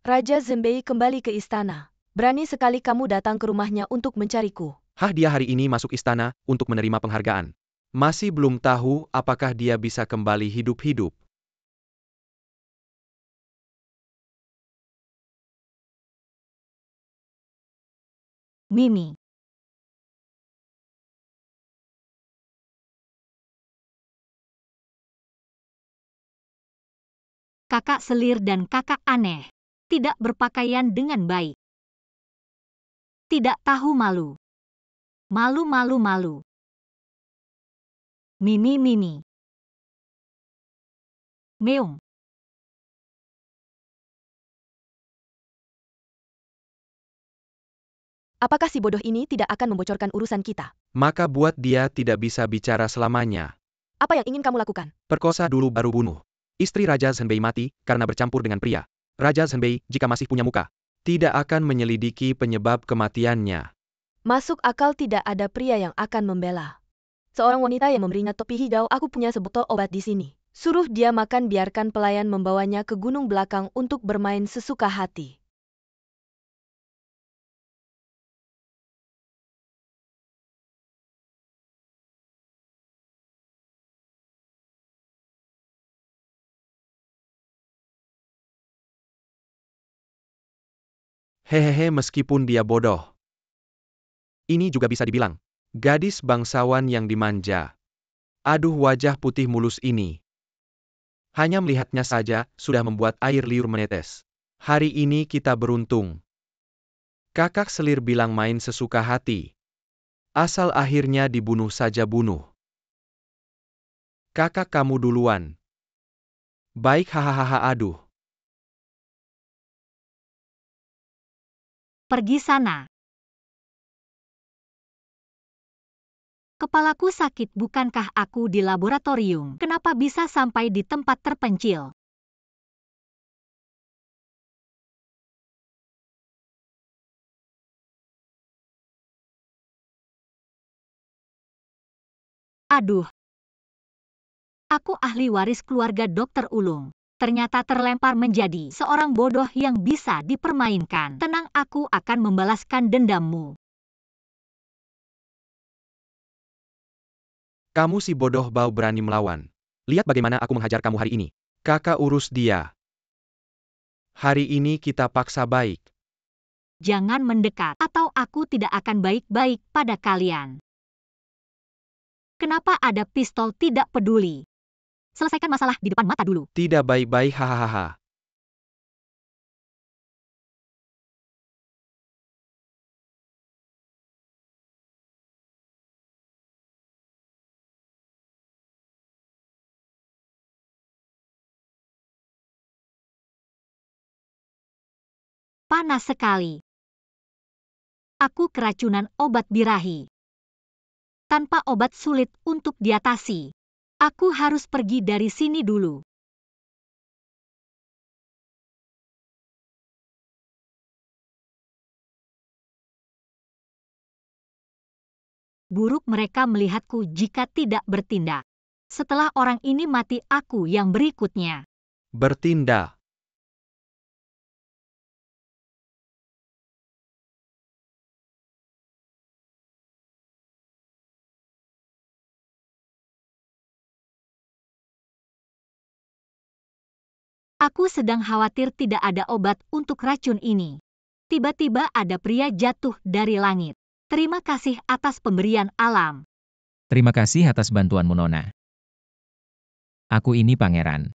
Raja Zhenbei kembali ke istana. Berani sekali kamu datang ke rumahnya untuk mencariku. Dia hari ini masuk istana untuk menerima penghargaan. Masih belum tahu apakah dia bisa kembali hidup-hidup. Mimi. Kakak selir dan kakak aneh. Tidak berpakaian dengan baik. Tidak tahu malu. Malu. Mimi. Meong. Apakah si bodoh ini tidak akan membocorkan urusan kita? Maka buat dia tidak bisa bicara selamanya. Apa yang ingin kamu lakukan? Perkosa dulu baru bunuh. Istri Raja Zhenbei mati karena bercampur dengan pria. Raja Zhenbei, jika masih punya muka, tidak akan menyelidiki penyebab kematiannya. Masuk akal tidak ada pria yang akan membela seorang wanita yang memberinya topi hijau. Aku punya sebotol obat di sini. Suruh dia makan, biarkan pelayan membawanya ke gunung belakang untuk bermain sesuka hati. Hehehe, meskipun dia bodoh. Ini juga bisa dibilang gadis bangsawan yang dimanja. Aduh, wajah putih mulus ini. Hanya melihatnya saja sudah membuat air liur menetes. Hari ini kita beruntung. Kakak selir bilang main sesuka hati. Asal akhirnya dibunuh saja bunuh. Kakak kamu duluan. Baik, hahaha, aduh. Pergi sana. Kepalaku sakit, bukankah aku di laboratorium? Kenapa bisa sampai di tempat terpencil? Aduh. Aku ahli waris keluarga Dr. Ulung. Ternyata terlempar menjadi seorang bodoh yang bisa dipermainkan. Tenang, aku akan membalaskan dendammu. Kamu si bodoh bau berani melawan. Lihat bagaimana aku menghajar kamu hari ini. Kakak urus dia. Hari ini kita paksa baik. Jangan mendekat, atau aku tidak akan baik-baik pada kalian. Kenapa ada pistol? Tidak peduli. Selesaikan masalah di depan mata dulu. Tidak baik-baik, hahaha. Panas sekali. Aku keracunan obat birahi. Tanpa obat sulit untuk diatasi. Aku harus pergi dari sini dulu. Buruk mereka melihatku jika tidak bertindak. Setelah orang ini mati, aku yang berikutnya. Bertindak. Aku sedang khawatir tidak ada obat untuk racun ini. Tiba-tiba ada pria jatuh dari langit. Terima kasih atas pemberian alam. Terima kasih atas bantuanmu, Nona. Aku ini pangeran.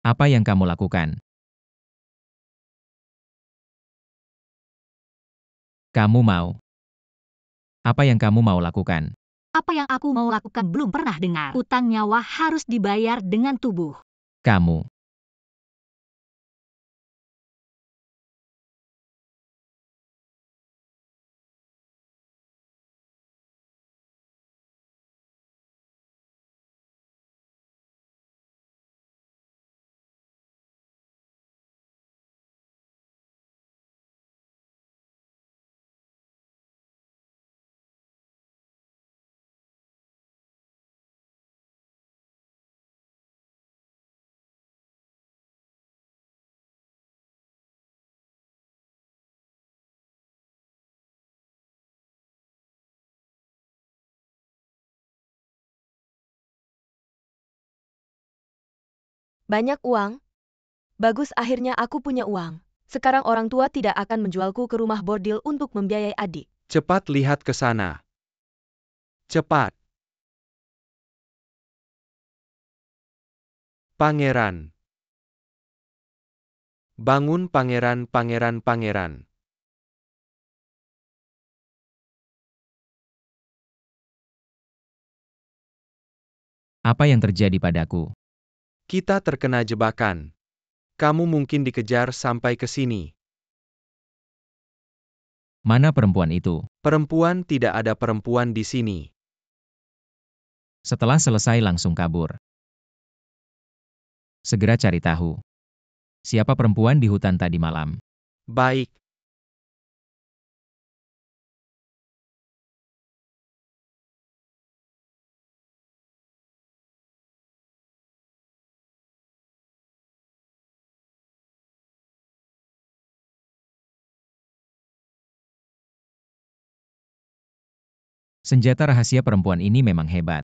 Apa yang kamu lakukan? Kamu mau? Apa yang kamu mau lakukan? Apa yang aku mau lakukan belum pernah dengar. Utang nyawa harus dibayar dengan tubuh. Kamu. Banyak uang? Bagus, akhirnya aku punya uang. Sekarang orang tua tidak akan menjualku ke rumah bordil untuk membiayai adik. Cepat lihat ke sana. Cepat. Pangeran. Bangun pangeran, pangeran, pangeran. Apa yang terjadi padaku? Kita terkena jebakan. Kamu mungkin dikejar sampai ke sini. Mana perempuan itu? Perempuan, tidak ada perempuan di sini. Setelah selesai langsung kabur. Segera cari tahu. Siapa perempuan di hutan tadi malam? Baik. Senjata rahasia perempuan ini memang hebat.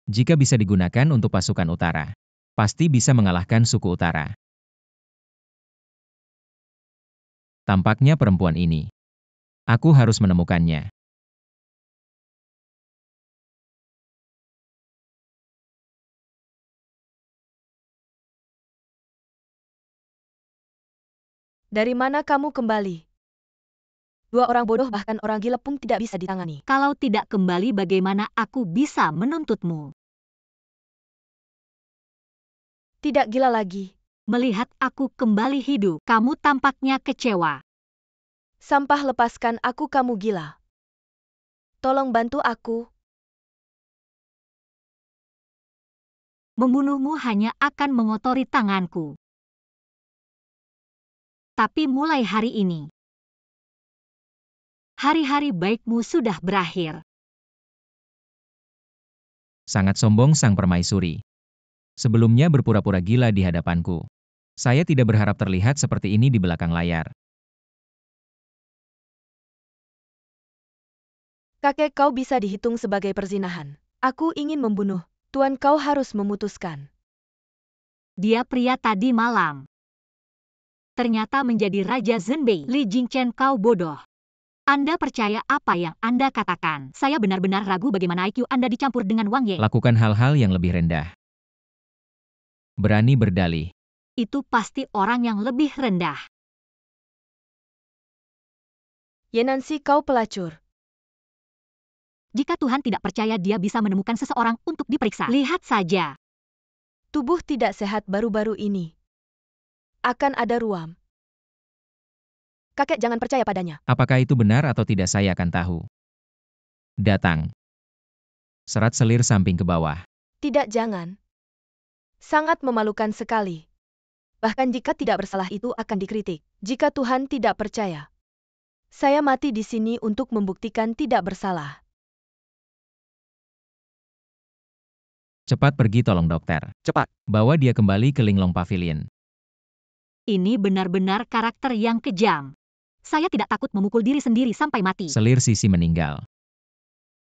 Jika bisa digunakan untuk pasukan utara, pasti bisa mengalahkan suku utara. Tampaknya perempuan ini. Aku harus menemukannya. Dari mana kamu kembali? Dua orang bodoh bahkan orang gila pun tidak bisa ditangani. Kalau tidak kembali, bagaimana aku bisa menuntutmu? Tidak gila lagi. Melihat aku kembali hidup, kamu tampaknya kecewa. Sampah, lepaskan aku, kamu gila. Tolong bantu aku. Membunuhmu hanya akan mengotori tanganku. Tapi mulai hari ini, hari-hari baikmu sudah berakhir. Sangat sombong sang permaisuri. Sebelumnya berpura-pura gila di hadapanku. Saya tidak berharap terlihat seperti ini di belakang layar. Kakek, kau bisa dihitung sebagai perzinahan. Aku ingin membunuh. Tuan, kau harus memutuskan. Dia pria tadi malam. Ternyata menjadi Raja Zhenbei. Li Jingchen, kau bodoh. Anda percaya apa yang Anda katakan? Saya benar-benar ragu bagaimana IQ Anda dicampur dengan Wang Ye. Lakukan hal-hal yang lebih rendah. Berani berdalih. Itu pasti orang yang lebih rendah. Yenansi, kau pelacur. Jika Tuhan tidak percaya, dia bisa menemukan seseorang untuk diperiksa. Lihat saja. Tubuh tidak sehat baru-baru ini. Akan ada ruam. Kakek, jangan percaya padanya. Apakah itu benar atau tidak, saya akan tahu. Datang. Serat selir samping ke bawah. Tidak, jangan. Sangat memalukan sekali. Bahkan jika tidak bersalah itu akan dikritik. Jika Tuhan tidak percaya, saya mati di sini untuk membuktikan tidak bersalah. Cepat pergi, tolong dokter. Cepat. Bawa dia kembali ke Linglong Pavilion. Ini benar-benar karakter yang kejam. Saya tidak takut memukul diri sendiri sampai mati. Selir sisi meninggal.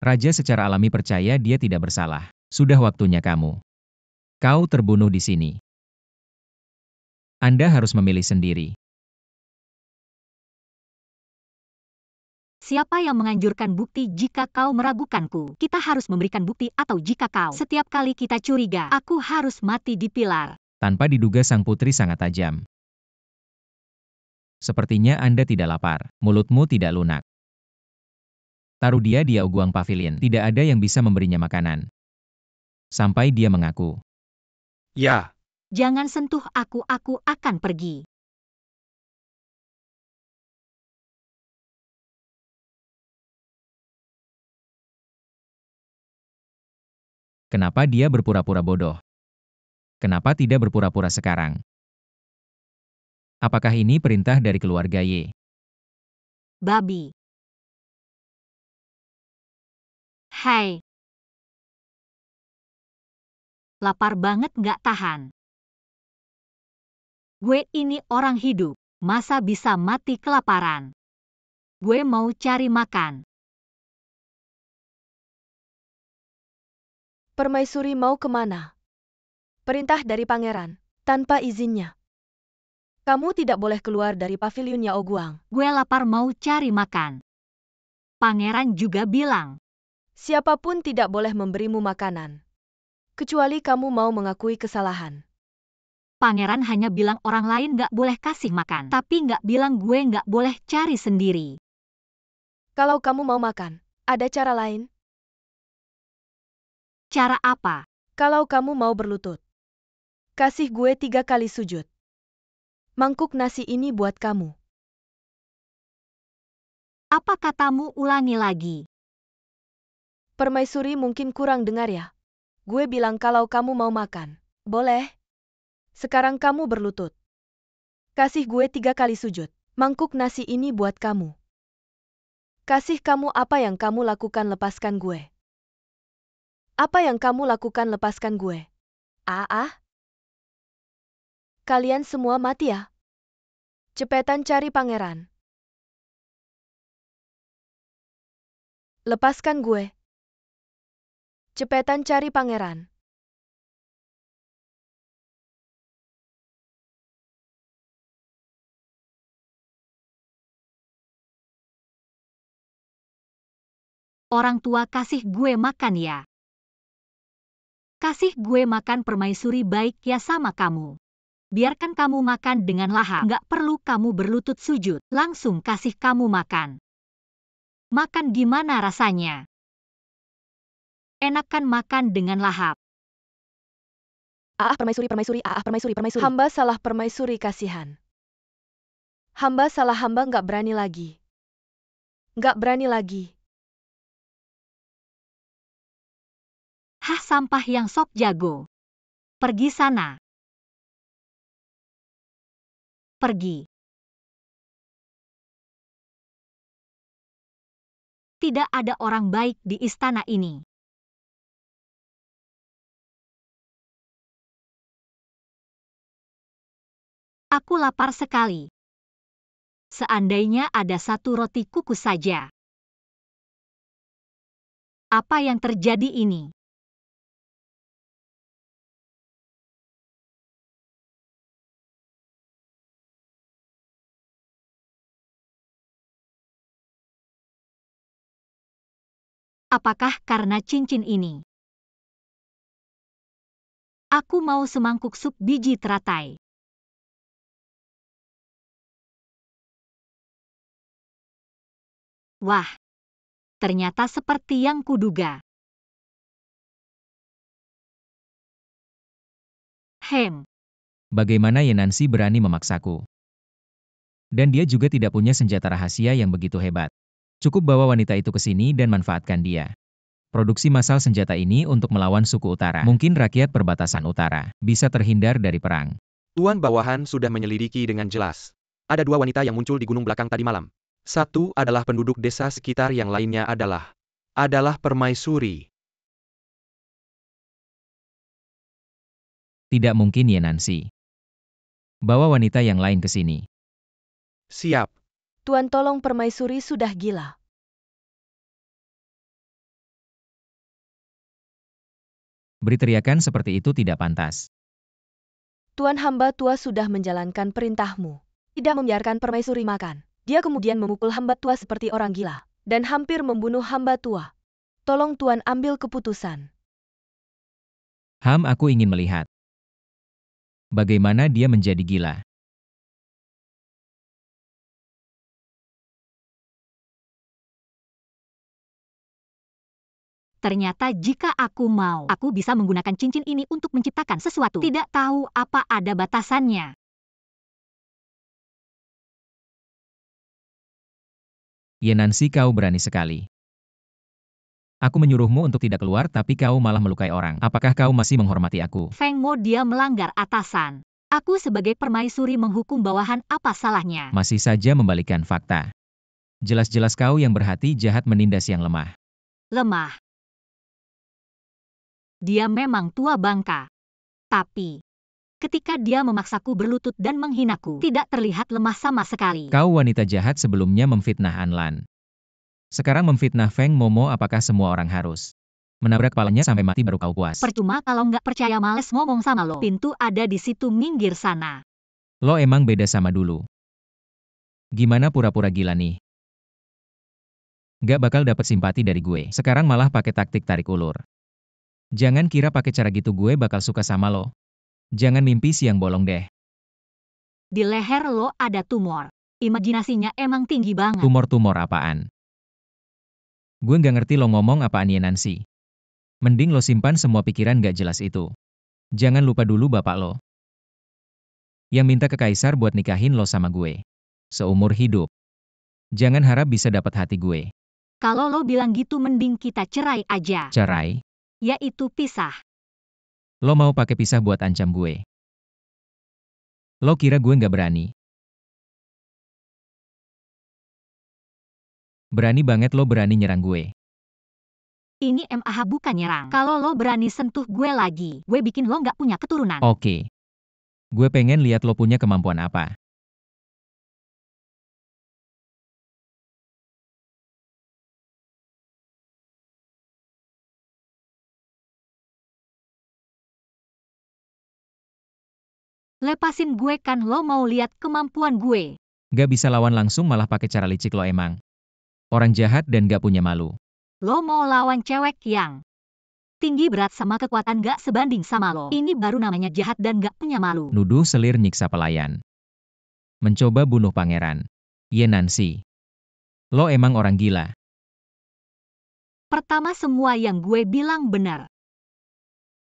Raja secara alami percaya dia tidak bersalah. Sudah waktunya kamu. Kau terbunuh di sini. Anda harus memilih sendiri. Siapa yang menganjurkan bukti jika kau meragukanku? Kita harus memberikan bukti, atau jika kau setiap kali kita curiga, aku harus mati di pilar. Tanpa diduga sang putri sangat tajam. Sepertinya Anda tidak lapar, mulutmu tidak lunak. Taruh dia di Aoguang Pavilion, tidak ada yang bisa memberinya makanan. Sampai dia mengaku. Ya. Jangan sentuh aku akan pergi. Kenapa dia berpura-pura bodoh? Kenapa tidak berpura-pura sekarang? Apakah ini perintah dari keluarga Ye? Babi. Hai. Lapar banget nggak tahan. Gue ini orang hidup, masa bisa mati kelaparan? Gue mau cari makan. Permaisuri mau kemana? Perintah dari pangeran. Tanpa izinnya. Kamu tidak boleh keluar dari pavilion Yao Guang. Gue lapar mau cari makan. Pangeran juga bilang. Siapapun tidak boleh memberimu makanan. Kecuali kamu mau mengakui kesalahan. Pangeran hanya bilang orang lain gak boleh kasih makan. Tapi gak bilang gue gak boleh cari sendiri. Kalau kamu mau makan, ada cara lain. Cara apa? Kalau kamu mau berlutut. Kasih gue 3 kali sujud. Mangkuk nasi ini buat kamu. Apa katamu ulangi lagi? Permaisuri mungkin kurang dengar ya. Gue bilang kalau kamu mau makan. Boleh. Sekarang kamu berlutut. Kasih gue 3 kali sujud. Mangkuk nasi ini buat kamu. Kasih kamu apa yang kamu lakukan lepaskan gue. Apa yang kamu lakukan lepaskan gue. Kalian semua mati ya. Cepetan cari pangeran. Lepaskan gue. Cepetan cari pangeran. Orang tua kasih gue makan ya. Kasih gue makan permaisuri baik ya sama kamu. Biarkan kamu makan dengan lahap. Nggak perlu kamu berlutut sujud. Langsung kasih kamu makan. Makan gimana rasanya? Enakan makan dengan lahap. Permaisuri. Hamba salah permaisuri kasihan. Hamba salah, hamba nggak berani lagi. Nggak berani lagi. Hah, sampah yang sok jago. Pergi sana. Pergi. Tidak ada orang baik di istana ini. Aku lapar sekali. Seandainya ada 1 roti kukus saja. Apa yang terjadi ini? Apakah karena cincin ini? Aku mau semangkuk sup biji teratai. Wah, ternyata seperti yang kuduga. Bagaimana Yenansi berani memaksaku? Dan dia juga tidak punya senjata rahasia yang begitu hebat. Cukup bawa wanita itu ke sini dan manfaatkan dia. Produksi massal senjata ini untuk melawan suku utara. Mungkin rakyat perbatasan utara bisa terhindar dari perang. Tuan bawahan sudah menyelidiki dengan jelas. Ada 2 wanita yang muncul di gunung belakang tadi malam. Satu adalah penduduk desa sekitar, yang lainnya adalah permaisuri. Tidak mungkin Yenansi. Bawa wanita yang lain ke sini. Siap. Tuan, tolong, permaisuri sudah gila. Beri teriakan seperti itu tidak pantas. Tuan, hamba tua sudah menjalankan perintahmu. Tidak membiarkan permaisuri makan. Dia kemudian memukul hamba tua seperti orang gila. Dan hampir membunuh hamba tua. Tolong Tuan ambil keputusan. Aku ingin melihat. Bagaimana dia menjadi gila. Ternyata jika aku mau, aku bisa menggunakan cincin ini untuk menciptakan sesuatu. Tidak tahu apa ada batasannya. Yenansi, kau berani sekali. Aku menyuruhmu untuk tidak keluar tapi kau malah melukai orang. Apakah kau masih menghormati aku? Feng Mo, dia melanggar atasan. Aku sebagai permaisuri menghukum bawahan, apa salahnya? Masih saja membalikkan fakta. Jelas-jelas kau yang berhati jahat menindas yang lemah. Lemah. Dia memang tua bangka. Tapi, ketika dia memaksaku berlutut dan menghinaku, tidak terlihat lemah sama sekali. Kau wanita jahat, sebelumnya memfitnah Anlan. Sekarang memfitnah Feng Momo. Apakah semua orang harus Menabrak kepalanya sampai mati baru kau puas. Percuma kalau nggak percaya, males ngomong sama lo. Pintu ada di situ, minggir sana. Lo emang beda sama dulu. Gimana pura-pura gila nih? Gak bakal dapet simpati dari gue. Sekarang malah pakai taktik tarik ulur. Jangan kira pakai cara gitu gue bakal suka sama lo. Jangan mimpi siang bolong deh. Di leher lo ada tumor. Imajinasinya emang tinggi banget. Tumor-tumor apaan? Gue gak ngerti lo ngomong apaan ya Nancy. Mending lo simpan semua pikiran gak jelas itu. Jangan lupa dulu bapak lo. Yang minta ke Kaisar buat nikahin lo sama gue. Seumur hidup. Jangan harap bisa dapat hati gue. Kalau lo bilang gitu mending kita cerai aja. Cerai? Yaitu pisah. Lo mau pakai pisah buat ancam gue? Lo kira gue gak berani? Berani banget lo berani nyerang gue. Ini MAH bukan nyerang. Kalau lo berani sentuh gue lagi, gue bikin lo nggak punya keturunan. Oke. Gue pengen lihat lo punya kemampuan apa. Lepasin gue kan, lo mau lihat kemampuan gue. Gak bisa lawan langsung malah pakai cara licik lo emang. Orang jahat dan gak punya malu. Lo mau lawan cewek yang tinggi berat sama kekuatan gak sebanding sama lo. Ini baru namanya jahat dan gak punya malu. Nuduh selir nyiksa pelayan. Mencoba bunuh pangeran. Ye Nancy. Lo emang orang gila. Pertama, semua yang gue bilang benar.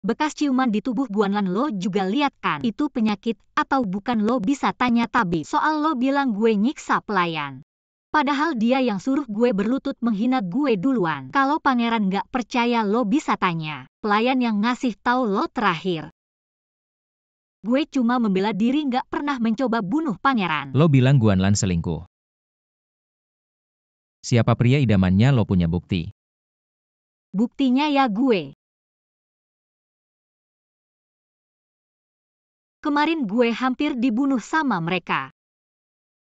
Bekas ciuman di tubuh Guanlan lo juga lihat kan? Itu penyakit atau bukan lo bisa tanya tabib. Soal lo bilang gue nyiksa pelayan. Padahal dia yang suruh gue berlutut menghina gue duluan. Kalau pangeran gak percaya lo bisa tanya pelayan yang ngasih tahu lo terakhir. Gue cuma membela diri, gak pernah mencoba bunuh pangeran. Lo bilang Guanlan selingkuh. Siapa pria idamannya lo punya bukti? Buktinya ya gue. Kemarin gue hampir dibunuh sama mereka.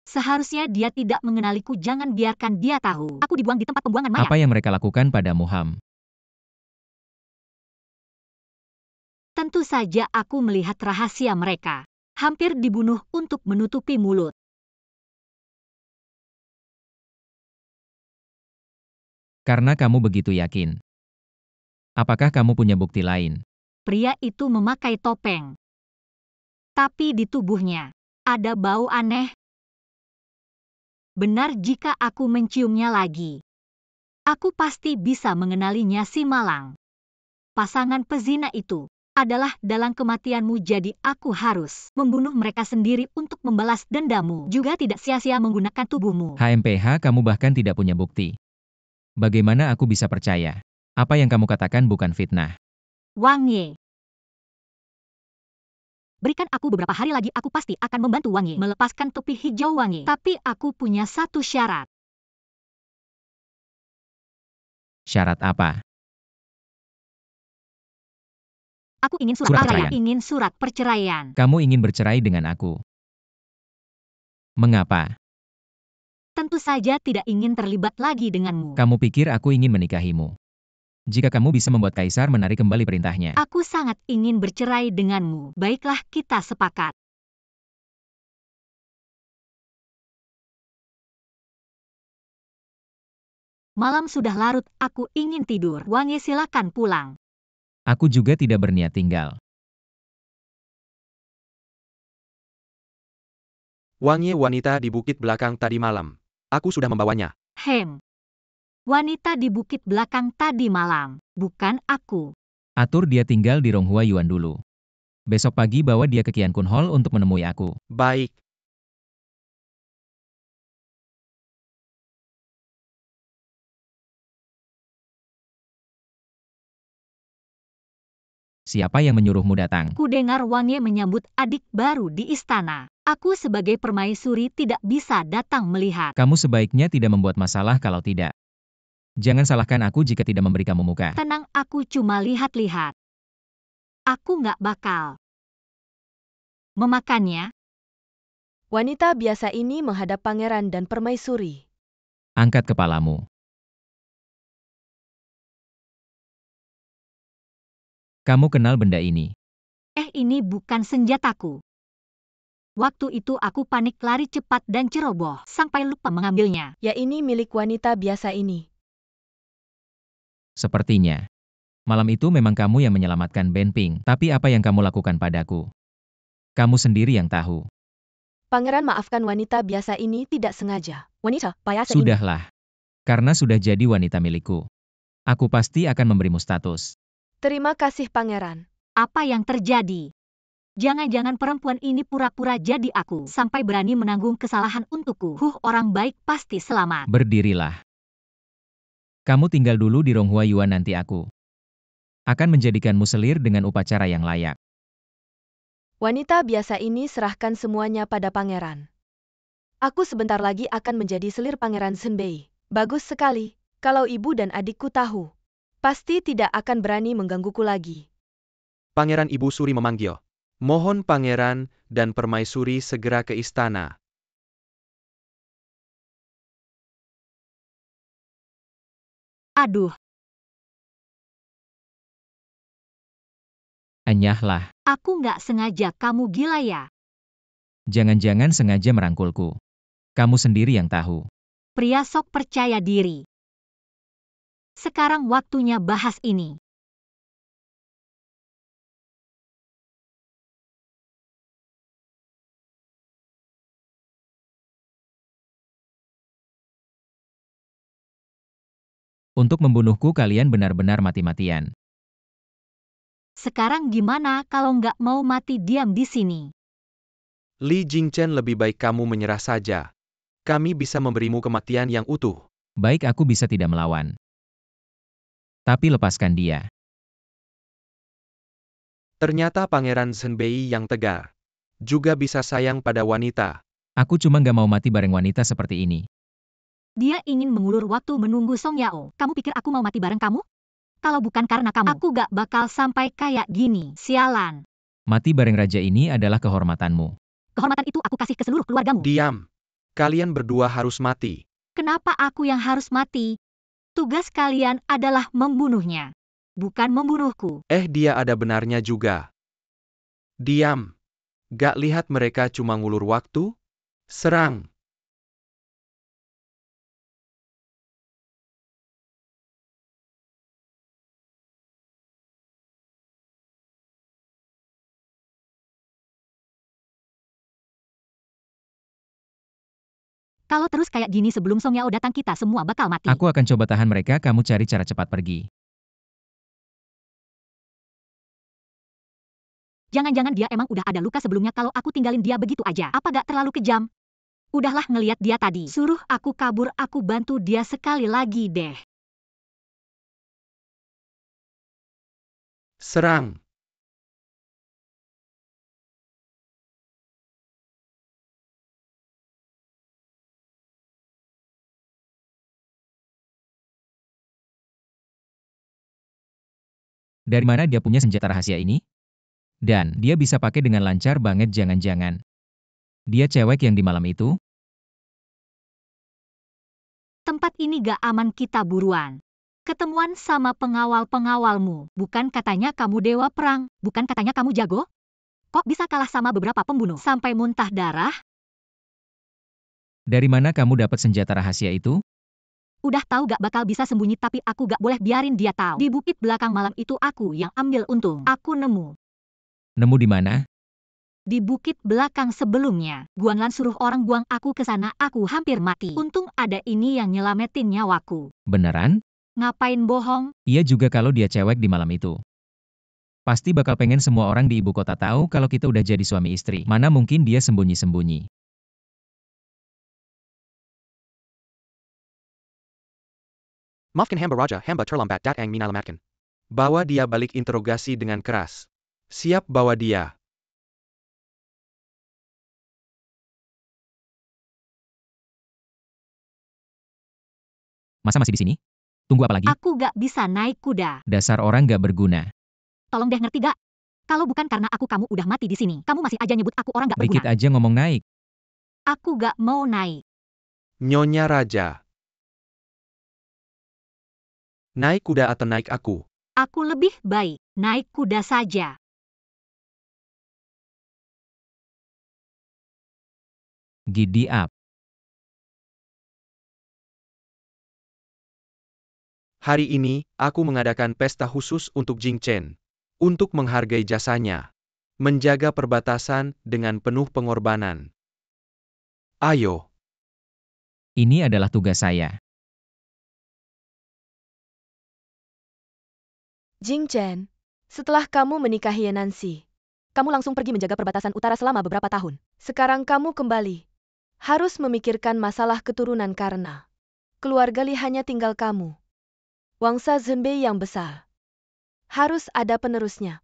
Seharusnya dia tidak mengenaliku, jangan biarkan dia tahu. Aku dibuang di tempat pembuangan mayat. Apa yang mereka lakukan padamu, Ham? Tentu saja aku melihat rahasia mereka. Hampir dibunuh untuk menutupi mulut. Karena kamu begitu yakin. Apakah kamu punya bukti lain? Pria itu memakai topeng. Tapi di tubuhnya ada bau aneh. Benar, jika aku menciumnya lagi, aku pasti bisa mengenalinya. Si malang. Pasangan pezina itu adalah dalang kematianmu, jadi aku harus membunuh mereka sendiri untuk membalas dendammu. Juga tidak sia-sia menggunakan tubuhmu. HMPH, kamu bahkan tidak punya bukti. Bagaimana aku bisa percaya? Apa yang kamu katakan bukan fitnah. Wang Ye. Berikan aku beberapa hari lagi, aku pasti akan membantu Wang Ye melepaskan topi hijau Wang Ye. Tapi aku punya satu syarat. Syarat apa? Aku ingin Surat perceraian. Ingin surat perceraian. Kamu ingin bercerai dengan aku? Mengapa? Tentu saja tidak ingin terlibat lagi denganmu. Kamu pikir aku ingin menikahimu? Jika kamu bisa membuat Kaisar menarik kembali perintahnya. Aku sangat ingin bercerai denganmu. Baiklah, kita sepakat. Malam sudah larut, aku ingin tidur. Wang Ye, silakan pulang. Aku juga tidak berniat tinggal. Wang Ye, wanita di bukit belakang tadi malam. Aku sudah membawanya. Wanita di bukit belakang tadi malam, bukan aku. Atur dia tinggal di Ronghua Yuan dulu. Besok pagi bawa dia ke Qian Kun Hall untuk menemui aku. Baik. Siapa yang menyuruhmu datang? Ku dengar Wang Ye menyambut adik baru di istana. Aku sebagai permaisuri tidak bisa datang melihat. Kamu sebaiknya tidak membuat masalah kalau tidak. Jangan salahkan aku jika tidak memberi kamu muka. Tenang, aku cuma lihat-lihat. Aku nggak bakal memakannya. Wanita biasa ini menghadap pangeran dan permaisuri. Angkat kepalamu. Kamu kenal benda ini. Ini bukan senjataku. Waktu itu aku panik lari cepat dan ceroboh sampai lupa mengambilnya. Ya, ini milik wanita biasa ini. Sepertinya. Malam itu memang kamu yang menyelamatkan Ben Ping, tapi apa yang kamu lakukan padaku? Kamu sendiri yang tahu. Pangeran, maafkan, wanita biasa ini tidak sengaja. Wanita biasa ini. Sudahlah. Karena sudah jadi wanita milikku. Aku pasti akan memberimu status. Terima kasih, Pangeran. Apa yang terjadi? Jangan-jangan perempuan ini pura-pura jadi aku sampai berani menanggung kesalahan untukku. Orang baik pasti selamat. Berdirilah. Kamu tinggal dulu di Ronghua Yuan, nanti aku akan menjadikanmu selir dengan upacara yang layak. Wanita biasa ini serahkan semuanya pada Pangeran. Aku sebentar lagi akan menjadi selir Pangeran Senbei. Bagus sekali. Kalau ibu dan adikku tahu, pasti tidak akan berani menggangguku lagi. Pangeran Ibu Suri memanggil. Mohon pangeran dan permaisuri segera ke istana. Aduh, Anyahlah. aku nggak sengaja, kamu gila ya? Jangan-jangan sengaja merangkulku. Kamu sendiri yang tahu. Pria sok percaya diri. Sekarang waktunya bahas ini. Untuk membunuhku kalian benar-benar mati-matian. Sekarang gimana kalau nggak mau mati diam di sini? Li Jingchen, lebih baik kamu menyerah saja. Kami bisa memberimu kematian yang utuh. Baik, aku bisa tidak melawan. Tapi lepaskan dia. Ternyata Pangeran Senbei yang tegar. Juga bisa sayang pada wanita. Aku cuma nggak mau mati bareng wanita seperti ini. Dia ingin mengulur waktu menunggu Song Yao. Kamu pikir aku mau mati bareng kamu? Kalau bukan karena kamu, aku gak bakal sampai kayak gini. Sialan. Mati bareng raja ini adalah kehormatanmu. Kehormatan itu aku kasih ke seluruh keluargamu. Diam. Kalian berdua harus mati. Kenapa aku yang harus mati? Tugas kalian adalah membunuhnya, bukan membunuhku. Dia ada benarnya juga. Diam. Gak lihat mereka cuma ngulur waktu? Serang. Kalau terus kayak gini sebelum Song Yao datang kita semua bakal mati. Aku akan coba tahan mereka, kamu cari cara cepat pergi. Jangan-jangan dia emang udah ada luka sebelumnya kalau aku tinggalin dia begitu aja. Apa gak terlalu kejam? Udahlah, ngeliat dia tadi. Suruh aku kabur, aku bantu dia sekali lagi deh. Serang. Dari mana dia punya senjata rahasia ini? Dan dia bisa pakai dengan lancar banget, jangan-jangan dia cewek yang di malam itu? Tempat ini gak aman, kita buruan. Ketemuan sama pengawal-pengawalmu. Bukan katanya kamu dewa perang, bukan katanya kamu jago? Kok bisa kalah sama beberapa pembunuh sampai muntah darah? Dari mana kamu dapat senjata rahasia itu? Udah tahu gak bakal bisa sembunyi, tapi aku gak boleh biarin dia tahu. Di bukit belakang malam itu aku yang ambil untung. Aku nemu. Nemu di mana? Di bukit belakang sebelumnya. Guanlan suruh orang buang aku ke sana, aku hampir mati. Untung ada ini yang nyelamatin nyawaku. Beneran? Ngapain bohong? Iya juga, kalau dia cewek di malam itu. Pasti bakal pengen semua orang di ibu kota tahu kalau kita udah jadi suami istri. Mana mungkin dia sembunyi-sembunyi. Maafkan hamba Raja, hamba terlambat datang menyelamatkan. Bawa dia balik, interogasi dengan keras. Siap, bawa dia. Masa masih di sini? Tunggu apa lagi? Aku gak bisa naik kuda. Dasar orang gak berguna. Tolong deh, ngerti gak? Kalau bukan karena aku, kamu udah mati di sini. Kamu masih aja nyebut aku orang gak Dikit berguna. aja ngomong naik. Aku gak mau naik. Nyonya Raja. Naik kuda atau naik aku? Aku lebih baik naik kuda saja. Giddy up. Hari ini, aku mengadakan pesta khusus untuk Jing Chen. Untuk menghargai jasanya. Menjaga perbatasan dengan penuh pengorbanan. Ayo. Ini adalah tugas saya. Jing Chen, setelah kamu menikahi Nancy, kamu langsung pergi menjaga perbatasan utara selama beberapa tahun. Sekarang kamu kembali. Harus memikirkan masalah keturunan karena keluarga Li hanya tinggal kamu. Wangsa Zhenbei yang besar. Harus ada penerusnya.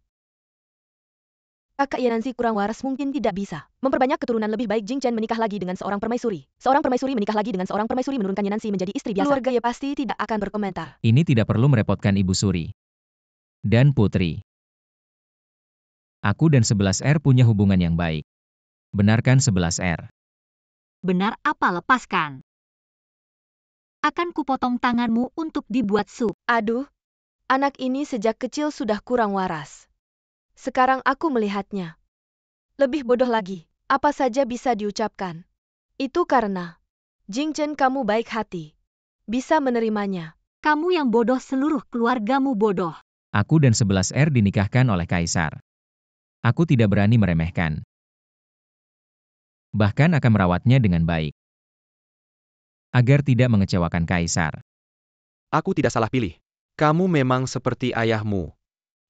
Kakak Yanansi kurang waras mungkin tidak bisa memperbanyak keturunan. Lebih baik Jing Chen menikah lagi dengan seorang permaisuri. Seorang permaisuri menikah lagi dengan seorang permaisuri menurunkan Yanansi menjadi istri biasa. Keluarga ya pasti tidak akan berkomentar. Ini tidak perlu merepotkan Ibu Suri. Dan Putri. Aku dan 11R punya hubungan yang baik. Benarkan 11R? Benar apa lepaskan? Akan kupotong tanganmu untuk dibuat sup. Aduh, anak ini sejak kecil sudah kurang waras. Sekarang aku melihatnya. Lebih bodoh lagi, apa saja bisa diucapkan. Itu karena Jing Chen kamu baik hati. Bisa menerimanya. Kamu yang bodoh, seluruh keluargamu bodoh. Aku dan 11R dinikahkan oleh Kaisar. Aku tidak berani meremehkan. Bahkan akan merawatnya dengan baik. Agar tidak mengecewakan Kaisar. Aku tidak salah pilih. Kamu memang seperti ayahmu.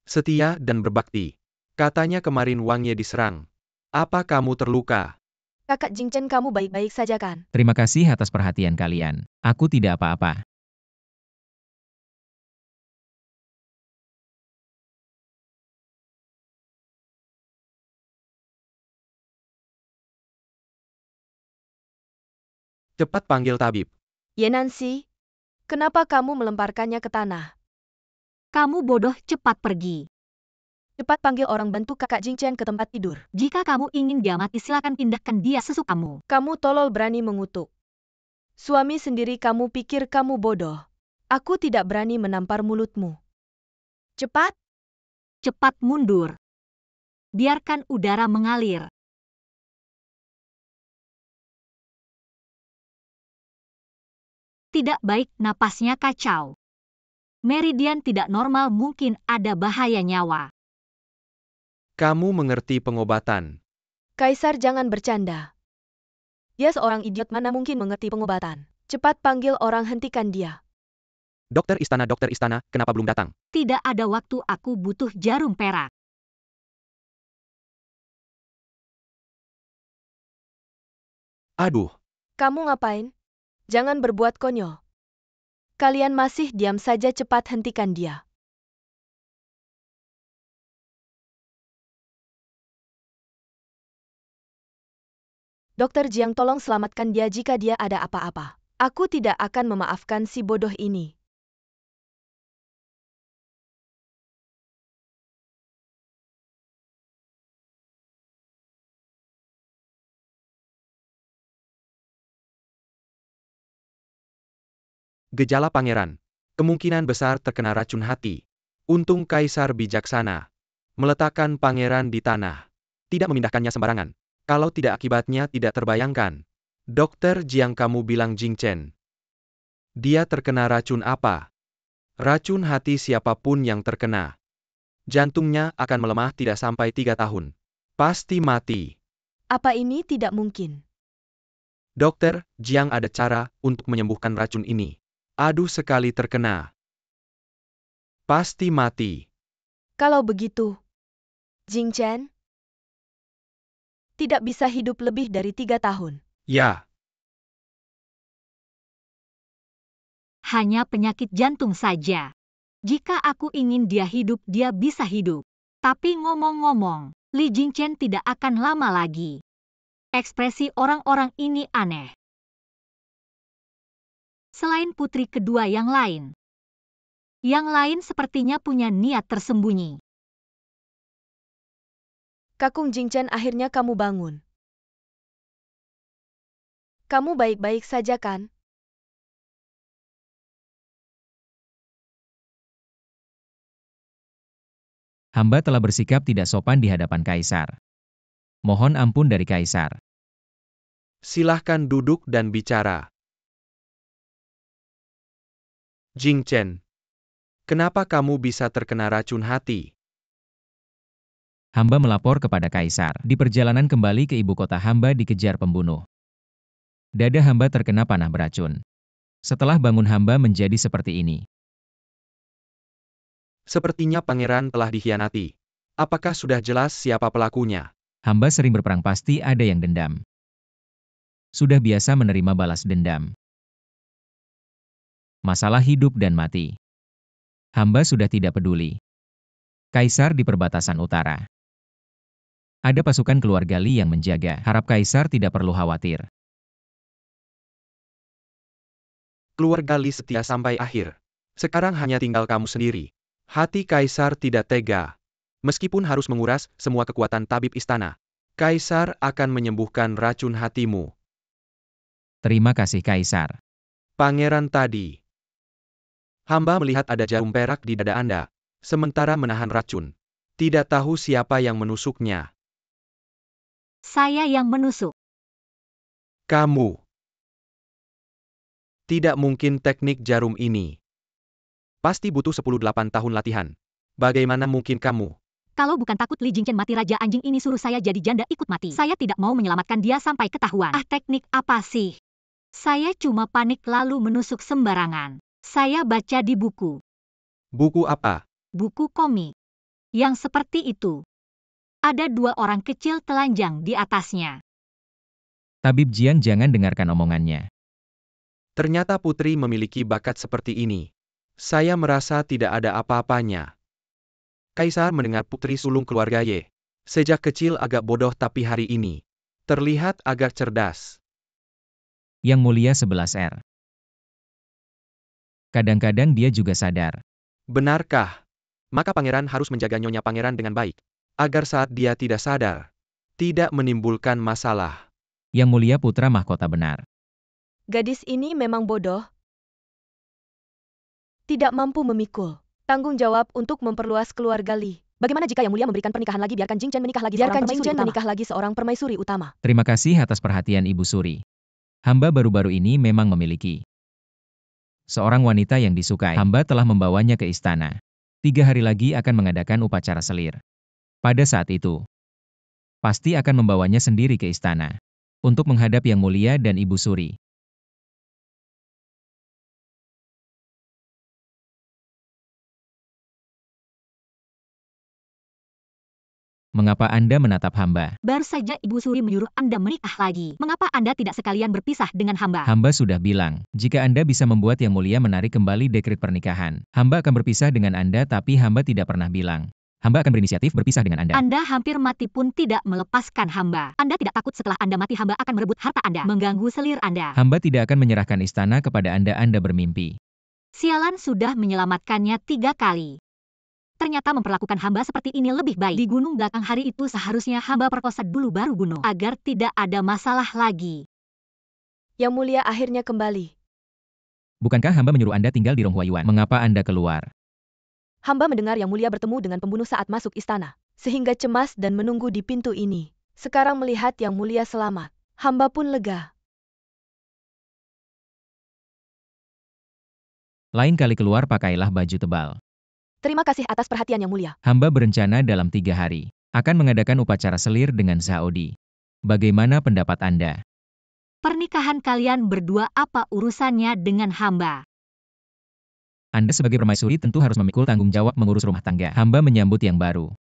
Setia dan berbakti. Katanya kemarin Wang Ye diserang. Apa kamu terluka? Kakak Jing Chen kamu baik-baik saja kan? Terima kasih atas perhatian kalian. Aku tidak apa-apa. Cepat panggil tabib. Yanansi, kenapa kamu melemparkannya ke tanah? Kamu bodoh, cepat pergi. Cepat panggil orang bantu kakak Jing Chen ke tempat tidur. Jika kamu ingin dia mati, silakan pindahkan dia sesukamu. Kamu tolol berani mengutuk. Suami sendiri kamu pikir kamu bodoh. Aku tidak berani menampar mulutmu. Cepat! Cepat mundur. Biarkan udara mengalir. Tidak baik, napasnya kacau. Meridian tidak normal, mungkin ada bahaya nyawa. Kamu mengerti pengobatan. Kaisar jangan bercanda. Dia seorang idiot, mana mungkin mengerti pengobatan. Cepat panggil orang, hentikan dia. Dokter istana, kenapa belum datang? Tidak ada waktu, aku butuh jarum perak. Aduh, Kamu ngapain? Jangan berbuat konyol. Kalian masih diam saja, cepat hentikan dia. Dokter Jiang, tolong selamatkan dia jika dia ada apa-apa. Aku tidak akan memaafkan si bodoh ini. gejala pangeran. Kemungkinan besar terkena racun hati. Untung Kaisar bijaksana. Meletakkan pangeran di tanah. Tidak memindahkannya sembarangan. Kalau tidak, akibatnya tidak terbayangkan. Dokter Jiang, kamu bilang Jing Chen. Dia terkena racun apa? Racun hati. Siapapun yang terkena, jantungnya akan melemah tidak sampai 3 tahun. Pasti mati. Apa ini tidak mungkin? Dokter Jiang, ada cara untuk menyembuhkan racun ini. Aduh, sekali terkena, pasti mati. Kalau begitu, Jing Chen tidak bisa hidup lebih dari 3 tahun. Ya, Hanya penyakit jantung saja. Jika aku ingin dia hidup, dia bisa hidup. Tapi ngomong-ngomong, Li Jingchen tidak akan lama lagi. Ekspresi orang-orang ini aneh. Selain putri kedua yang lain sepertinya punya niat tersembunyi. Kakung Jing Chen, akhirnya kamu bangun. Kamu baik-baik saja kan? Hamba telah bersikap tidak sopan di hadapan Kaisar. Mohon ampun dari Kaisar. Silahkan duduk dan bicara. Jing Chen, kenapa kamu bisa terkena racun hati? Hamba melapor kepada Kaisar. Di perjalanan kembali ke ibu kota hamba dikejar pembunuh. Dada hamba terkena panah beracun. Setelah bangun hamba menjadi seperti ini. Sepertinya pangeran telah dikhianati. Apakah sudah jelas siapa pelakunya? Hamba sering berperang, pasti ada yang dendam. Sudah biasa menerima balas dendam. Masalah hidup dan mati. Hamba sudah tidak peduli. Kaisar di perbatasan utara. Ada pasukan keluarga Li yang menjaga. Harap Kaisar tidak perlu khawatir. Keluarga Li setia sampai akhir. Sekarang hanya tinggal kamu sendiri. Hati Kaisar tidak tega. Meskipun harus menguras semua kekuatan tabib istana, Kaisar akan menyembuhkan racun hatimu. Terima kasih Kaisar. Pangeran tadi. Hamba melihat ada jarum perak di dada Anda, sementara menahan racun. Tidak tahu siapa yang menusuknya. Saya yang menusuk. Kamu. Tidak mungkin teknik jarum ini. Pasti butuh 10-8 tahun latihan. Bagaimana mungkin kamu? Kalau bukan takut Li Jingchen mati, raja anjing ini suruh saya jadi janda ikut mati. Saya tidak mau menyelamatkan dia sampai ketahuan. Teknik apa sih? Saya cuma panik lalu menusuk sembarangan. Saya baca di buku. Buku apa? Buku komik. Yang seperti itu. Ada 2 orang kecil telanjang di atasnya. Tabib Jian, jangan dengarkan omongannya. Ternyata putri memiliki bakat seperti ini. Saya merasa tidak ada apa-apanya. Kaisar mendengar putri sulung keluarga Ye. Sejak kecil agak bodoh tapi hari ini terlihat agak cerdas. Yang Mulia 11R. Kadang-kadang dia juga sadar. Benarkah? Maka pangeran harus menjaga nyonya pangeran dengan baik. Agar saat dia tidak sadar, tidak menimbulkan masalah. Yang Mulia putra mahkota benar. Gadis ini memang bodoh. Tidak mampu memikul tanggung jawab untuk memperluas keluarga Li. Bagaimana jika Yang Mulia memberikan pernikahan lagi? Biarkan Jing Chen menikah lagi seorang permaisuri utama. Terima kasih atas perhatian Ibu Suri. Hamba baru-baru ini memang memiliki seorang wanita yang disukai. Hamba telah membawanya ke istana. 3 hari lagi akan mengadakan upacara selir. Pada saat itu, pasti akan membawanya sendiri ke istana untuk menghadap Yang Mulia dan Ibu Suri. Mengapa Anda menatap hamba? Baru saja Ibu Suri menyuruh Anda menikah lagi. Mengapa Anda tidak sekalian berpisah dengan hamba? Hamba sudah bilang, jika Anda bisa membuat Yang Mulia menarik kembali dekret pernikahan, hamba akan berpisah dengan Anda, tapi hamba tidak pernah bilang. Hamba akan berinisiatif berpisah dengan Anda. Anda hampir mati pun tidak melepaskan hamba. Anda tidak takut setelah Anda mati hamba akan merebut harta Anda, mengganggu selir Anda. Hamba tidak akan menyerahkan istana kepada Anda bermimpi. Sialan sudah menyelamatkannya 3 kali. Ternyata memperlakukan hamba seperti ini lebih baik. Di gunung belakang hari itu seharusnya hamba perkosa dulu baru bunuh, agar tidak ada masalah lagi. Yang Mulia akhirnya kembali. Bukankah hamba menyuruh Anda tinggal di Ronghuayuan? Mengapa Anda keluar? Hamba mendengar Yang Mulia bertemu dengan pembunuh saat masuk istana, sehingga cemas dan menunggu di pintu ini. Sekarang melihat Yang Mulia selamat, hamba pun lega. Lain kali keluar pakailah baju tebal. Terima kasih atas perhatian Yang Mulia. Hamba berencana dalam 3 hari akan mengadakan upacara selir dengan Saudi. Bagaimana pendapat Anda? Pernikahan kalian berdua apa urusannya dengan hamba? Anda sebagai permaisuri tentu harus memikul tanggung jawab mengurus rumah tangga. Hamba menyambut yang baru.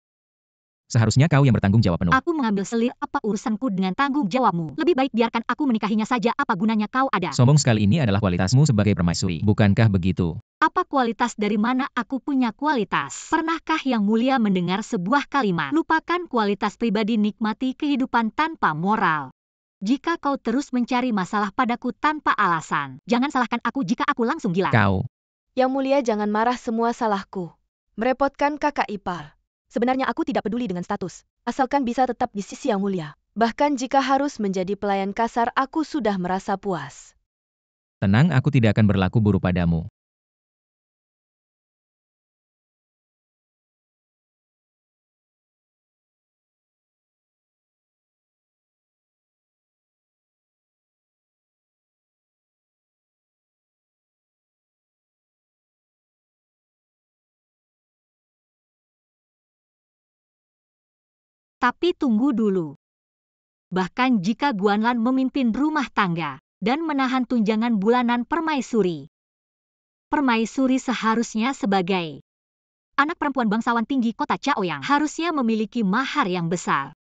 Seharusnya kau yang bertanggung jawab penuh. Aku mengambil selir, apa urusanku dengan tanggung jawabmu? Lebih baik biarkan aku menikahinya saja, apa gunanya kau ada? Sombong sekali, ini adalah kualitasmu sebagai permaisuri. Bukankah begitu? Apa kualitas, dari mana aku punya kualitas? Pernahkah Yang Mulia mendengar sebuah kalimat? Lupakan kualitas pribadi, nikmati kehidupan tanpa moral. Jika kau terus mencari masalah padaku tanpa alasan, jangan salahkan aku jika aku langsung gila. Kau. Yang Mulia, jangan marah, semua salahku. Merepotkan kakak ipar. Sebenarnya aku tidak peduli dengan status, asalkan bisa tetap di sisi Yang Mulia. Bahkan jika harus menjadi pelayan kasar, aku sudah merasa puas. Tenang, aku tidak akan berlaku buruk padamu. Tapi tunggu dulu. Bahkan jika Guanlan memimpin rumah tangga dan menahan tunjangan bulanan permaisuri, permaisuri seharusnya sebagai anak perempuan bangsawan tinggi kota Chaoyang harusnya memiliki mahar yang besar.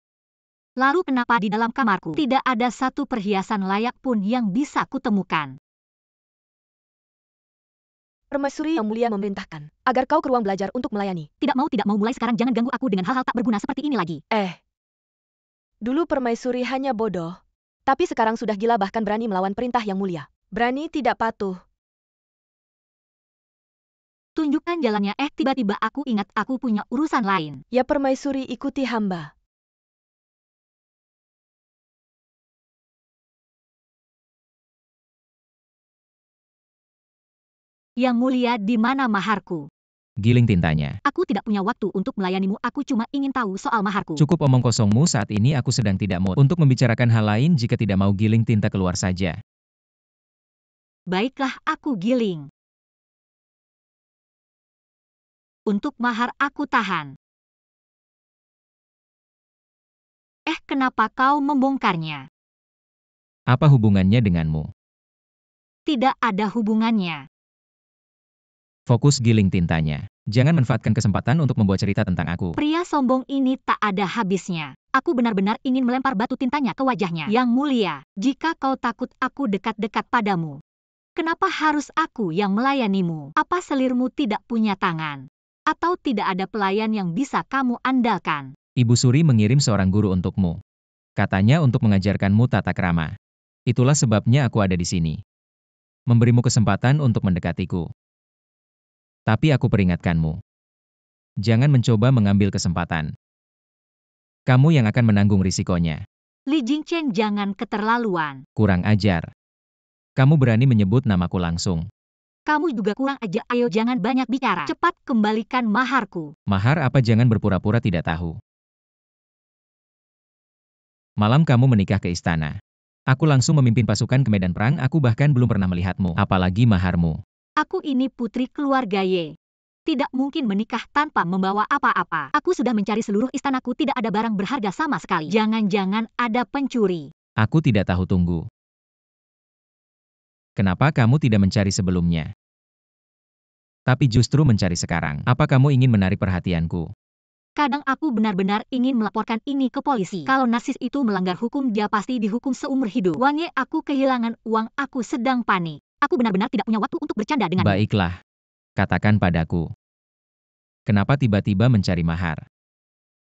Lalu kenapa di dalam kamarku tidak ada satu perhiasan layak pun yang bisa kutemukan? Permaisuri yang mulia memerintahkan agar kau ke ruang belajar untuk melayani. Tidak mau mulai sekarang, jangan ganggu aku dengan hal-hal tak berguna seperti ini lagi. Dulu permaisuri hanya bodoh, tapi sekarang sudah gila bahkan berani melawan perintah yang mulia. Berani tidak patuh. Tunjukkan jalannya. Tiba-tiba aku ingat aku punya urusan lain. Ya permaisuri, ikuti hamba. Yang mulia, di mana maharku? Giling tintanya. Aku tidak punya waktu untuk melayanimu, aku cuma ingin tahu soal maharku. Cukup omong kosongmu, saat ini aku sedang tidak mood untuk membicarakan hal lain. Jika tidak mau Giling tinta, keluar saja. Baiklah, aku Giling. Untuk mahar aku tahan. Kenapa kau membongkarnya? Apa hubungannya denganmu? Tidak ada hubungannya. Fokus Giling tintanya. Jangan manfaatkan kesempatan untuk membuat cerita tentang aku. Pria sombong ini tak ada habisnya. Aku benar-benar ingin melempar batu tintanya ke wajahnya. Yang mulia, jika kau takut aku dekat-dekat padamu, kenapa harus aku yang melayanimu? Apa selirmu tidak punya tangan? Atau tidak ada pelayan yang bisa kamu andalkan? Ibu Suri mengirim seorang guru untukmu. Katanya untuk mengajarkanmu tata krama. Itulah sebabnya aku ada di sini. Memberimu kesempatan untuk mendekatiku. Tapi aku peringatkanmu. Jangan mencoba mengambil kesempatan. Kamu yang akan menanggung risikonya. Li Jingchen, jangan keterlaluan. Kurang ajar. Kamu berani menyebut namaku langsung. Kamu juga kurang ajar, ayo jangan banyak bicara. Cepat kembalikan maharku. Mahar apa? Jangan berpura-pura tidak tahu. Malam kamu menikah ke istana. Aku langsung memimpin pasukan ke medan perang, aku bahkan belum pernah melihatmu, apalagi maharmu. Aku ini putri keluarga Ye. Tidak mungkin menikah tanpa membawa apa-apa. Aku sudah mencari seluruh istanaku, tidak ada barang berharga sama sekali. Jangan-jangan ada pencuri. Aku tidak tahu, tunggu. Kenapa kamu tidak mencari sebelumnya? Tapi justru mencari sekarang. Apa kamu ingin menarik perhatianku? Kadang aku benar-benar ingin melaporkan ini ke polisi. Kalau narsis itu melanggar hukum, dia pasti dihukum seumur hidup. Wang Ye, aku kehilangan uang, aku sedang panik. Aku benar-benar tidak punya waktu untuk bercanda denganmu. Baiklah. Katakan padaku. Kenapa tiba-tiba mencari mahar?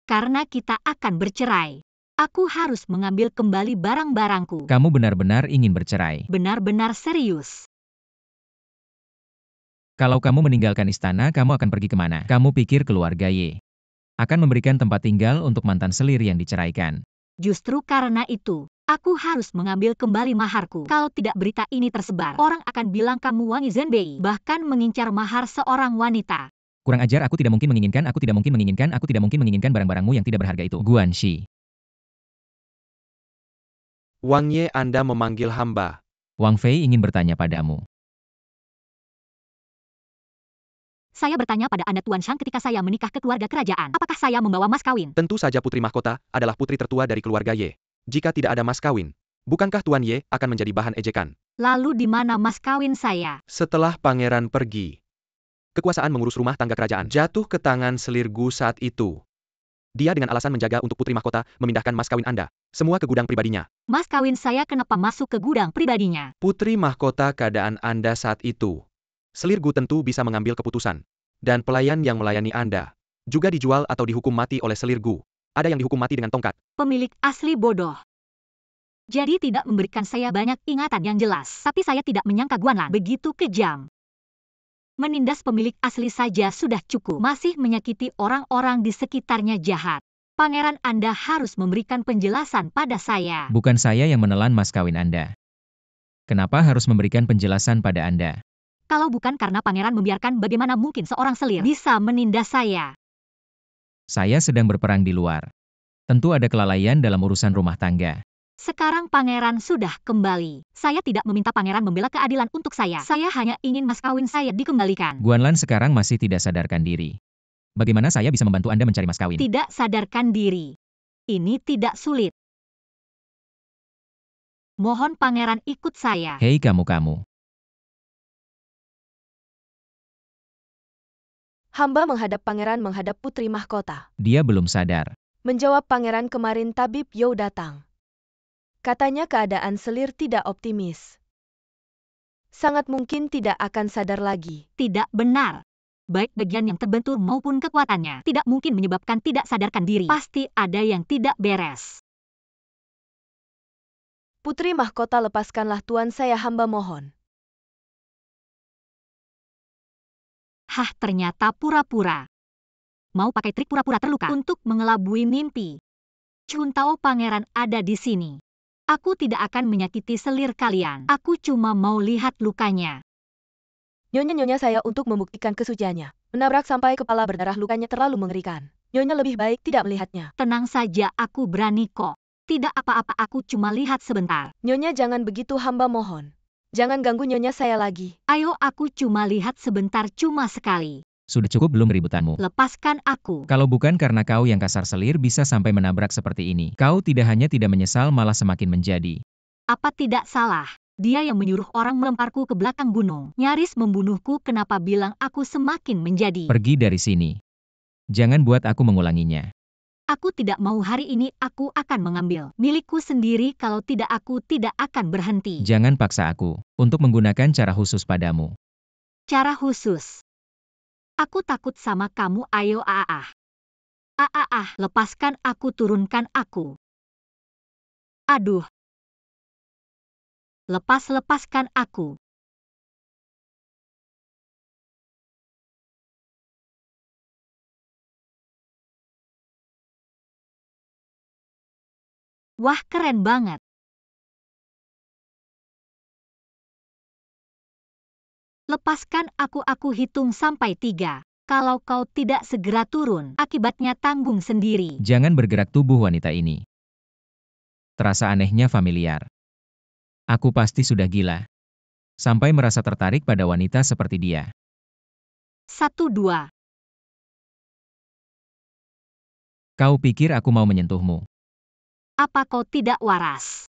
Karena kita akan bercerai. Aku harus mengambil kembali barang-barangku. Kamu benar-benar ingin bercerai? Benar-benar serius. Kalau kamu meninggalkan istana, kamu akan pergi kemana? Kamu pikir keluarga Ye akan memberikan tempat tinggal untuk mantan selir yang diceraikan? Justru karena itu, aku harus mengambil kembali maharku. Kalau tidak berita ini tersebar, orang akan bilang kamu Wang Zhenbei, bahkan mengincar mahar seorang wanita. Kurang ajar, aku tidak mungkin menginginkan barang-barangmu yang tidak berharga itu. Guan Shi. Wang Ye, Anda memanggil hamba. Wang Fei ingin bertanya padamu. Saya bertanya pada Anda, Tuan Shang, ketika saya menikah ke keluarga kerajaan, apakah saya membawa mas kawin? Tentu saja putri mahkota adalah putri tertua dari keluarga Ye. Jika tidak ada mas kawin, bukankah Tuan Ye akan menjadi bahan ejekan? Lalu di mana mas kawin saya? Setelah pangeran pergi, kekuasaan mengurus rumah tangga kerajaan jatuh ke tangan selir Gu saat itu. Dia dengan alasan menjaga untuk putri mahkota memindahkan mas kawin Anda semua ke gudang pribadinya. Mas kawin saya kenapa masuk ke gudang pribadinya? Putri mahkota keadaan Anda saat itu. Selir Gu tentu bisa mengambil keputusan. Dan pelayan yang melayani Anda juga dijual atau dihukum mati oleh selir Gu. Ada yang dihukum mati dengan tongkat. Pemilik asli bodoh. Jadi tidak memberikan saya banyak ingatan yang jelas. Tapi saya tidak menyangka Guanlan begitu kejam. Menindas pemilik asli saja sudah cukup. Masih menyakiti orang-orang di sekitarnya jahat. Pangeran, Anda harus memberikan penjelasan pada saya. Bukan saya yang menelan mas kawin Anda. Kenapa harus memberikan penjelasan pada Anda? Kalau bukan karena pangeran membiarkan, bagaimana mungkin seorang selir bisa menindas saya? Saya sedang berperang di luar. Tentu ada kelalaian dalam urusan rumah tangga. Sekarang pangeran sudah kembali. Saya tidak meminta pangeran membela keadilan untuk saya. Saya hanya ingin mas kawin saya dikembalikan. Guanlan sekarang masih tidak sadarkan diri. Bagaimana saya bisa membantu Anda mencari mas kawin? Tidak sadarkan diri. Ini tidak sulit. Mohon pangeran ikut saya. Hei kamu-kamu. Hamba menghadap pangeran menghadap putri mahkota. Dia belum sadar. Menjawab pangeran kemarin tabib Yo datang. Katanya keadaan selir tidak optimis. Sangat mungkin tidak akan sadar lagi. Tidak benar. Baik bagian yang terbentur maupun kekuatannya tidak mungkin menyebabkan tidak sadarkan diri. Pasti ada yang tidak beres. Putri mahkota, lepaskanlah tuan saya, hamba mohon. Hah, ternyata pura-pura. Mau pakai trik pura-pura terluka untuk mengelabui mimpi. Chuntao pangeran ada di sini. Aku tidak akan menyakiti selir kalian. Aku cuma mau lihat lukanya. Nyonya saya untuk membuktikan kesuciannya. Menabrak sampai kepala berdarah, lukanya terlalu mengerikan. Nyonya lebih baik tidak melihatnya. Tenang saja, aku berani kok. Tidak apa-apa, aku cuma lihat sebentar. Nyonya jangan begitu, hamba mohon. Jangan ganggu nyonya saya lagi. Ayo, aku cuma lihat sebentar, cuma sekali. Sudah cukup belum keributanmu? Lepaskan aku. Kalau bukan karena kau yang kasar selir bisa sampai menabrak seperti ini. Kau tidak hanya tidak menyesal malah semakin menjadi. Apa tidak salah? Dia yang menyuruh orang melemparku ke belakang gunung. Nyaris membunuhku, kenapa bilang aku semakin menjadi? Pergi dari sini. Jangan buat aku mengulanginya. Aku tidak mau hari ini, aku akan mengambil milikku sendiri, kalau tidak aku tidak akan berhenti. Jangan paksa aku untuk menggunakan cara khusus padamu. Cara khusus? Aku takut sama kamu, ayo lepaskan aku, turunkan aku. Aduh. Lepaskan aku. Wah, keren banget. Lepaskan aku hitung sampai 3. Kalau kau tidak segera turun, akibatnya tanggung sendiri. Jangan bergerak, tubuh wanita ini terasa anehnya familiar. Aku pasti sudah gila. Sampai merasa tertarik pada wanita seperti dia. 1, 2. Kau pikir aku mau menyentuhmu? Apa kau tidak waras?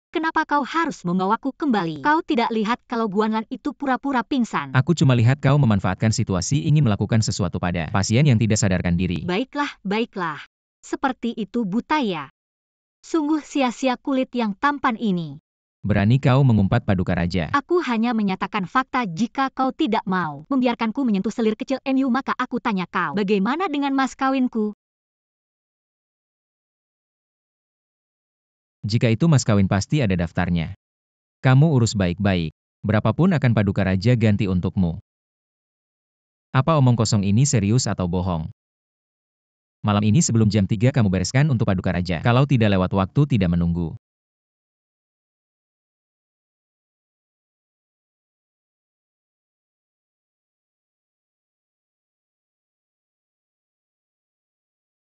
Kenapa kau harus membawaku kembali? Kau tidak lihat kalau Guanlan itu pura-pura pingsan? Aku cuma lihat kau memanfaatkan situasi ingin melakukan sesuatu pada pasien yang tidak sadarkan diri. Baiklah. Seperti itu buta ya. Sungguh sia-sia kulit yang tampan ini. Berani kau mengumpat Paduka Raja. Aku hanya menyatakan fakta. Jika kau tidak mau membiarkanku menyentuh selir kecil MU, maka aku tanya kau, bagaimana dengan mas kawinku? Jika itu mas kawin pasti ada daftarnya. Kamu urus baik-baik. Berapapun akan Paduka Raja ganti untukmu. Apa omong kosong ini serius atau bohong? Malam ini sebelum jam 3 kamu bereskan untuk Paduka Raja. Kalau tidak lewat waktu tidak menunggu.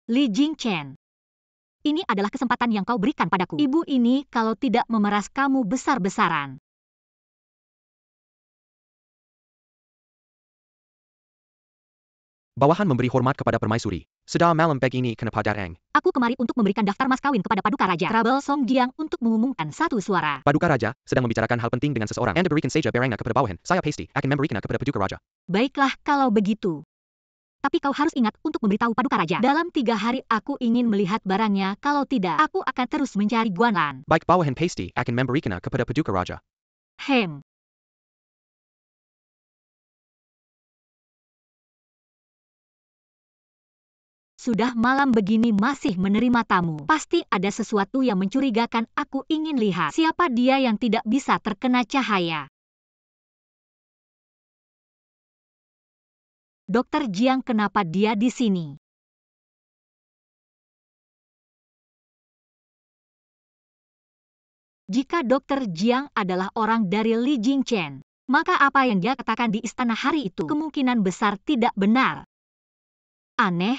Li Jingchen. Ini adalah kesempatan yang kau berikan padaku. Ibu ini kalau tidak memeras kamu besar-besaran. Bawahan memberi hormat kepada permaisuri. Sudah malam begini kenapa datang? Aku kemari untuk memberikan daftar mas kawin kepada Paduka Raja. Trouble Song Jiang untuk mengumumkan satu suara. Paduka Raja sedang membicarakan hal penting dengan seseorang. Anda berikan saja barangnya kepada bawahan. Saya pasti akan memberikannya kepada Paduka Raja. Baiklah kalau begitu. Tapi kau harus ingat untuk memberitahu Paduka Raja. Dalam 3 hari aku ingin melihat barangnya, kalau tidak aku akan terus mencari Guanlan. Baik, bawahan pasti akan memberikannya kepada Paduka Raja. Hem. Sudah malam begini masih menerima tamu. Pasti ada sesuatu yang mencurigakan. Aku ingin lihat siapa dia yang tidak bisa terkena cahaya. Dokter Jiang, kenapa dia di sini? Jika Dokter Jiang adalah orang dari Li Jingchen, maka apa yang dia katakan di istana hari itu kemungkinan besar tidak benar. Aneh.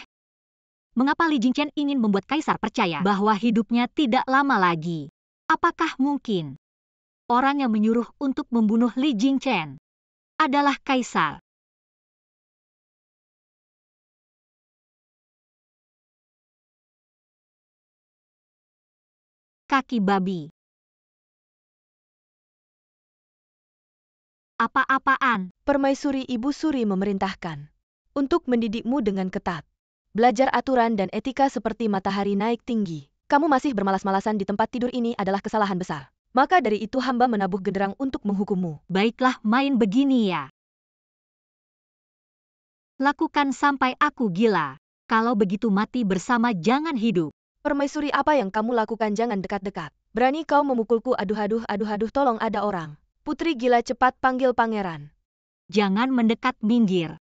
Mengapa Li Jingchen ingin membuat kaisar percaya bahwa hidupnya tidak lama lagi? Apakah mungkin orang yang menyuruh untuk membunuh Li Jingchen adalah kaisar? kaki babi. Apa-apaan? Permaisuri Ibu Suri memerintahkan untuk mendidikmu dengan ketat. Belajar aturan dan etika seperti matahari naik tinggi. Kamu masih bermalas-malasan di tempat tidur ini adalah kesalahan besar. Maka dari itu hamba menabuh genderang untuk menghukummu. Baiklah, main begini ya. Lakukan sampai aku gila. Kalau begitu mati bersama, jangan hidup. Permaisuri, apa yang kamu lakukan? Jangan dekat-dekat. Berani kau memukulku? Aduh, tolong ada orang. Putri gila, cepat panggil pangeran. Jangan mendekat, minggir.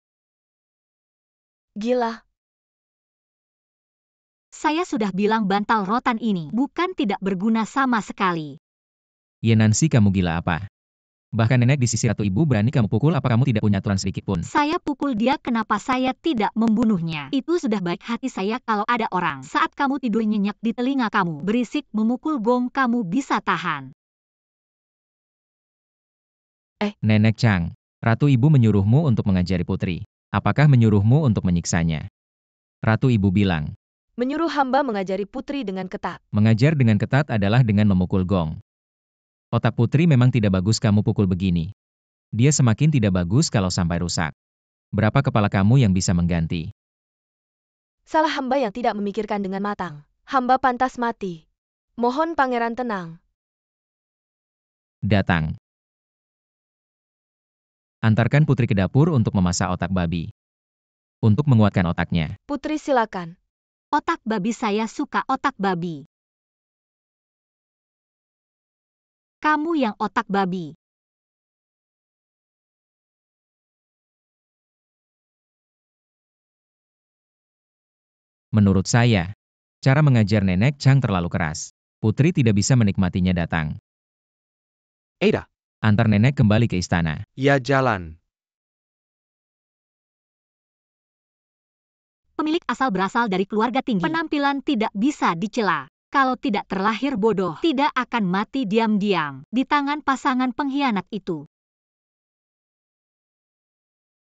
Gila. Saya sudah bilang bantal rotan ini bukan tidak berguna sama sekali. Ya Nancy, kamu gila apa? Bahkan nenek di sisi Ratu Ibu berani kamu pukul, apa kamu tidak punya aturan sedikit pun? Saya pukul dia, kenapa saya tidak membunuhnya? Itu sudah baik hati saya. Kalau ada orang saat kamu tidur nyenyak di telinga kamu berisik memukul gong, kamu bisa tahan. Nenek Chang, Ratu Ibu menyuruhmu untuk mengajari putri. Apakah menyuruhmu untuk menyiksanya? Ratu Ibu bilang, Menyuruh hamba mengajari putri dengan ketat. mengajar dengan ketat adalah dengan memukul gong. Otak putri memang tidak bagus kamu pukul begini. Dia semakin tidak bagus kalau sampai rusak. Berapa kepala kamu yang bisa mengganti? Salah hamba yang tidak memikirkan dengan matang. Hamba pantas mati. Mohon pangeran tenang. Datang. Antarkan putri ke dapur untuk memasak otak babi. Untuk menguatkan otaknya. Putri, silakan. Otak babi, saya suka otak babi. Kamu yang otak babi. Menurut saya, cara mengajar Nenek Chang terlalu keras. Putri tidak bisa menikmatinya. Datang. Ada. Antar nenek kembali ke istana. Ya, jalan. Pemilik asal berasal dari keluarga tinggi. Penampilan tidak bisa dicela. Kalau tidak terlahir bodoh, tidak akan mati diam-diam di tangan pasangan pengkhianat itu.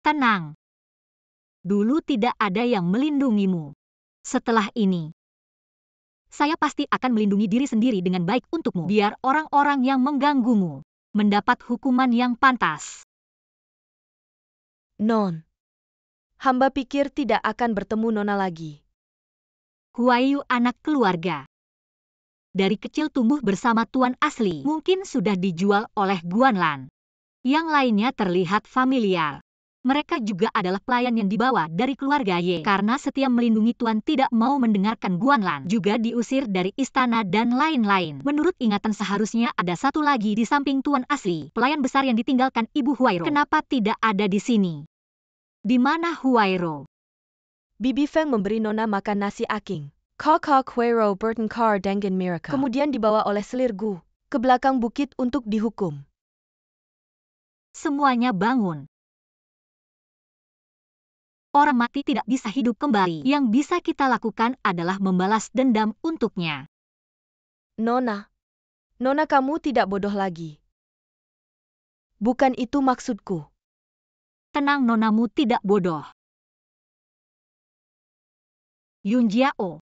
Tenang. Dulu tidak ada yang melindungimu. Setelah ini, saya pasti akan melindungi diri sendiri dengan baik untukmu. Biar orang-orang yang mengganggumu mendapat hukuman yang pantas. Non. Hamba pikir tidak akan bertemu Nona lagi. Huayu anak keluarga. Dari kecil tumbuh bersama tuan asli. Mungkin sudah dijual oleh Guanlan. Yang lainnya terlihat familiar. Mereka juga adalah pelayan yang dibawa dari keluarga Ye. Karena setia melindungi tuan tidak mau mendengarkan Guanlan. Juga diusir dari istana dan lain-lain. Menurut ingatan seharusnya ada satu lagi di samping tuan asli. Pelayan besar yang ditinggalkan Ibu Huairo. Kenapa tidak ada di sini? Di mana Huairo? Bibi Feng memberi Nona makan nasi aking. Kok Huairo bertengkar dengan Miracle. Kemudian dibawa oleh selir Gu ke belakang bukit untuk dihukum. Semuanya bangun. Orang mati tidak bisa hidup kembali. Yang bisa kita lakukan adalah membalas dendam untuknya. Nona. Nona, kamu tidak bodoh lagi. Bukan itu maksudku. Tenang, nonamu tidak bodoh. Yun Jiao.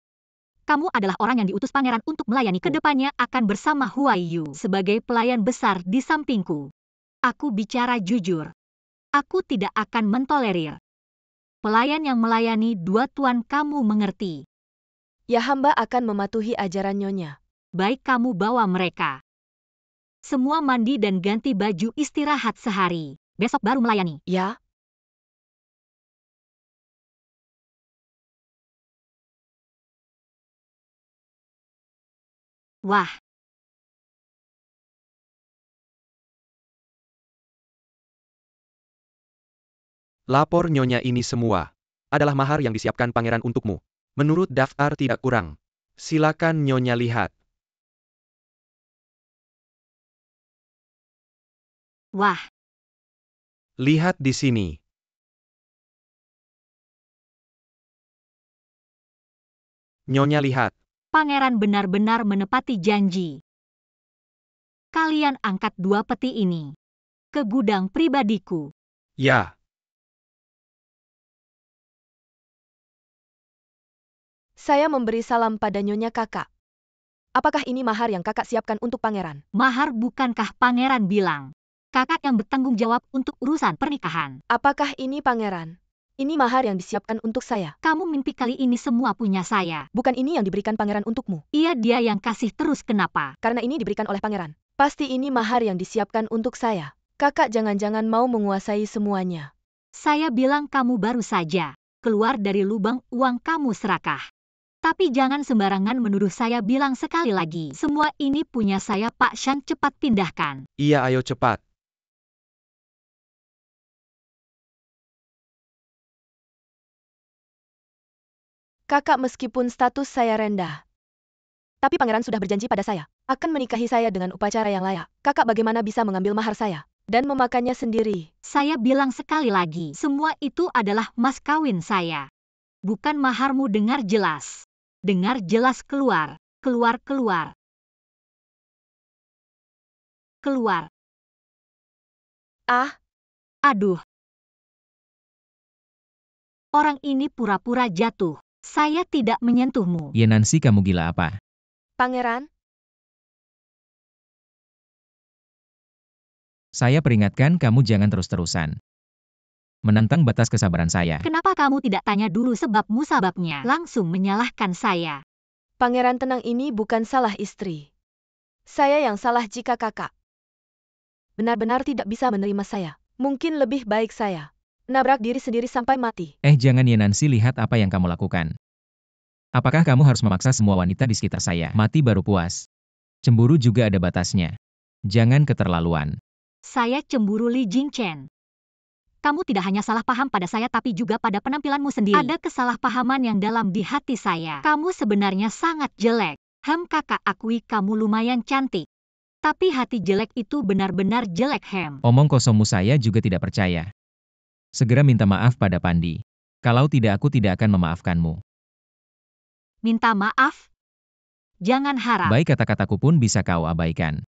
Kamu adalah orang yang diutus pangeran untuk melayani. Kedepannya akan bersama Huaiyu sebagai pelayan besar di sampingku. Aku bicara jujur. Aku tidak akan mentolerir pelayan yang melayani dua tuan, kamu mengerti? Ya, hamba akan mematuhi ajaran Nyonya. Baik, kamu bawa mereka. Semua mandi dan ganti baju, istirahat sehari. Besok baru melayani. Ya. Wah. Lapor Nyonya, ini semua adalah mahar yang disiapkan pangeran untukmu. Menurut daftar tidak kurang. Silakan Nyonya lihat. Wah. Lihat di sini. Nyonya lihat. Pangeran benar-benar menepati janji. Kalian angkat dua peti ini ke gudang pribadiku. Ya. Saya memberi salam pada Nyonya Kakak. Apakah ini mahar yang kakak siapkan untuk pangeran? Mahar bukankah pangeran bilang? Kakak yang bertanggung jawab untuk urusan pernikahan. Apakah ini pangeran? Ini mahar yang disiapkan untuk saya. Kamu mimpi kali ini semua punya saya. Bukan ini yang diberikan pangeran untukmu. Iya dia yang kasih terus kenapa? Karena ini diberikan oleh pangeran. Pasti ini mahar yang disiapkan untuk saya. Kakak jangan-jangan mau menguasai semuanya. Saya bilang kamu baru saja keluar dari lubang uang kamu serakah. Tapi jangan sembarangan menuduh saya bilang sekali lagi. Semua ini punya saya Pak Shan, cepat pindahkan. Iya, ayo cepat. Kakak meskipun status saya rendah. Tapi pangeran sudah berjanji pada saya, akan menikahi saya dengan upacara yang layak. Kakak bagaimana bisa mengambil mahar saya, dan memakannya sendiri? Saya bilang sekali lagi, semua itu adalah mas kawin saya. Bukan maharmu, dengar jelas. Dengar jelas, keluar, keluar, keluar. Keluar. Ah, Aduh. Orang ini pura-pura jatuh. Saya tidak menyentuhmu. Ya Nancy, kamu gila apa? pangeran, Saya peringatkan kamu jangan terus-terusan menantang batas kesabaran saya. Kenapa kamu tidak tanya dulu sebab musababnya? Langsung menyalahkan saya. pangeran tenang, ini bukan salah istri. Saya yang salah jika kakak benar-benar tidak bisa menerima saya. Mungkin lebih baik saya nabrak diri sendiri sampai mati. Jangan ya Nancy, lihat apa yang kamu lakukan. Apakah kamu harus memaksa semua wanita di sekitar saya mati baru puas? Cemburu juga ada batasnya. Jangan keterlaluan. Saya cemburu Li Jingchen. Kamu tidak hanya salah paham pada saya tapi juga pada penampilanmu sendiri. Ada kesalahpahaman yang dalam di hati saya. Kamu sebenarnya sangat jelek. Kakak akui kamu lumayan cantik. Tapi hati jelek itu benar-benar jelek, Omong kosongmu, saya juga tidak percaya. Segera minta maaf pada Pandi. Kalau tidak, aku tidak akan memaafkanmu. Minta maaf? Jangan harap. Baik, kata-kataku pun bisa kau abaikan.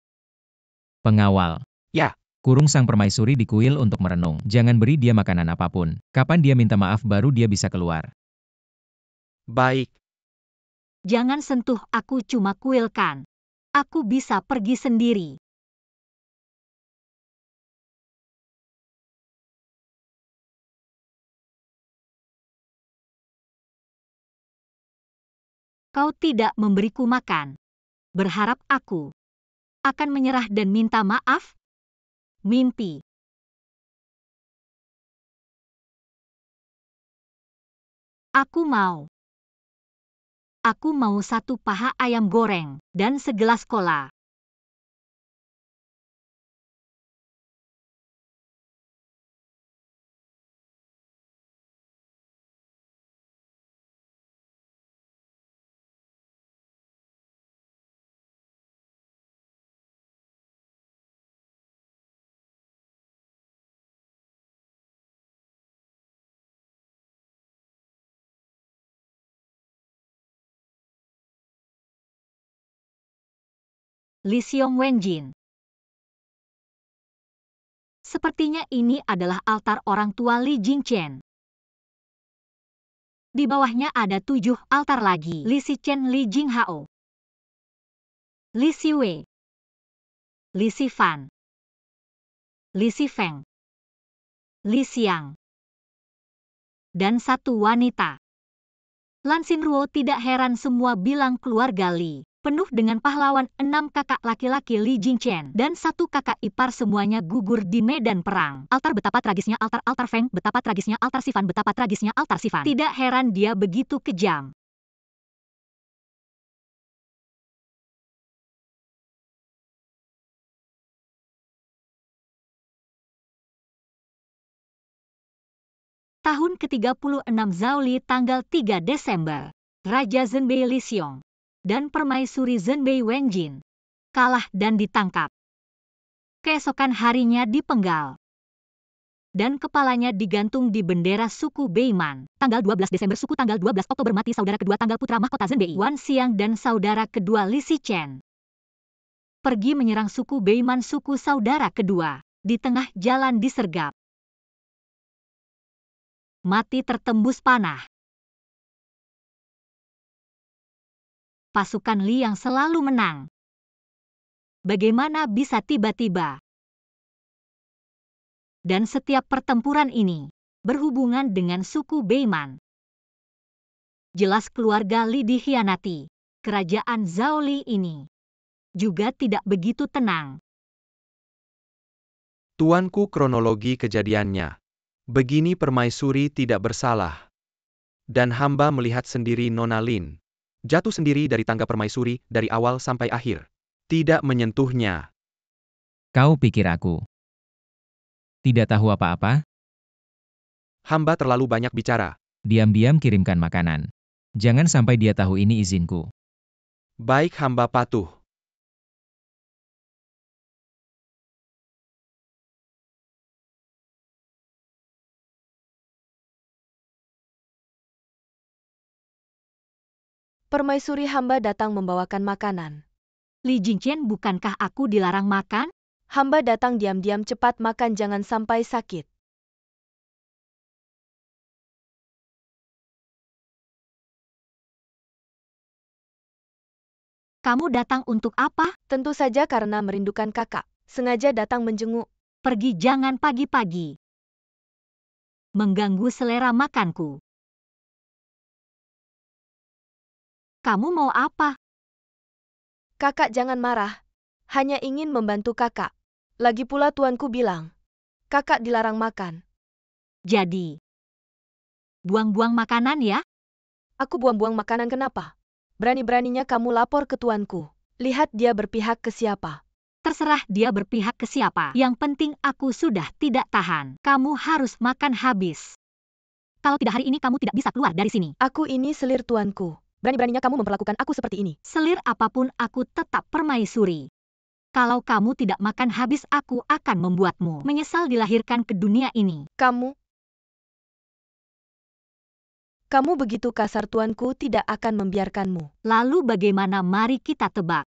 Pengawal. Ya. Kurung sang permaisuri di kuil untuk merenung. Jangan beri dia makanan apapun. Kapan dia minta maaf baru dia bisa keluar. Baik. Jangan sentuh aku, cuma kuilkan. Aku bisa pergi sendiri. Kau tidak memberiku makan. Berharap aku akan menyerah dan minta maaf? Mimpi. Aku mau. Aku mau satu paha ayam goreng dan segelas cola. Li Xiong Wenjin. Sepertinya ini adalah altar orang tua Li Jingchen. Di bawahnya ada 7 altar lagi. Li Xichen, Li Jinghao, Li Xiwei, Li Xifan, Li Xifeng, Li Xiang, dan satu wanita. Lan Xinruo tidak heran semua bilang keluarga Li. Penuh dengan pahlawan, 6 kakak laki-laki Li Jingchen dan 1 kakak ipar, semuanya gugur di medan perang. Altar, betapa tragisnya altar Feng, betapa tragisnya altar Sifan, betapa tragisnya altar Sifan. Tidak heran dia begitu kejam. Tahun ke-36 Zhao Li, tanggal 3 Desember. Raja Zhenbei Li Xiong dan permaisuri Zhenbei Wenjin kalah dan ditangkap. Keesokan harinya dipenggal dan kepalanya digantung di bendera suku Beiman. Tanggal 12 Desember suku, tanggal 12 Oktober mati saudara kedua tanggal putra mahkota Zhenbei Wan Xiang dan saudara kedua Li Xichen. Pergi menyerang suku Beiman, suku saudara kedua. Di tengah jalan disergap. Mati tertembus panah. pasukan Li yang selalu menang. Bagaimana bisa tiba-tiba? Dan setiap pertempuran ini berhubungan dengan suku Beiman. Jelas keluarga Li dikhianati. Kerajaan Zhao Li ini juga tidak begitu tenang. Tuanku, kronologi kejadiannya. Begini, permaisuri tidak bersalah. Dan hamba melihat sendiri Nona Lin jatuh sendiri dari tangga permaisuri dari awal sampai akhir. Tidak menyentuhnya. Kau pikir aku tidak tahu apa-apa? Hamba terlalu banyak bicara. Diam-diam kirimkan makanan. Jangan sampai dia tahu ini izinku. Baik, hamba patuh. Permaisuri hamba datang membawakan makanan. Li Jingqian, bukankah aku dilarang makan? Hamba datang diam-diam, cepat makan, jangan sampai sakit. Kamu datang untuk apa? Tentu saja karena merindukan kakak. Sengaja datang menjenguk. Pergi, jangan pagi-pagi. Mengganggu selera makanku. Kamu mau apa? Kakak jangan marah. Hanya ingin membantu kakak. Lagi pula tuanku bilang, kakak dilarang makan. Jadi, buang-buang makanan ya? Aku buang-buang makanan kenapa? Berani-beraninya kamu lapor ke tuanku. Lihat dia berpihak ke siapa. Terserah dia berpihak ke siapa. Yang penting aku sudah tidak tahan. Kamu harus makan habis. Kalau tidak hari ini kamu tidak bisa keluar dari sini. Aku ini selir tuanku. Berani-beraninya kamu memperlakukan aku seperti ini. Selir apapun aku tetap permaisuri. Kalau kamu tidak makan habis, aku akan membuatmu menyesal dilahirkan ke dunia ini. Kamu begitu kasar, tuanku tidak akan membiarkanmu. Lalu bagaimana? Mari kita tebak.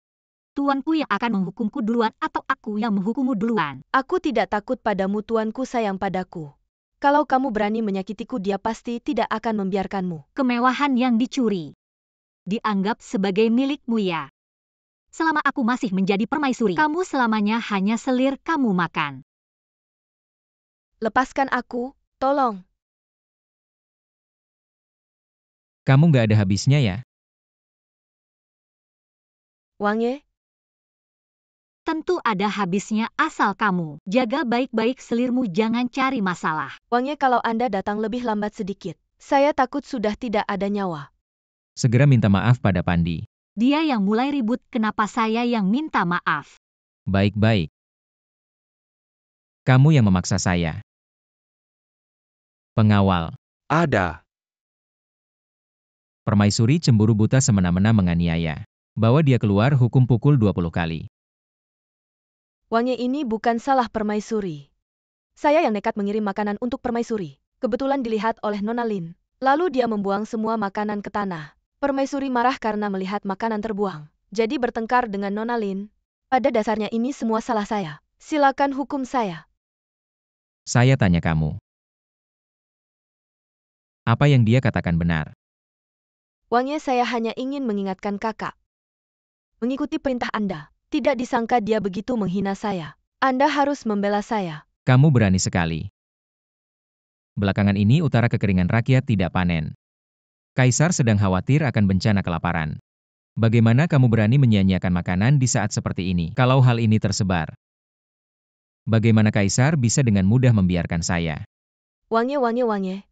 Tuanku yang akan menghukumku duluan atau aku yang menghukummu duluan? Aku tidak takut padamu, tuanku sayang padaku. Kalau kamu berani menyakitiku, dia pasti tidak akan membiarkanmu. Kemewahan yang dicuri dianggap sebagai milikmu ya. Selama aku masih menjadi permaisuri, kamu selamanya hanya selir kamu makan. Lepaskan aku, tolong. Kamu nggak ada habisnya ya? Wang Ye, Tentu ada habisnya, asal kamu jaga baik-baik selirmu, jangan cari masalah. Wang Ye, kalau Anda datang lebih lambat sedikit, saya takut sudah tidak ada nyawa. Segera minta maaf pada Pandi. Dia yang mulai ribut, kenapa saya yang minta maaf? Baik-baik. Kamu yang memaksa saya. Pengawal. Ada. Permaisuri cemburu buta semena-mena menganiaya. Bawa dia keluar, hukum pukul 20 kali. Wang Ye ini bukan salah permaisuri. Saya yang nekat mengirim makanan untuk permaisuri. Kebetulan dilihat oleh Nona Lin. Lalu dia membuang semua makanan ke tanah. Permaisuri marah karena melihat makanan terbuang. Jadi bertengkar dengan Nona Lin. Pada dasarnya ini semua salah saya. Silakan hukum saya. Saya tanya kamu. Apa yang dia katakan benar? Wang Ye, saya hanya ingin mengingatkan kakak. Mengikuti perintah Anda. Tidak disangka dia begitu menghina saya. Anda harus membela saya. Kamu berani sekali. Belakangan ini utara kekeringan rakyat tidak panen. Kaisar sedang khawatir akan bencana kelaparan. Bagaimana kamu berani menyia-nyiakan makanan di saat seperti ini? Kalau hal ini tersebar, bagaimana Kaisar bisa dengan mudah membiarkan saya? Wang Ye.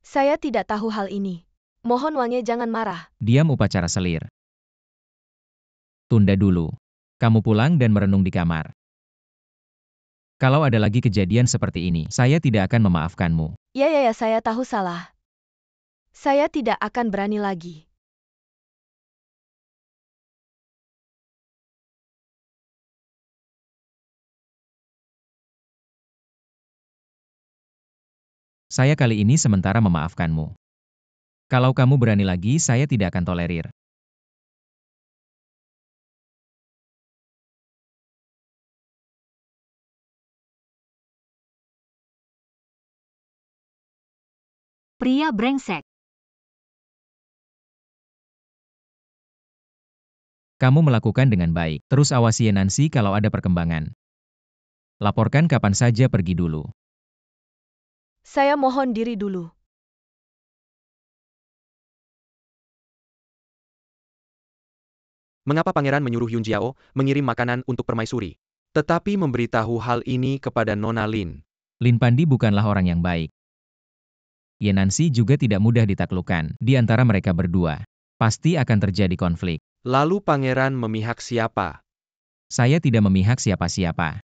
Saya tidak tahu hal ini. Mohon Wang Ye jangan marah. Diam, upacara selir. Tunda dulu. Kamu pulang dan merenung di kamar. Kalau ada lagi kejadian seperti ini, saya tidak akan memaafkanmu. Ya, saya tahu salah. Saya tidak akan berani lagi. Saya kali ini sementara memaafkanmu. Kalau kamu berani lagi, saya tidak akan tolerir. Pria brengsek. Kamu melakukan dengan baik. Terus awasi Nancy kalau ada perkembangan. Laporkan kapan saja pergi dulu. Saya mohon diri dulu. Mengapa pangeran menyuruh Yun Jiao mengirim makanan untuk permaisuri? Tetapi memberitahu hal ini kepada Nona Lin. Lin Pandi bukanlah orang yang baik. Nancy juga tidak mudah ditaklukkan. Di antara mereka berdua, pasti akan terjadi konflik. Lalu pangeran memihak siapa? Saya tidak memihak siapa-siapa.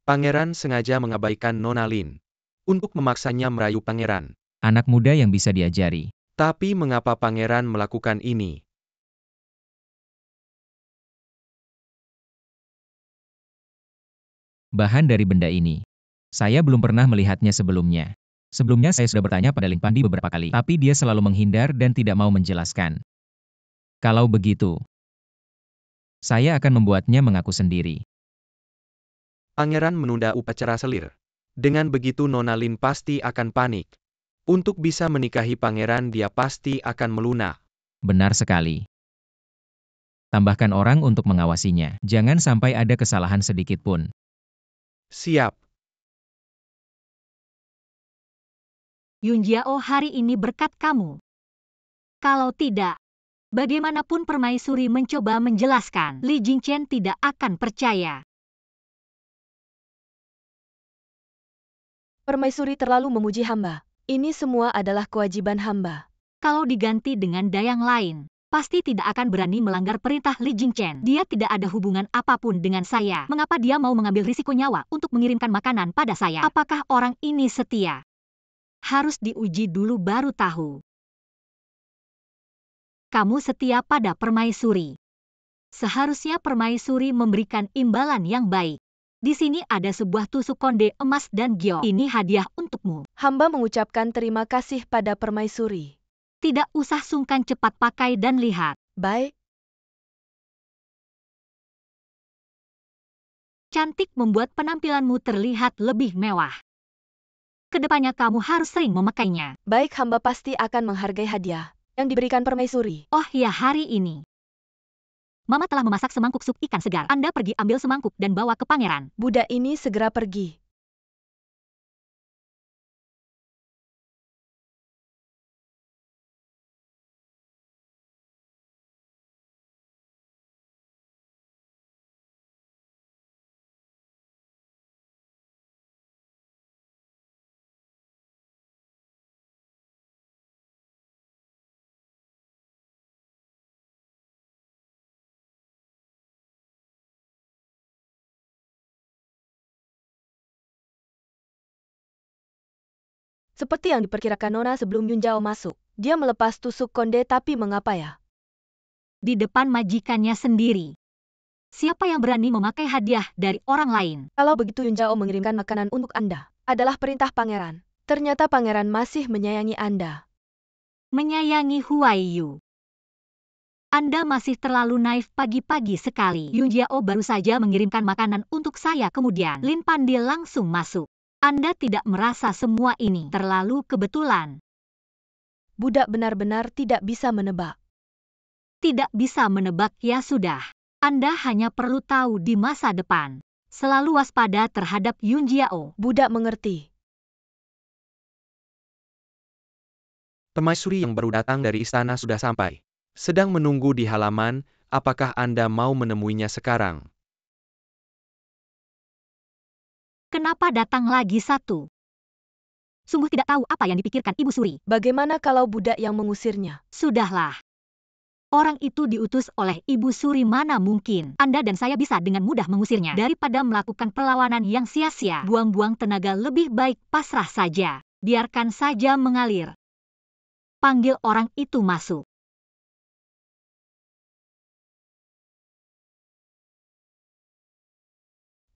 Pangeran sengaja mengabaikan Nona Lin untuk memaksanya merayu pangeran. Anak muda yang bisa diajari. Tapi mengapa pangeran melakukan ini? Bahan dari benda ini. Saya belum pernah melihatnya sebelumnya. Sebelumnya saya sudah bertanya pada Lin Pandi beberapa kali, tapi dia selalu menghindar dan tidak mau menjelaskan. Kalau begitu, saya akan membuatnya mengaku sendiri. Pangeran menunda upacara selir. Dengan begitu Nona Lin pasti akan panik. Untuk bisa menikahi pangeran dia pasti akan melunak. Benar sekali. Tambahkan orang untuk mengawasinya. Jangan sampai ada kesalahan sedikit pun. Siap. Yun Jiao hari ini berkat kamu. Kalau tidak, bagaimanapun permaisuri mencoba menjelaskan, Li Jingchen tidak akan percaya. Permaisuri terlalu memuji hamba. Ini semua adalah kewajiban hamba. Kalau diganti dengan dayang lain, pasti tidak akan berani melanggar perintah Li Jingchen. Dia tidak ada hubungan apapun dengan saya. Mengapa dia mau mengambil risiko nyawa untuk mengirimkan makanan pada saya? Apakah orang ini setia? Harus diuji dulu baru tahu. Kamu setia pada permaisuri. Seharusnya permaisuri memberikan imbalan yang baik. Di sini ada sebuah tusuk konde emas dan gyo. Ini hadiah untukmu. Hamba mengucapkan terima kasih pada permaisuri. Tidak usah sungkan, cepat pakai dan lihat. Baik. Cantik membuat penampilanmu terlihat lebih mewah. Kedepannya kamu harus sering memakainya. Baik, hamba pasti akan menghargai hadiah yang diberikan permaisuri. Oh ya, hari ini Mama telah memasak semangkuk sup ikan segar. Anda pergi ambil semangkuk dan bawa ke pangeran. Budak ini segera pergi. Seperti yang diperkirakan Nona sebelum Yun Jiao masuk. Dia melepas tusuk konde, tapi mengapa ya? Di depan majikannya sendiri. Siapa yang berani memakai hadiah dari orang lain? Kalau begitu Yun Jiao mengirimkan makanan untuk Anda. Adalah perintah pangeran. Ternyata pangeran masih menyayangi Anda. Menyayangi Huaiyu. Anda masih terlalu naif pagi-pagi sekali. Yun Jiao baru saja mengirimkan makanan untuk saya kemudian. Lin Pandi langsung masuk. Anda tidak merasa semua ini terlalu kebetulan? Budak benar-benar tidak bisa menebak. Tidak bisa menebak, ya sudah. Anda hanya perlu tahu di masa depan. Selalu waspada terhadap Yun Jiao. Budak mengerti. Permaisuri yang baru datang dari istana sudah sampai. Sedang menunggu di halaman, apakah Anda mau menemuinya sekarang? Kenapa datang lagi satu? Sungguh tidak tahu apa yang dipikirkan Ibu Suri. Bagaimana kalau budak yang mengusirnya? Sudahlah. Orang itu diutus oleh Ibu Suri, mana mungkin Anda dan saya bisa dengan mudah mengusirnya. Daripada melakukan perlawanan yang sia-sia, buang-buang tenaga, lebih baik pasrah saja. Biarkan saja mengalir. Panggil orang itu masuk.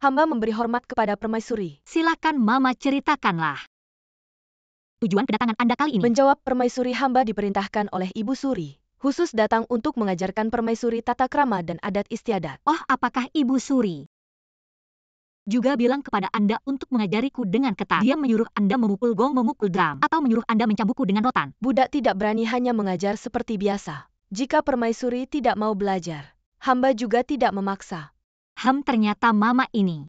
Hamba memberi hormat kepada permaisuri. Silakan Mama, ceritakanlah. Tujuan kedatangan Anda kali ini? Menjawab permaisuri, hamba diperintahkan oleh Ibu Suri. Khusus datang untuk mengajarkan permaisuri tata krama dan adat istiadat. Oh, apakah Ibu Suri juga bilang kepada Anda untuk mengajariku dengan ketat? Dia menyuruh Anda memukul gong, memukul drum, atau menyuruh Anda mencambukku dengan rotan? Budak tidak berani, hanya mengajar seperti biasa. Jika permaisuri tidak mau belajar, hamba juga tidak memaksa. Ternyata mama ini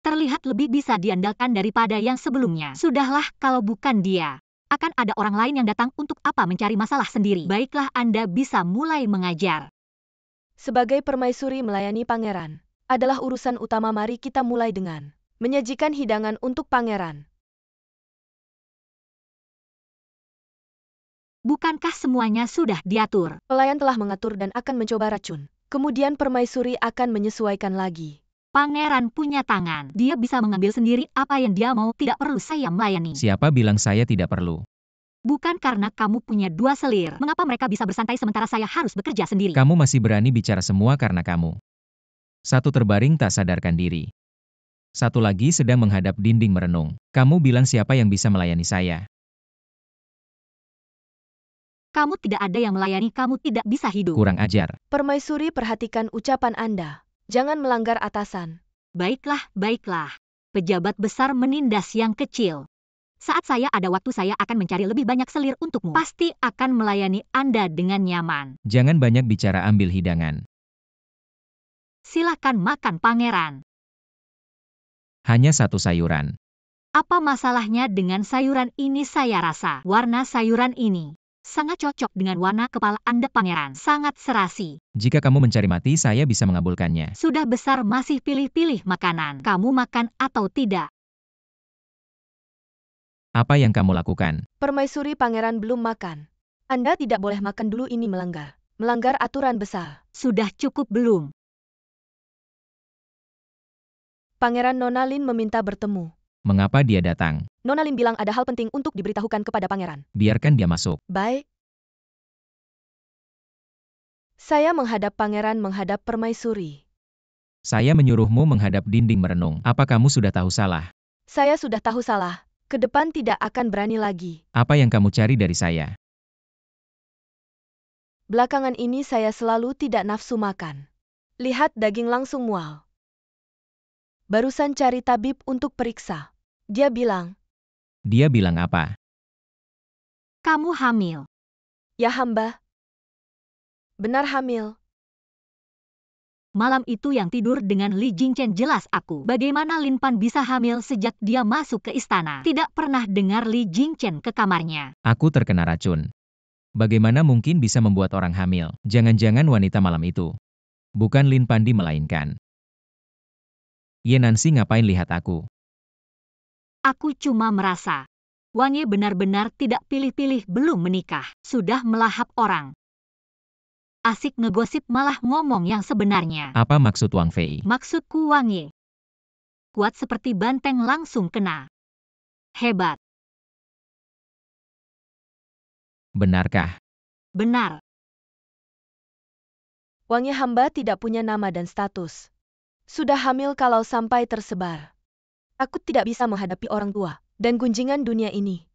terlihat lebih bisa diandalkan daripada yang sebelumnya. Sudahlah, kalau bukan dia, akan ada orang lain yang datang untuk apa mencari masalah sendiri. Baiklah, Anda bisa mulai mengajar. Sebagai permaisuri melayani pangeran adalah urusan utama. Mari kita mulai dengan menyajikan hidangan untuk pangeran. Bukankah semuanya sudah diatur? Pelayan telah mengatur dan akan mencoba racun. Kemudian permaisuri akan menyesuaikan lagi. Pangeran punya tangan. Dia bisa mengambil sendiri apa yang dia mau. Tidak perlu saya melayani. Siapa bilang saya tidak perlu? Bukan karena kamu punya 2 selir. Mengapa mereka bisa bersantai sementara saya harus bekerja sendiri? Kamu masih berani bicara semua karena kamu. Satu terbaring tak sadarkan diri. Satu lagi sedang menghadap dinding merenung. Kamu bilang siapa yang bisa melayani saya? Kamu tidak ada yang melayani, kamu tidak bisa hidup. Kurang ajar. Permaisuri, perhatikan ucapan Anda. Jangan melanggar atasan. Baiklah, baiklah. Pejabat besar menindas yang kecil. Saat saya ada waktu, saya akan mencari lebih banyak selir untukmu. Pasti akan melayani Anda dengan nyaman. Jangan banyak bicara, ambil hidangan. Silakan makan, pangeran. Hanya satu sayuran. Apa masalahnya dengan sayuran ini? Saya rasa warna sayuran ini sangat cocok dengan warna kepala Anda, pangeran. Sangat serasi. Jika kamu mencari mati, saya bisa mengabulkannya. Sudah besar masih pilih-pilih makanan. Kamu makan atau tidak? Apa yang kamu lakukan? Permaisuri, pangeran belum makan. Anda tidak boleh makan dulu, ini melanggar aturan besar. Sudah cukup belum? Pangeran, Nona Lin meminta bertemu. Mengapa dia datang? Nona Lin bilang ada hal penting untuk diberitahukan kepada pangeran. Biarkan dia masuk. Baik. Saya menghadap pangeran menghadap permaisuri. Saya menyuruhmu menghadap dinding merenung. Apa kamu sudah tahu salah? Saya sudah tahu salah. Ke depan tidak akan berani lagi. Apa yang kamu cari dari saya? Belakangan ini saya selalu tidak nafsu makan. Lihat, daging langsung mual. Barusan cari tabib untuk periksa. Dia bilang Apa? Kamu hamil. Ya, hamba. Benar hamil. Malam itu yang tidur dengan Li Jingchen jelas aku. Bagaimana Lin Pan bisa hamil sejak dia masuk ke istana? Tidak pernah dengar Li Jingchen ke kamarnya. Aku terkena racun. Bagaimana mungkin bisa membuat orang hamil? Jangan-jangan wanita malam itu bukan Lin Pandi melainkan Ye Nancy. Ngapain lihat aku? Aku cuma merasa Wang Ye benar-benar tidak pilih-pilih, belum menikah, sudah melahap orang. Asik ngegosip malah ngomong yang sebenarnya. Apa maksud Wang Fei? Maksudku Wang Ye kuat seperti banteng, langsung kena. Hebat. Benarkah? Benar. Wang Ye, hamba tidak punya nama dan status. Sudah hamil kalau sampai tersebar. Aku tidak bisa menghadapi orang tua dan gunjingan dunia ini.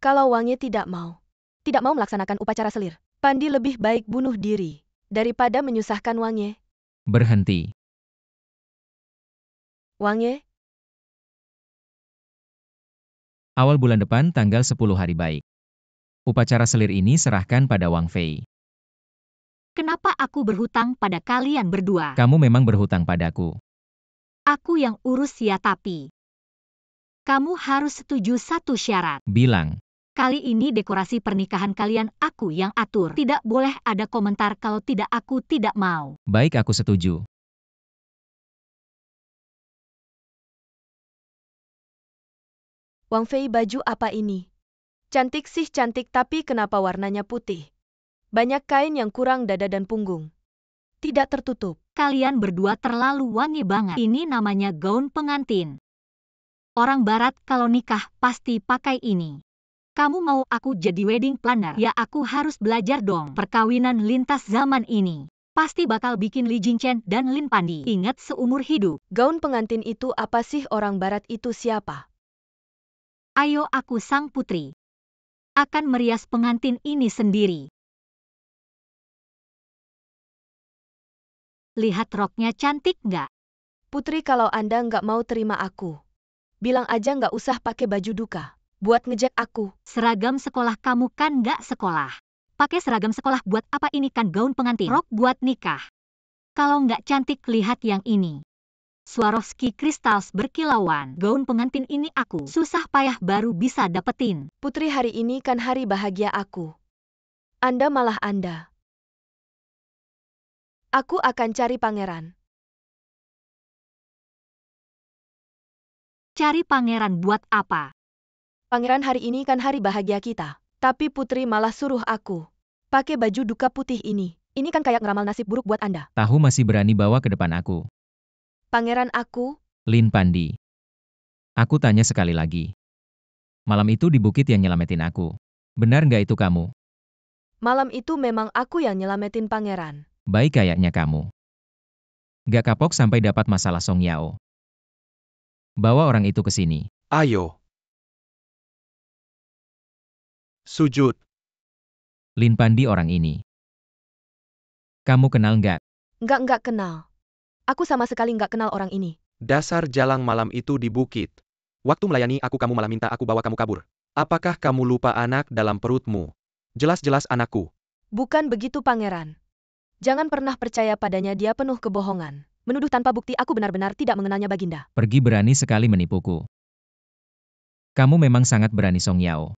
Kalau Wang Ye tidak mau melaksanakan upacara selir, Pandi lebih baik bunuh diri daripada menyusahkan Wang Ye. Berhenti. Wang Ye, Awal bulan depan tanggal 10 hari baik. Upacara selir ini serahkan pada Wang Fei. Kenapa aku berhutang pada kalian berdua? Kamu memang berhutang padaku. Aku yang urus ya, tapi kamu harus setuju satu syarat. Bilang. Kali ini dekorasi pernikahan kalian aku yang atur. Tidak boleh ada komentar kalau tidak, aku tidak mau. Baik, aku setuju. Wang Fei, baju apa ini? Cantik sih, cantik, tapi kenapa warnanya putih? Banyak kain yang kurang dada dan punggung. Tidak tertutup. Kalian berdua terlalu wangi banget. Ini namanya gaun pengantin. Orang barat kalau nikah pasti pakai ini. Kamu mau aku jadi wedding planner? Ya, aku harus belajar dong. Perkawinan lintas zaman ini pasti bakal bikin Li Jingchen dan Lin Pandi ingat seumur hidup. Gaun pengantin itu apa sih? Orang barat itu siapa? Ayo, aku sang putri akan merias pengantin ini sendiri. Lihat roknya cantik nggak? Putri, kalau Anda nggak mau terima aku, bilang aja nggak usah pakai baju duka. Buat ngejek aku. Seragam sekolah kamu kan nggak sekolah. Pakai seragam sekolah buat apa, ini kan gaun pengantin. Rok buat nikah. Kalau nggak cantik, lihat yang ini. Swarovski Crystals berkilauan. Gaun pengantin ini aku susah payah baru bisa dapetin. Putri, hari ini kan hari bahagia aku. Anda malah Anda. Aku akan cari pangeran. Cari pangeran buat apa? Pangeran, hari ini kan hari bahagia kita. Tapi Putri malah suruh aku pakai baju duka putih ini. Ini kan kayak ngeramal nasib buruk buat Anda. Tahu masih berani bawa ke depan aku. Pangeran, aku, Lin Pandi. Aku tanya sekali lagi. Malam itu di bukit yang nyelamatin aku. Benar nggak itu kamu? malam itu memang aku yang nyelamatin pangeran. Baik kayaknya kamu. Nggak kapok sampai dapat masalah Song Yao. Bawa orang itu ke sini. Ayo. Sujud. Lin Pandi orang ini. Kamu kenal nggak? Nggak kenal. Aku sama sekali nggak kenal orang ini. Dasar jalang malam itu di bukit. Waktu melayani aku kamu malah minta aku bawa kamu kabur. Apakah kamu lupa anak dalam perutmu? Jelas-jelas anakku. Bukan begitu pangeran. Jangan pernah percaya padanya, dia penuh kebohongan. Menuduh tanpa bukti, aku benar-benar tidak mengenalnya Baginda. Pergi berani sekali menipuku. Kamu memang sangat berani Song Yao.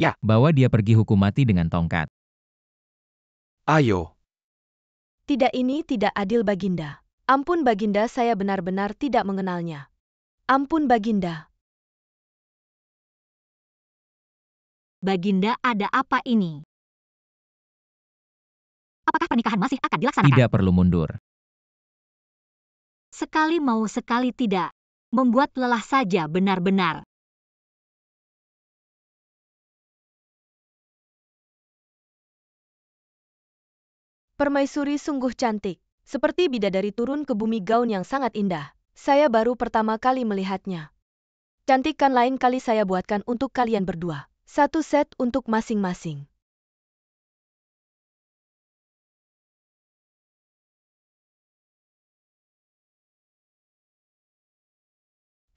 Ya. Bawa dia pergi hukum mati dengan tongkat. Ayo. Tidak, ini tidak adil Baginda. Ampun Baginda, saya benar-benar tidak mengenalnya. Ampun Baginda. Baginda, ada apa ini? Apakah pernikahan masih akan dilaksanakan? Tidak perlu mundur. Sekali mau sekali tidak. Membuat lelah saja benar-benar. Permaisuri sungguh cantik. Seperti bidadari turun ke bumi, gaun yang sangat indah. Saya baru pertama kali melihatnya. Cantik kan, lain kali saya buatkan untuk kalian berdua. Satu set untuk masing-masing.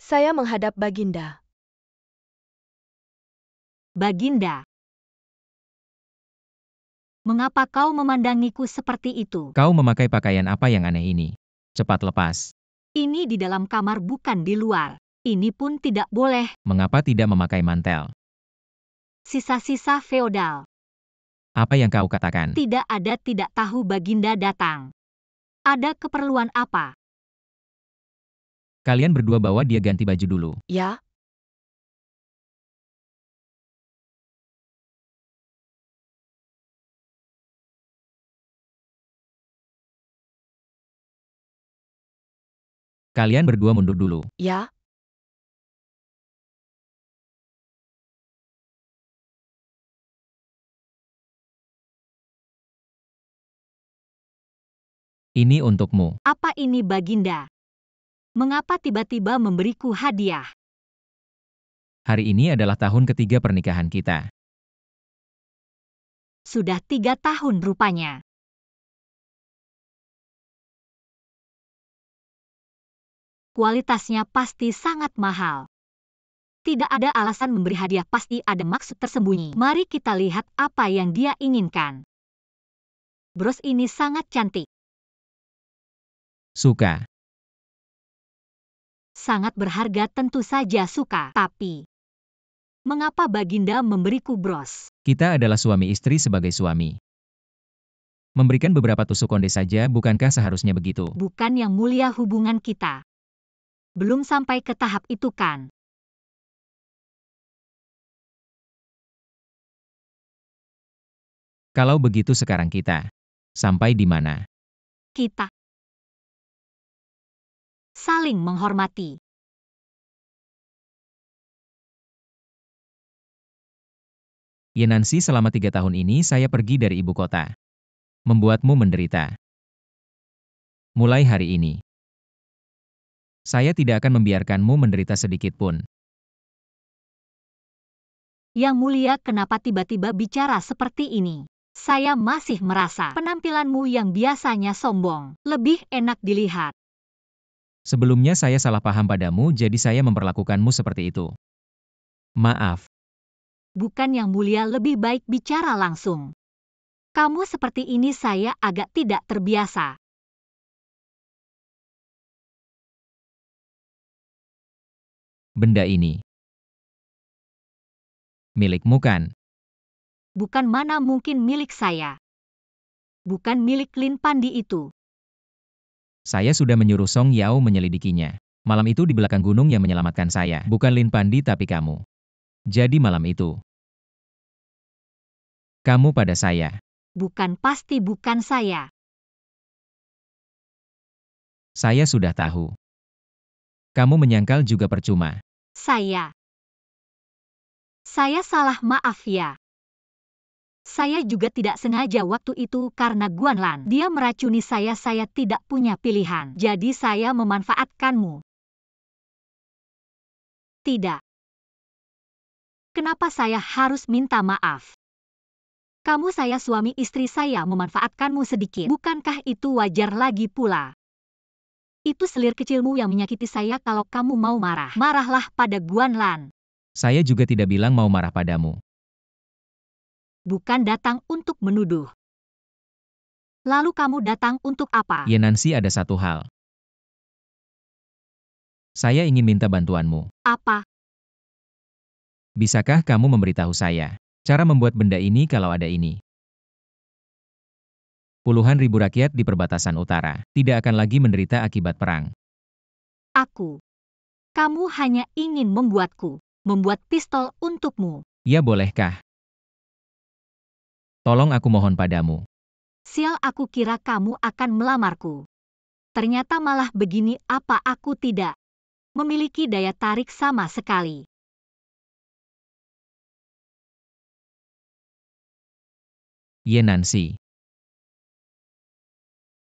Saya menghadap Baginda. Baginda. Mengapa kau memandangiku seperti itu? Kau memakai pakaian apa yang aneh ini? Cepat lepas. Ini di dalam kamar, bukan di luar. Ini pun tidak boleh. Mengapa tidak memakai mantel? Sisa-sisa feodal. Apa yang kau katakan? Tidak ada, tidak tahu Baginda datang. Ada keperluan apa? Kalian berdua bawa dia ganti baju dulu. Ya? Kalian berdua mundur dulu. Ya? Ini untukmu. Apa ini Baginda? Mengapa tiba-tiba memberiku hadiah? Hari ini adalah tahun ketiga pernikahan kita. Sudah 3 tahun rupanya. Kualitasnya pasti sangat mahal. Tidak ada alasan memberi hadiah, pasti ada maksud tersembunyi. Mari kita lihat apa yang dia inginkan. Bros ini sangat cantik. Suka. Sangat berharga, tentu saja suka. Tapi, mengapa Baginda memberiku bros? Kita adalah suami istri sebagai suami. Memberikan beberapa tusuk konde saja, bukankah seharusnya begitu? Bukan yang mulia, hubungan kita belum sampai ke tahap itu kan? Kalau begitu sekarang kita sampai di mana? Kita saling menghormati. Ya Nancy, selama 3 tahun ini saya pergi dari ibu kota. Membuatmu menderita. Mulai hari ini, saya tidak akan membiarkanmu menderita sedikit pun. Yang mulia, kenapa tiba-tiba bicara seperti ini? Saya masih merasa penampilanmu yang biasanya sombong lebih enak dilihat. Sebelumnya saya salah paham padamu, jadi saya memperlakukanmu seperti itu. Maaf. Bukan yang mulia lebih baik bicara langsung. Kamu seperti ini saya agak tidak terbiasa. Benda ini milikmu kan? Bukan, mana mungkin milik saya. Bukan milik Lin Pandi itu. Saya sudah menyuruh Song Yao menyelidikinya. Malam itu di belakang gunung yang menyelamatkan saya. Bukan Lin Pandi tapi kamu. Jadi malam itu kamu pada saya. Bukan, pasti bukan saya. Saya sudah tahu. Kamu menyangkal juga percuma. Saya salah, maaf ya. Saya juga tidak sengaja waktu itu karena Guanlan. Dia meracuni saya tidak punya pilihan. Jadi saya memanfaatkanmu. Tidak. Kenapa saya harus minta maaf? Kamu saya suami istri saya memanfaatkanmu sedikit. Bukankah itu wajar lagi pula? Itu selir kecilmu yang menyakiti saya. Kalau kamu mau marah, marahlah pada Guanlan. Saya juga tidak bilang mau marah padamu. Bukan datang untuk menuduh. Lalu kamu datang untuk apa? Ya Nancy, ada satu hal. Saya ingin minta bantuanmu. Apa? Bisakah kamu memberitahu saya cara membuat benda ini kalau ada ini? Puluhan ribu rakyat di perbatasan utara tidak akan lagi menderita akibat perang. Kamu hanya ingin membuat pistol untukmu. Ya, bolehkah? Tolong, aku mohon padamu. Sial, aku kira kamu akan melamarku. Ternyata malah begini. Apa aku tidak memiliki daya tarik sama sekali? Ye Nancy.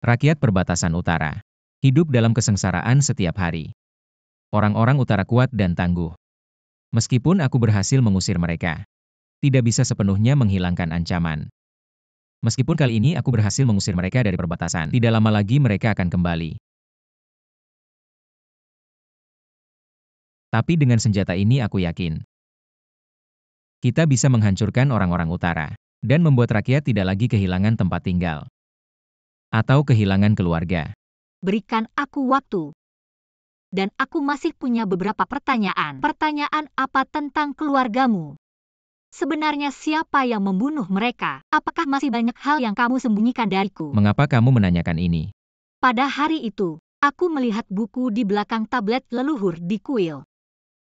Rakyat perbatasan utara hidup dalam kesengsaraan setiap hari. Orang-orang utara kuat dan tangguh. Meskipun aku berhasil mengusir mereka, tidak bisa sepenuhnya menghilangkan ancaman. Meskipun kali ini aku berhasil mengusir mereka dari perbatasan, tidak lama lagi mereka akan kembali. Tapi dengan senjata ini aku yakin kita bisa menghancurkan orang-orang utara dan membuat rakyat tidak lagi kehilangan tempat tinggal atau kehilangan keluarga. Berikan aku waktu. Dan aku masih punya beberapa pertanyaan. Pertanyaan apa tentang keluargamu? Sebenarnya siapa yang membunuh mereka? Apakah masih banyak hal yang kamu sembunyikan dariku? Mengapa kamu menanyakan ini? Pada hari itu, aku melihat buku di belakang tablet leluhur di kuil.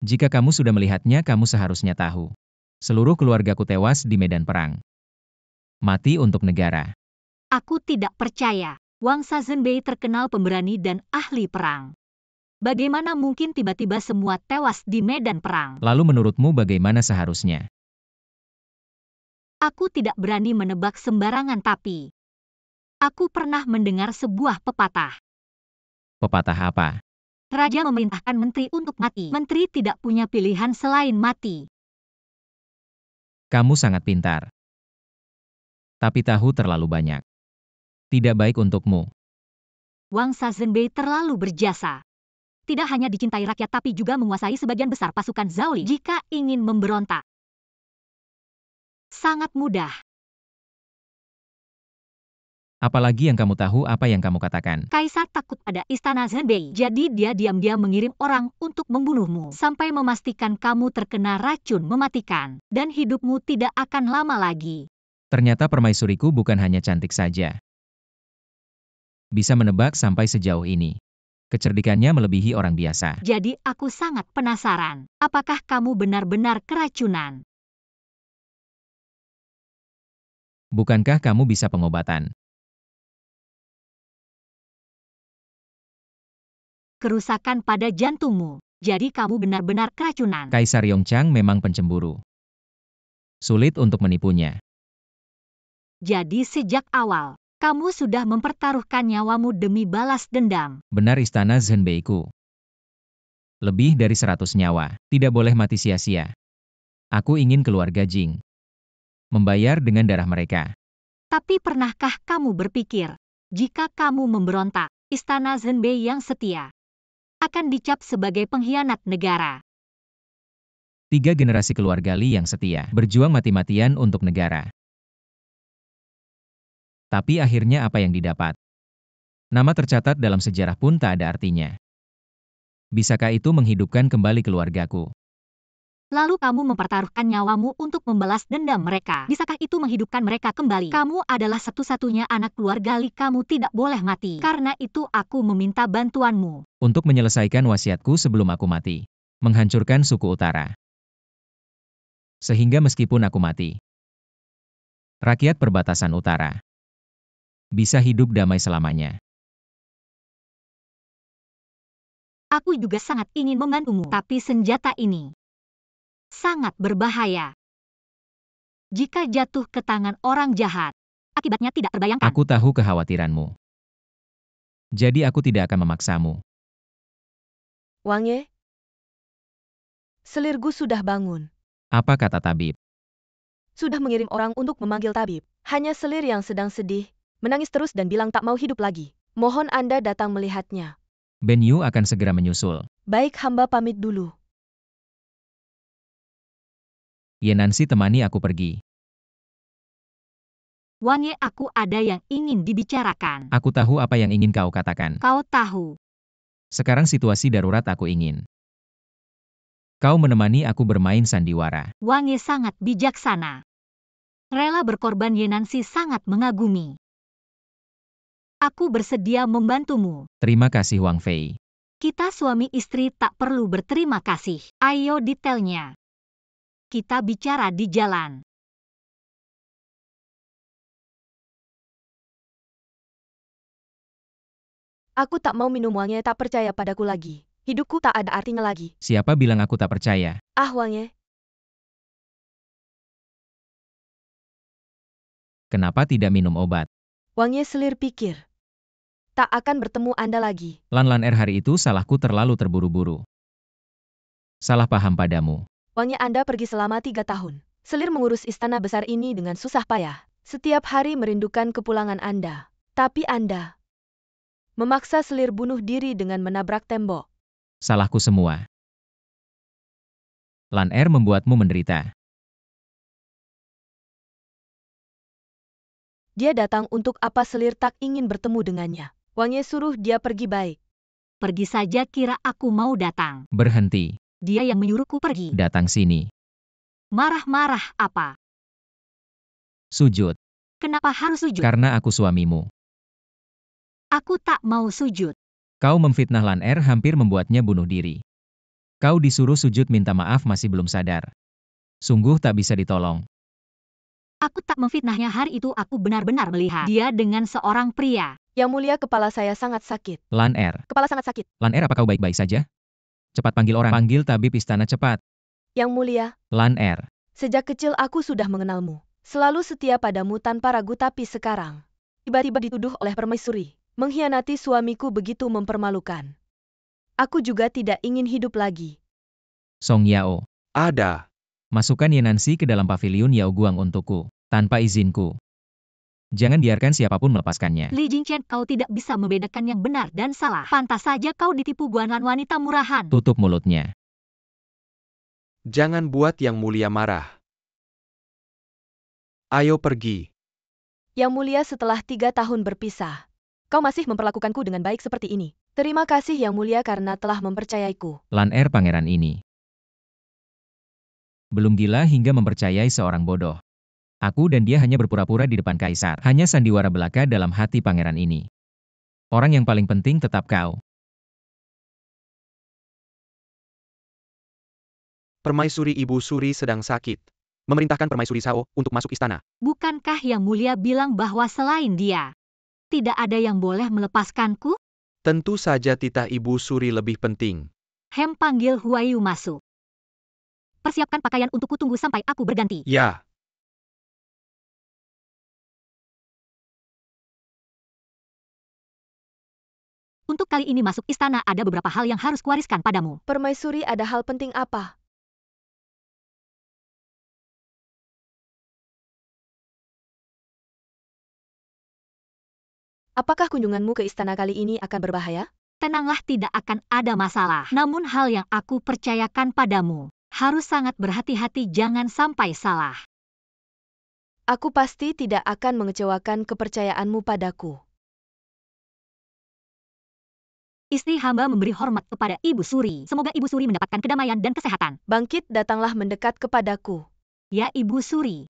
Jika kamu sudah melihatnya, kamu seharusnya tahu. Seluruh keluargaku tewas di medan perang. Mati untuk negara. Aku tidak percaya. Wang Zhenbei terkenal pemberani dan ahli perang. Bagaimana mungkin tiba-tiba semua tewas di medan perang? Lalu menurutmu bagaimana seharusnya? Aku tidak berani menebak sembarangan, tapi aku pernah mendengar sebuah pepatah. Pepatah apa? Raja memerintahkan menteri untuk mati. Menteri tidak punya pilihan selain mati. Kamu sangat pintar. Tapi tahu terlalu banyak. Tidak baik untukmu. Wang Zhenbei terlalu berjasa. Tidak hanya dicintai rakyat tapi juga menguasai sebagian besar pasukan Zhao Li. Jika ingin memberontak, sangat mudah. Apalagi yang kamu tahu apa yang kamu katakan? Kaisar takut pada istana Zhenbei. Jadi dia diam-diam mengirim orang untuk membunuhmu. Sampai memastikan kamu terkena racun mematikan. Dan hidupmu tidak akan lama lagi. Ternyata permaisuriku bukan hanya cantik saja. Bisa menebak sampai sejauh ini. Kecerdikannya melebihi orang biasa. Jadi aku sangat penasaran. Apakah kamu benar-benar keracunan? Bukankah kamu bisa pengobatan? Kerusakan pada jantungmu. Jadi kamu benar-benar keracunan. Kaisar Yongchang memang pencemburu. Sulit untuk menipunya. Jadi sejak awal, kamu sudah mempertaruhkan nyawamu demi balas dendam. Benar, istana Zhenbeiku. Lebih dari 100 nyawa. Tidak boleh mati sia-sia. Aku ingin keluarga Jing membayar dengan darah mereka. Tapi pernahkah kamu berpikir, jika kamu memberontak, istana Zhenbei yang setia akan dicap sebagai pengkhianat negara? 3 generasi keluarga Li yang setia, berjuang mati-matian untuk negara. Tapi akhirnya apa yang didapat? Nama tercatat dalam sejarah pun tak ada artinya. Bisakah itu menghidupkan kembali keluargaku? Lalu kamu mempertaruhkan nyawamu untuk membalas dendam mereka. Bisakah itu menghidupkan mereka kembali? Kamu adalah satu-satunya anak keluarga Li, kamu tidak boleh mati. Karena itu aku meminta bantuanmu. Untuk menyelesaikan wasiatku sebelum aku mati. Menghancurkan suku utara. Sehingga meskipun aku mati, rakyat perbatasan utara bisa hidup damai selamanya. Aku juga sangat ingin membantumu, tapi senjata ini sangat berbahaya. Jika jatuh ke tangan orang jahat, akibatnya tidak terbayangkan. Aku tahu kekhawatiranmu. Jadi aku tidak akan memaksamu. Wang Ye, selirgu sudah bangun. Apa kata tabib? Sudah mengirim orang untuk memanggil tabib. Hanya selir yang sedang sedih, menangis terus dan bilang tak mau hidup lagi. Mohon Anda datang melihatnya. Ben Yu akan segera menyusul. Baik, hamba pamit dulu. Ye Nancy temani aku pergi. Wang Ye, aku ada yang ingin dibicarakan. Aku tahu apa yang ingin kau katakan. Kau tahu, Sekarang situasi darurat aku ingin. Kau menemani aku bermain sandiwara. Wang Ye sangat bijaksana. Rela berkorban, Ye Nancy sangat mengagumi. Aku bersedia membantumu. Terima kasih Wang Fei. Kita suami istri tak perlu berterima kasih. Ayo detailnya. Kita bicara di jalan. Aku tak mau minum. Wang Ye tak percaya padaku lagi. Hidupku tak ada artinya lagi. Siapa bilang aku tak percaya? Ah, Wang Ye, Kenapa tidak minum obat? Wang Ye selir pikir. Tak akan bertemu Anda lagi. Lan hari itu salahku terlalu terburu-buru. Salah paham padamu. Wang Ye, Anda pergi selama 3 tahun. Selir mengurus istana besar ini dengan susah payah. Setiap hari merindukan kepulangan Anda. Tapi Anda memaksa selir bunuh diri dengan menabrak tembok. Salahku semua. Lan membuatmu menderita. Dia datang untuk apa? Selir tak ingin bertemu dengannya. Wang Ye suruh dia pergi. Baik. Pergi saja, kira aku mau datang. Berhenti. Dia yang menyuruhku pergi. Datang sini. Marah-marah apa? Sujud. Kenapa harus sujud? Karena aku suamimu. Aku tak mau sujud. Kau memfitnah Lan hampir membuatnya bunuh diri. Kau disuruh sujud minta maaf masih belum sadar. Sungguh tak bisa ditolong. Aku tak memfitnahnya. Hari itu aku benar-benar melihat dia dengan seorang pria. Yang mulia, kepala saya sangat sakit. Lan Kepala sangat sakit. Lan apa kau baik-baik saja? Cepat panggil orang. Panggil tabib istana cepat. Yang mulia, Lan sejak kecil aku sudah mengenalmu. Selalu setia padamu tanpa ragu, tapi sekarang tiba-tiba dituduh oleh permaisuri. Mengkhianati suamiku begitu mempermalukan. Aku juga tidak ingin hidup lagi. Song Yao. Ada. Masukkan Ye Nancy ke dalam paviliun Yao Guang untukku. Tanpa izinku. Jangan biarkan siapapun melepaskannya. Li Jingchen, kau tidak bisa membedakan yang benar dan salah. Pantas saja kau ditipu guanan wanita murahan. Tutup mulutnya. Jangan buat yang mulia marah. Ayo pergi. Yang mulia, setelah 3 tahun berpisah, kau masih memperlakukanku dengan baik seperti ini. Terima kasih Yang mulia karena telah mempercayaiku. Lan pangeran ini belum gila hingga mempercayai seorang bodoh. Aku dan dia hanya berpura-pura di depan kaisar. Hanya sandiwara belaka dalam hati pangeran ini. Orang yang paling penting tetap kau. Permaisuri Ibu Suri sedang sakit. Memerintahkan Permaisuri Sao untuk masuk istana. Bukankah Yang mulia bilang bahwa selain dia, tidak ada yang boleh melepaskanku? Tentu saja titah Ibu Suri lebih penting. Hem, panggil Huayu masuk. Persiapkan pakaian untukku, tunggu sampai aku berganti. Ya. Untuk kali ini masuk istana ada beberapa hal yang harus kuwariskan padamu. Permaisuri, ada hal penting apa? Apakah kunjunganmu ke istana kali ini akan berbahaya? Tenanglah, tidak akan ada masalah. Namun hal yang aku percayakan padamu Harus sangat berhati-hati jangan sampai salah. Aku pasti tidak akan mengecewakan kepercayaanmu padaku. Istri hamba memberi hormat kepada Ibu Suri. Semoga Ibu Suri mendapatkan kedamaian dan kesehatan. Bangkit, datanglah mendekat kepadaku. Ya Ibu Suri.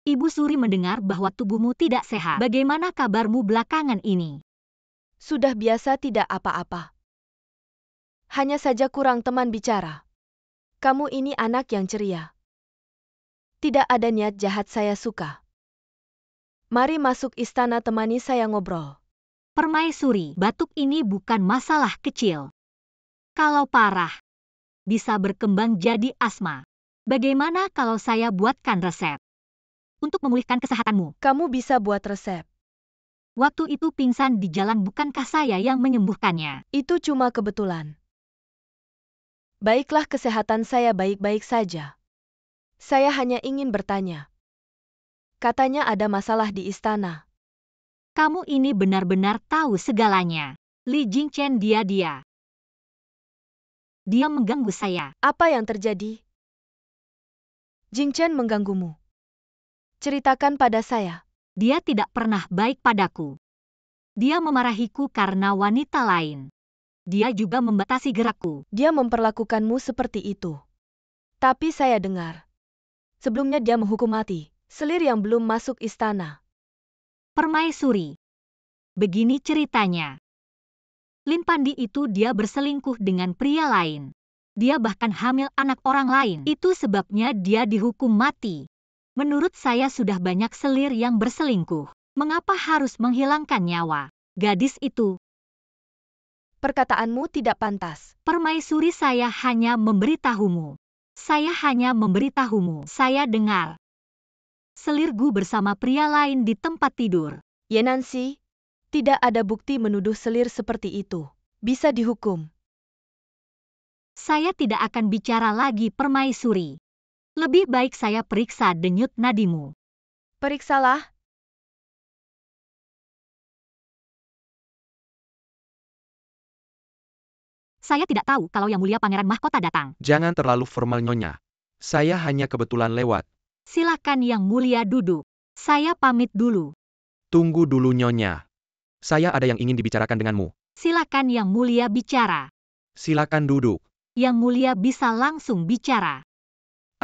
Ibu Suri mendengar bahwa tubuhmu tidak sehat. Bagaimana kabarmu belakangan ini? Sudah biasa, tidak apa-apa. Hanya saja kurang teman bicara. Kamu ini anak yang ceria. Tidak ada niat jahat, saya suka. Mari masuk istana, temani saya ngobrol. Permaisuri, batuk ini bukan masalah kecil. Kalau parah, bisa berkembang jadi asma. Bagaimana kalau saya buatkan resep untuk memulihkan kesehatanmu? Kamu bisa buat resep. Waktu itu pingsan di jalan, bukankah saya yang menyembuhkannya? Itu cuma kebetulan. Baiklah, kesehatan saya baik-baik saja. Saya hanya ingin bertanya. Katanya ada masalah di istana. Kamu ini benar-benar tahu segalanya. Li Jingchen, dia. Dia mengganggu saya. Apa yang terjadi? Jingchen mengganggumu. Ceritakan pada saya. Dia tidak pernah baik padaku. Dia memarahiku karena wanita lain. Dia juga membatasi gerakku. Dia memperlakukanmu seperti itu. Tapi saya dengar. Sebelumnya dia menghukum mati selir yang belum masuk istana. Permaisuri. Begini ceritanya. Lin Pandi itu dia berselingkuh dengan pria lain. Dia bahkan hamil anak orang lain. Itu sebabnya dia dihukum mati. Menurut saya sudah banyak selir yang berselingkuh. Mengapa harus menghilangkan nyawa gadis itu? Perkataanmu tidak pantas. Permaisuri, saya hanya memberitahumu. Saya dengar selir Gu bersama pria lain di tempat tidur. Ye Nancy, tidak ada bukti menuduh selir seperti itu. Bisa dihukum. Saya tidak akan bicara lagi, Permaisuri. Lebih baik saya periksa denyut nadimu. Periksalah. Saya tidak tahu kalau Yang Mulia Pangeran Mahkota datang. Jangan terlalu formal, Nyonya. Saya hanya kebetulan lewat. Silakan Yang Mulia duduk. Saya pamit dulu. Tunggu dulu, Nyonya. Saya ada yang ingin dibicarakan denganmu. Silakan Yang Mulia bicara. Silakan duduk. Yang Mulia bisa langsung bicara.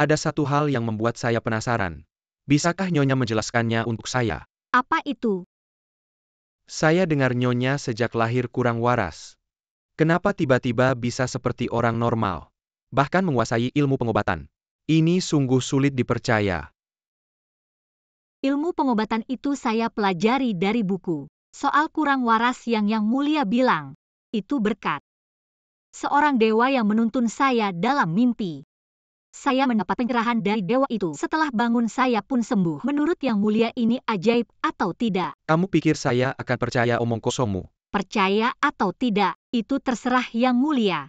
Ada satu hal yang membuat saya penasaran. Bisakah Nyonya menjelaskannya untuk saya? Apa itu? Saya dengar Nyonya sejak lahir kurang waras. Kenapa tiba-tiba bisa seperti orang normal? Bahkan menguasai ilmu pengobatan. Ini sungguh sulit dipercaya. Ilmu pengobatan itu saya pelajari dari buku. Soal kurang waras yang Yang Mulia bilang, itu berkat seorang dewa yang menuntun saya dalam mimpi. Saya mendapat pencerahan dari dewa itu. Setelah bangun saya pun sembuh. Menurut Yang Mulia ini ajaib atau tidak? Kamu pikir saya akan percaya omong kosongmu? Percaya atau tidak, itu terserah Yang Mulia.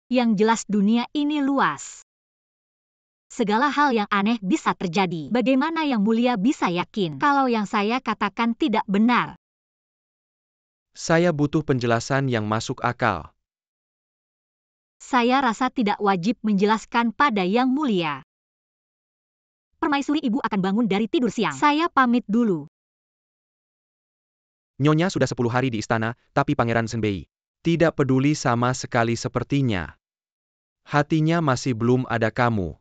Yang jelas dunia ini luas. Segala hal yang aneh bisa terjadi. Bagaimana Yang Mulia bisa yakin kalau yang saya katakan tidak benar? Saya butuh penjelasan yang masuk akal. Saya rasa tidak wajib menjelaskan pada Yang Mulia. Permaisuri, ibu akan bangun dari tidur siang. Saya pamit dulu. Nyonya sudah 10 hari di istana, tapi Pangeran Senbei tidak peduli sama sekali sepertinya. Hatinya masih belum ada kamu.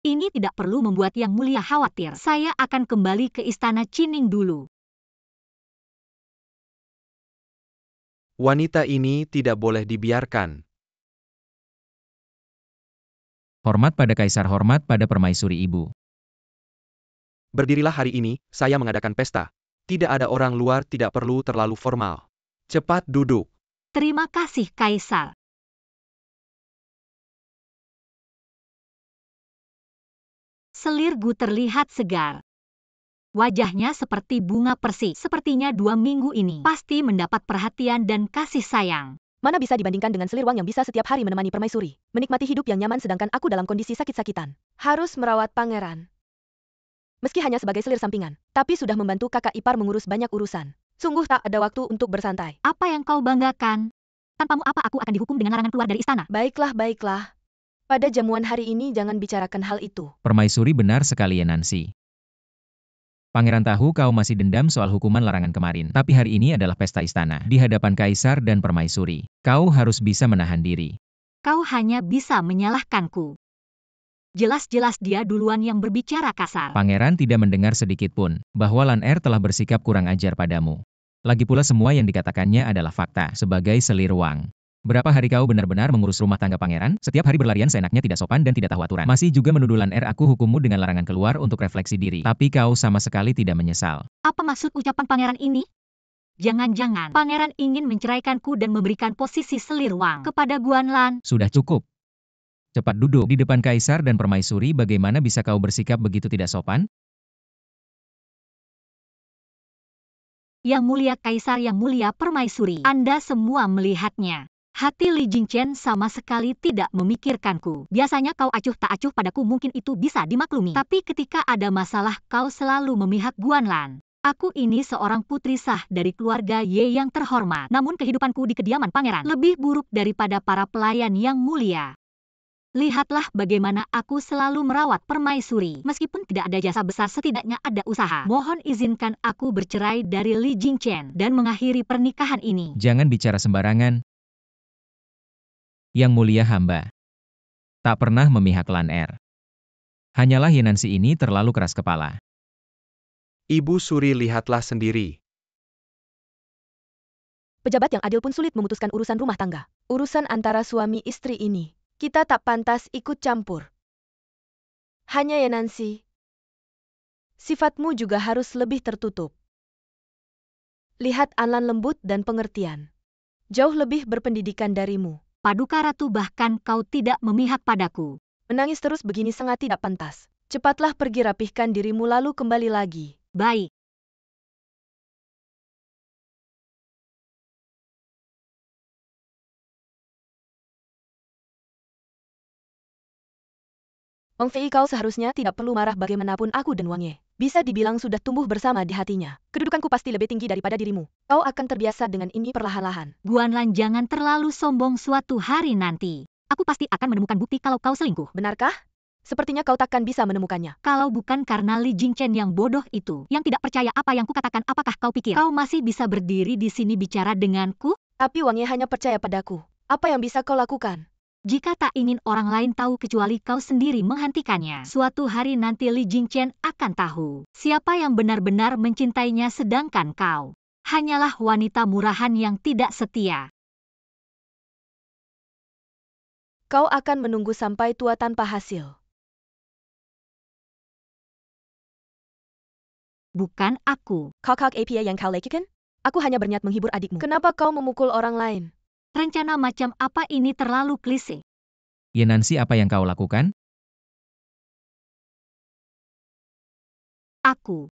Ini tidak perlu membuat Yang Mulia khawatir. Saya akan kembali ke istana Qining dulu. Wanita ini tidak boleh dibiarkan. Hormat pada kaisar, hormat pada permaisuri ibu. Berdirilah hari ini, saya mengadakan pesta. Tidak ada orang luar, tidak perlu terlalu formal. Cepat duduk. Terima kasih, Kaisar. Selir Gu terlihat segar. Wajahnya seperti bunga persis. Sepertinya 2 minggu ini pasti mendapat perhatian dan kasih sayang. Mana bisa dibandingkan dengan selir Wang yang bisa setiap hari menemani permaisuri, menikmati hidup yang nyaman sedangkan aku dalam kondisi sakit-sakitan. Harus merawat pangeran. Meski hanya sebagai selir sampingan, tapi sudah membantu kakak ipar mengurus banyak urusan. Sungguh tak ada waktu untuk bersantai. Apa yang kau banggakan? Tanpamu apa aku akan dihukum dengan larangan keluar dari istana? Baiklah, baiklah. Pada jamuan hari ini jangan bicarakan hal itu. Permaisuri benar sekali ya Nancy. Pangeran tahu kau masih dendam soal hukuman larangan kemarin. Tapi hari ini adalah pesta istana. Di hadapan kaisar dan permaisuri. Kau harus bisa menahan diri. Kau hanya bisa menyalahkanku. Jelas-jelas dia duluan yang berbicara kasar. Pangeran tidak mendengar sedikit pun bahwa Lan'er telah bersikap kurang ajar padamu. Lagi pula semua yang dikatakannya adalah fakta sebagai selir uang. Berapa hari kau benar-benar mengurus rumah tangga pangeran? Setiap hari berlarian seenaknya tidak sopan dan tidak tahu aturan. Masih juga menuduh Lan'er aku hukummu dengan larangan keluar untuk refleksi diri. Tapi kau sama sekali tidak menyesal. Apa maksud ucapan pangeran ini? Jangan-jangan pangeran ingin menceraikanku dan memberikan posisi selir uang kepada Guanlan. Sudah cukup. Cepat duduk di depan kaisar dan permaisuri. Bagaimana bisa kau bersikap begitu tidak sopan? Yang mulia kaisar, yang mulia permaisuri, Anda semua melihatnya. Hati Li Jingchen sama sekali tidak memikirkanku. Biasanya kau acuh tak acuh padaku, mungkin itu bisa dimaklumi. Tapi ketika ada masalah kau selalu memihak Guanlan. Aku ini seorang putri sah dari keluarga Ye yang terhormat. Namun kehidupanku di kediaman pangeran lebih buruk daripada para pelayan yang mulia. Lihatlah bagaimana aku selalu merawat permaisuri. Meskipun tidak ada jasa besar, setidaknya ada usaha. Mohon izinkan aku bercerai dari Li Jingchen dan mengakhiri pernikahan ini. Jangan bicara sembarangan. Yang mulia hamba tak pernah memihak Lan'er. Hanyalah Ye Nancy ini terlalu keras kepala. Ibu Suri, lihatlah sendiri. Pejabat yang adil pun sulit memutuskan urusan rumah tangga. Urusan antara suami istri ini, kita tak pantas ikut campur. Hanya ya Nancy, sifatmu juga harus lebih tertutup. Lihat Anlan lembut dan pengertian. Jauh lebih berpendidikan darimu. Paduka Ratu, bahkan kau tidak memihak padaku. Menangis terus begini sangat tidak pantas. Cepatlah pergi rapihkan dirimu lalu kembali lagi. Baik. Wang Fei, kau seharusnya tidak perlu marah. Bagaimanapun aku dan Wang Ye bisa dibilang sudah tumbuh bersama di hatinya. Kedudukanku pasti lebih tinggi daripada dirimu. Kau akan terbiasa dengan ini perlahan-lahan. Guanlan, jangan terlalu sombong. Suatu hari nanti aku pasti akan menemukan bukti kalau kau selingkuh. Benarkah? Sepertinya kau takkan bisa menemukannya. Kalau bukan karena Li Jingchen yang bodoh itu, yang tidak percaya apa yang kukatakan, apakah kau pikir kau masih bisa berdiri di sini bicara denganku? Tapi Wang Ye hanya percaya padaku. Apa yang bisa kau lakukan? Jika tak ingin orang lain tahu kecuali kau sendiri menghentikannya, suatu hari nanti Li Jingchen akan tahu siapa yang benar-benar mencintainya, sedangkan kau hanyalah wanita murahan yang tidak setia. Kau akan menunggu sampai tua tanpa hasil. Bukan aku. Kakak apa yang kau lakukan? Aku hanya berniat menghibur adikmu. Kenapa kau memukul orang lain? Rencana macam apa ini? Terlalu klise. Ye Nancy, apa yang kau lakukan? Aku.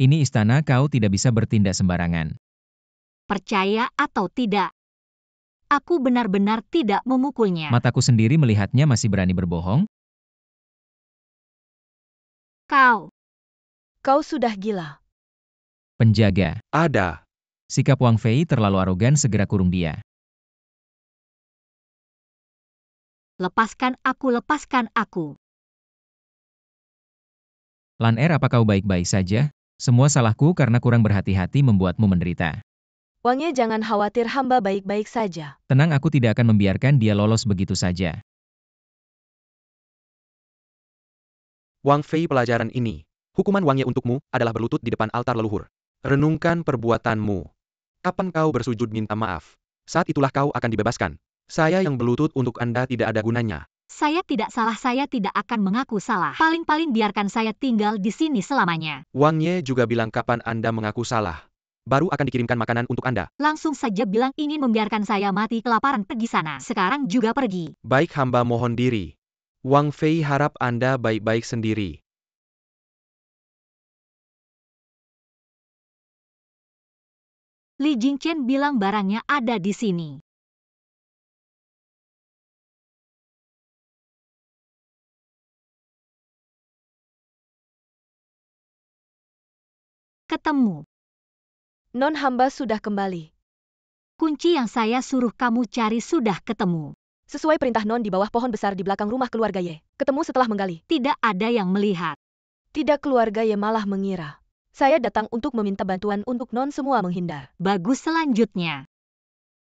Ini istana, kau tidak bisa bertindak sembarangan. Percaya atau tidak, aku benar-benar tidak memukulnya. Mataku sendiri melihatnya masih berani berbohong. Kau sudah gila. Penjaga. Ada. Sikap Wang Fei terlalu arogan, segera kurung dia. Lepaskan aku, lepaskan aku. Lan'er, apa kau baik-baik saja? Semua salahku karena kurang berhati-hati membuatmu menderita. Wang Ye, jangan khawatir, hamba baik-baik saja. Tenang, aku tidak akan membiarkan dia lolos begitu saja. Wang Fei, pelajaran ini. Hukuman Wang Ye untukmu adalah berlutut di depan altar leluhur. Renungkan perbuatanmu. Kapan kau bersujud minta maaf? Saat itulah kau akan dibebaskan. Saya yang berlutut untuk Anda tidak ada gunanya. Saya tidak salah, saya tidak akan mengaku salah. Paling-paling biarkan saya tinggal di sini selamanya. Wang Ye juga bilang kapan Anda mengaku salah. Baru akan dikirimkan makanan untuk Anda. Langsung saja bilang ingin membiarkan saya mati kelaparan, pergi sana. Sekarang juga pergi. Baik, hamba mohon diri. Wang Fei harap Anda baik-baik sendiri. Li Jingchen bilang barangnya ada di sini. Ketemu. Non, hamba sudah kembali. Kunci yang saya suruh kamu cari sudah ketemu. Sesuai perintah Non di bawah pohon besar di belakang rumah keluarga Ye. Ketemu setelah menggali. Tidak ada yang melihat. Tidak, keluarga Ye malah mengira. Saya datang untuk meminta bantuan untuk Non semua menghindar. Bagus, selanjutnya.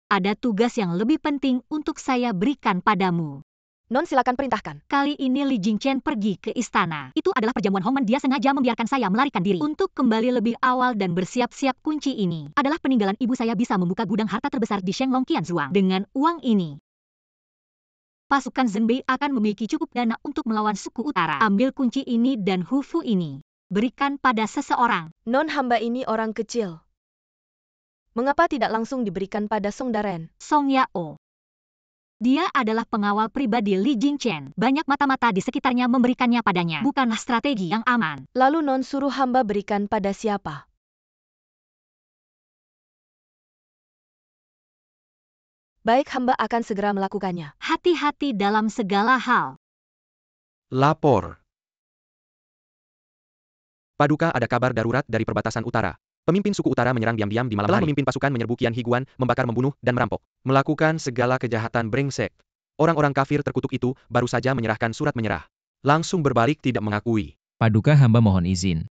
Ada tugas yang lebih penting untuk saya berikan padamu. Non, silakan perintahkan. Kali ini Li Jingchen pergi ke istana. Itu adalah perjamuan Hongmen. Dia sengaja membiarkan saya melarikan diri. Untuk kembali lebih awal dan bersiap-siap, kunci ini adalah peninggalan ibu saya bisa membuka gudang harta terbesar di Shenglong Qianzhuang. Dengan uang ini, pasukan Zhengbei akan memiliki cukup dana untuk melawan suku utara. Ambil kunci ini dan Hufu ini. Berikan pada seseorang. Non, hamba ini orang kecil. Mengapa tidak langsung diberikan pada Song Daren? Song Yao. Dia adalah pengawal pribadi Li Jingchen. Banyak mata-mata di sekitarnya memberikannya padanya. Bukanlah strategi yang aman. Lalu Non suruh hamba berikan pada siapa? Baik, hamba akan segera melakukannya. Hati-hati dalam segala hal. Lapor. Paduka, ada kabar darurat dari perbatasan utara. Pemimpin suku utara menyerang diam-diam di malam hari. Telah memimpin pasukan menyerbu Qian Higuan, membakar, membunuh, dan merampok. Melakukan segala kejahatan brengsek. Orang-orang kafir terkutuk itu baru saja menyerahkan surat menyerah. Langsung berbalik tidak mengakui. Paduka, hamba mohon izin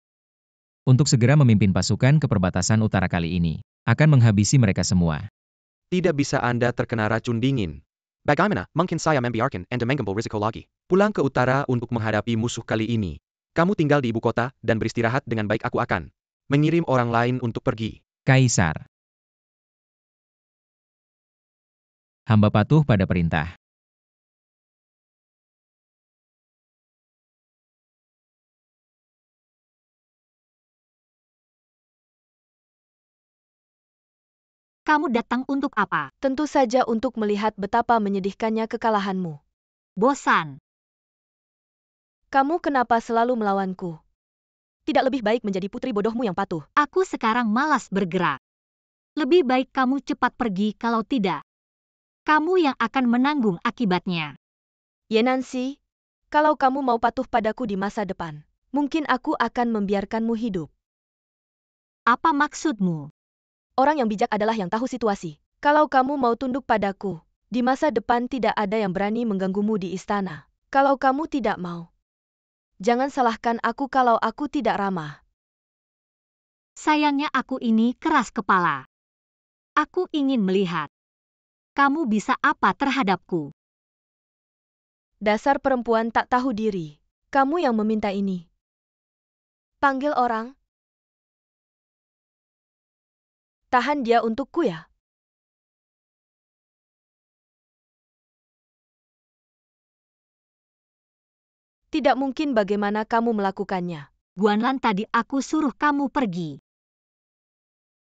untuk segera memimpin pasukan ke perbatasan utara kali ini. Akan menghabisi mereka semua. Tidak bisa Anda terkena racun dingin. Bagaimana mungkin saya membiarkan Anda mengambil risiko lagi? Pulang ke utara untuk menghadapi musuh kali ini. Kamu tinggal di ibu kota dan beristirahat dengan baik. Aku akan mengirim orang lain untuk pergi. Kaisar. Hamba patuh pada perintah. Kamu datang untuk apa? Tentu saja untuk melihat betapa menyedihkannya kekalahanmu. Bosan. Kamu kenapa selalu melawanku? Tidak lebih baik menjadi putri bodohmu yang patuh? Aku sekarang malas bergerak. Lebih baik kamu cepat pergi, kalau tidak, kamu yang akan menanggung akibatnya. Ye Nancy, kalau kamu mau patuh padaku di masa depan, mungkin aku akan membiarkanmu hidup. Apa maksudmu? Orang yang bijak adalah yang tahu situasi. Kalau kamu mau tunduk padaku, di masa depan tidak ada yang berani mengganggumu di istana. Kalau kamu tidak mau, jangan salahkan aku kalau aku tidak ramah. Sayangnya aku ini keras kepala. Aku ingin melihat kamu bisa apa terhadapku. Dasar perempuan tak tahu diri. Kamu yang meminta ini. Panggil orang. Tahan dia untukku ya. Tidak mungkin, bagaimana kamu melakukannya? Guanlan, tadi aku suruh kamu pergi.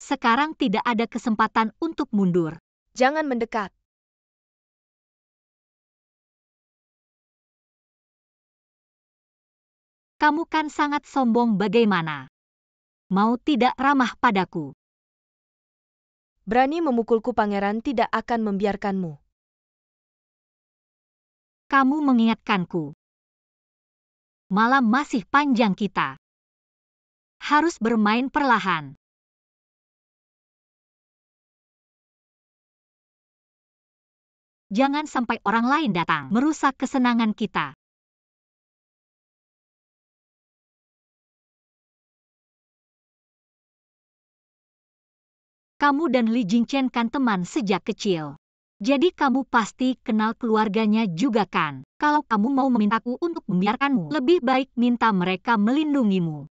Sekarang tidak ada kesempatan untuk mundur. Jangan mendekat. Kamu kan sangat sombong, bagaimana? Mau tidak ramah padaku? Berani memukulku, pangeran tidak akan membiarkanmu. Kamu mengingatkanku. Malam masih panjang, kita harus bermain perlahan. Jangan sampai orang lain datang merusak kesenangan kita. Kamu dan Li Jingchen kan teman sejak kecil. Jadi kamu pasti kenal keluarganya juga kan? Kalau kamu mau memintaku untuk membiarkanmu, lebih baik minta mereka melindungimu.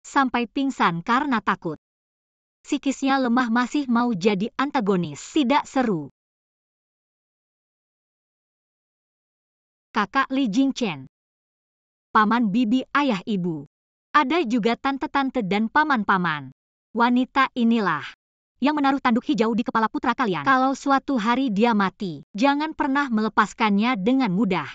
Sampai pingsan karena takut. Psikisnya lemah, masih mau jadi antagonis. Tidak seru. Kakak Li Jingchen, paman bibi, ayah ibu. Ada juga tante-tante dan paman-paman. Wanita inilah yang menaruh tanduk hijau di kepala putra kalian. Kalau suatu hari dia mati, jangan pernah melepaskannya dengan mudah.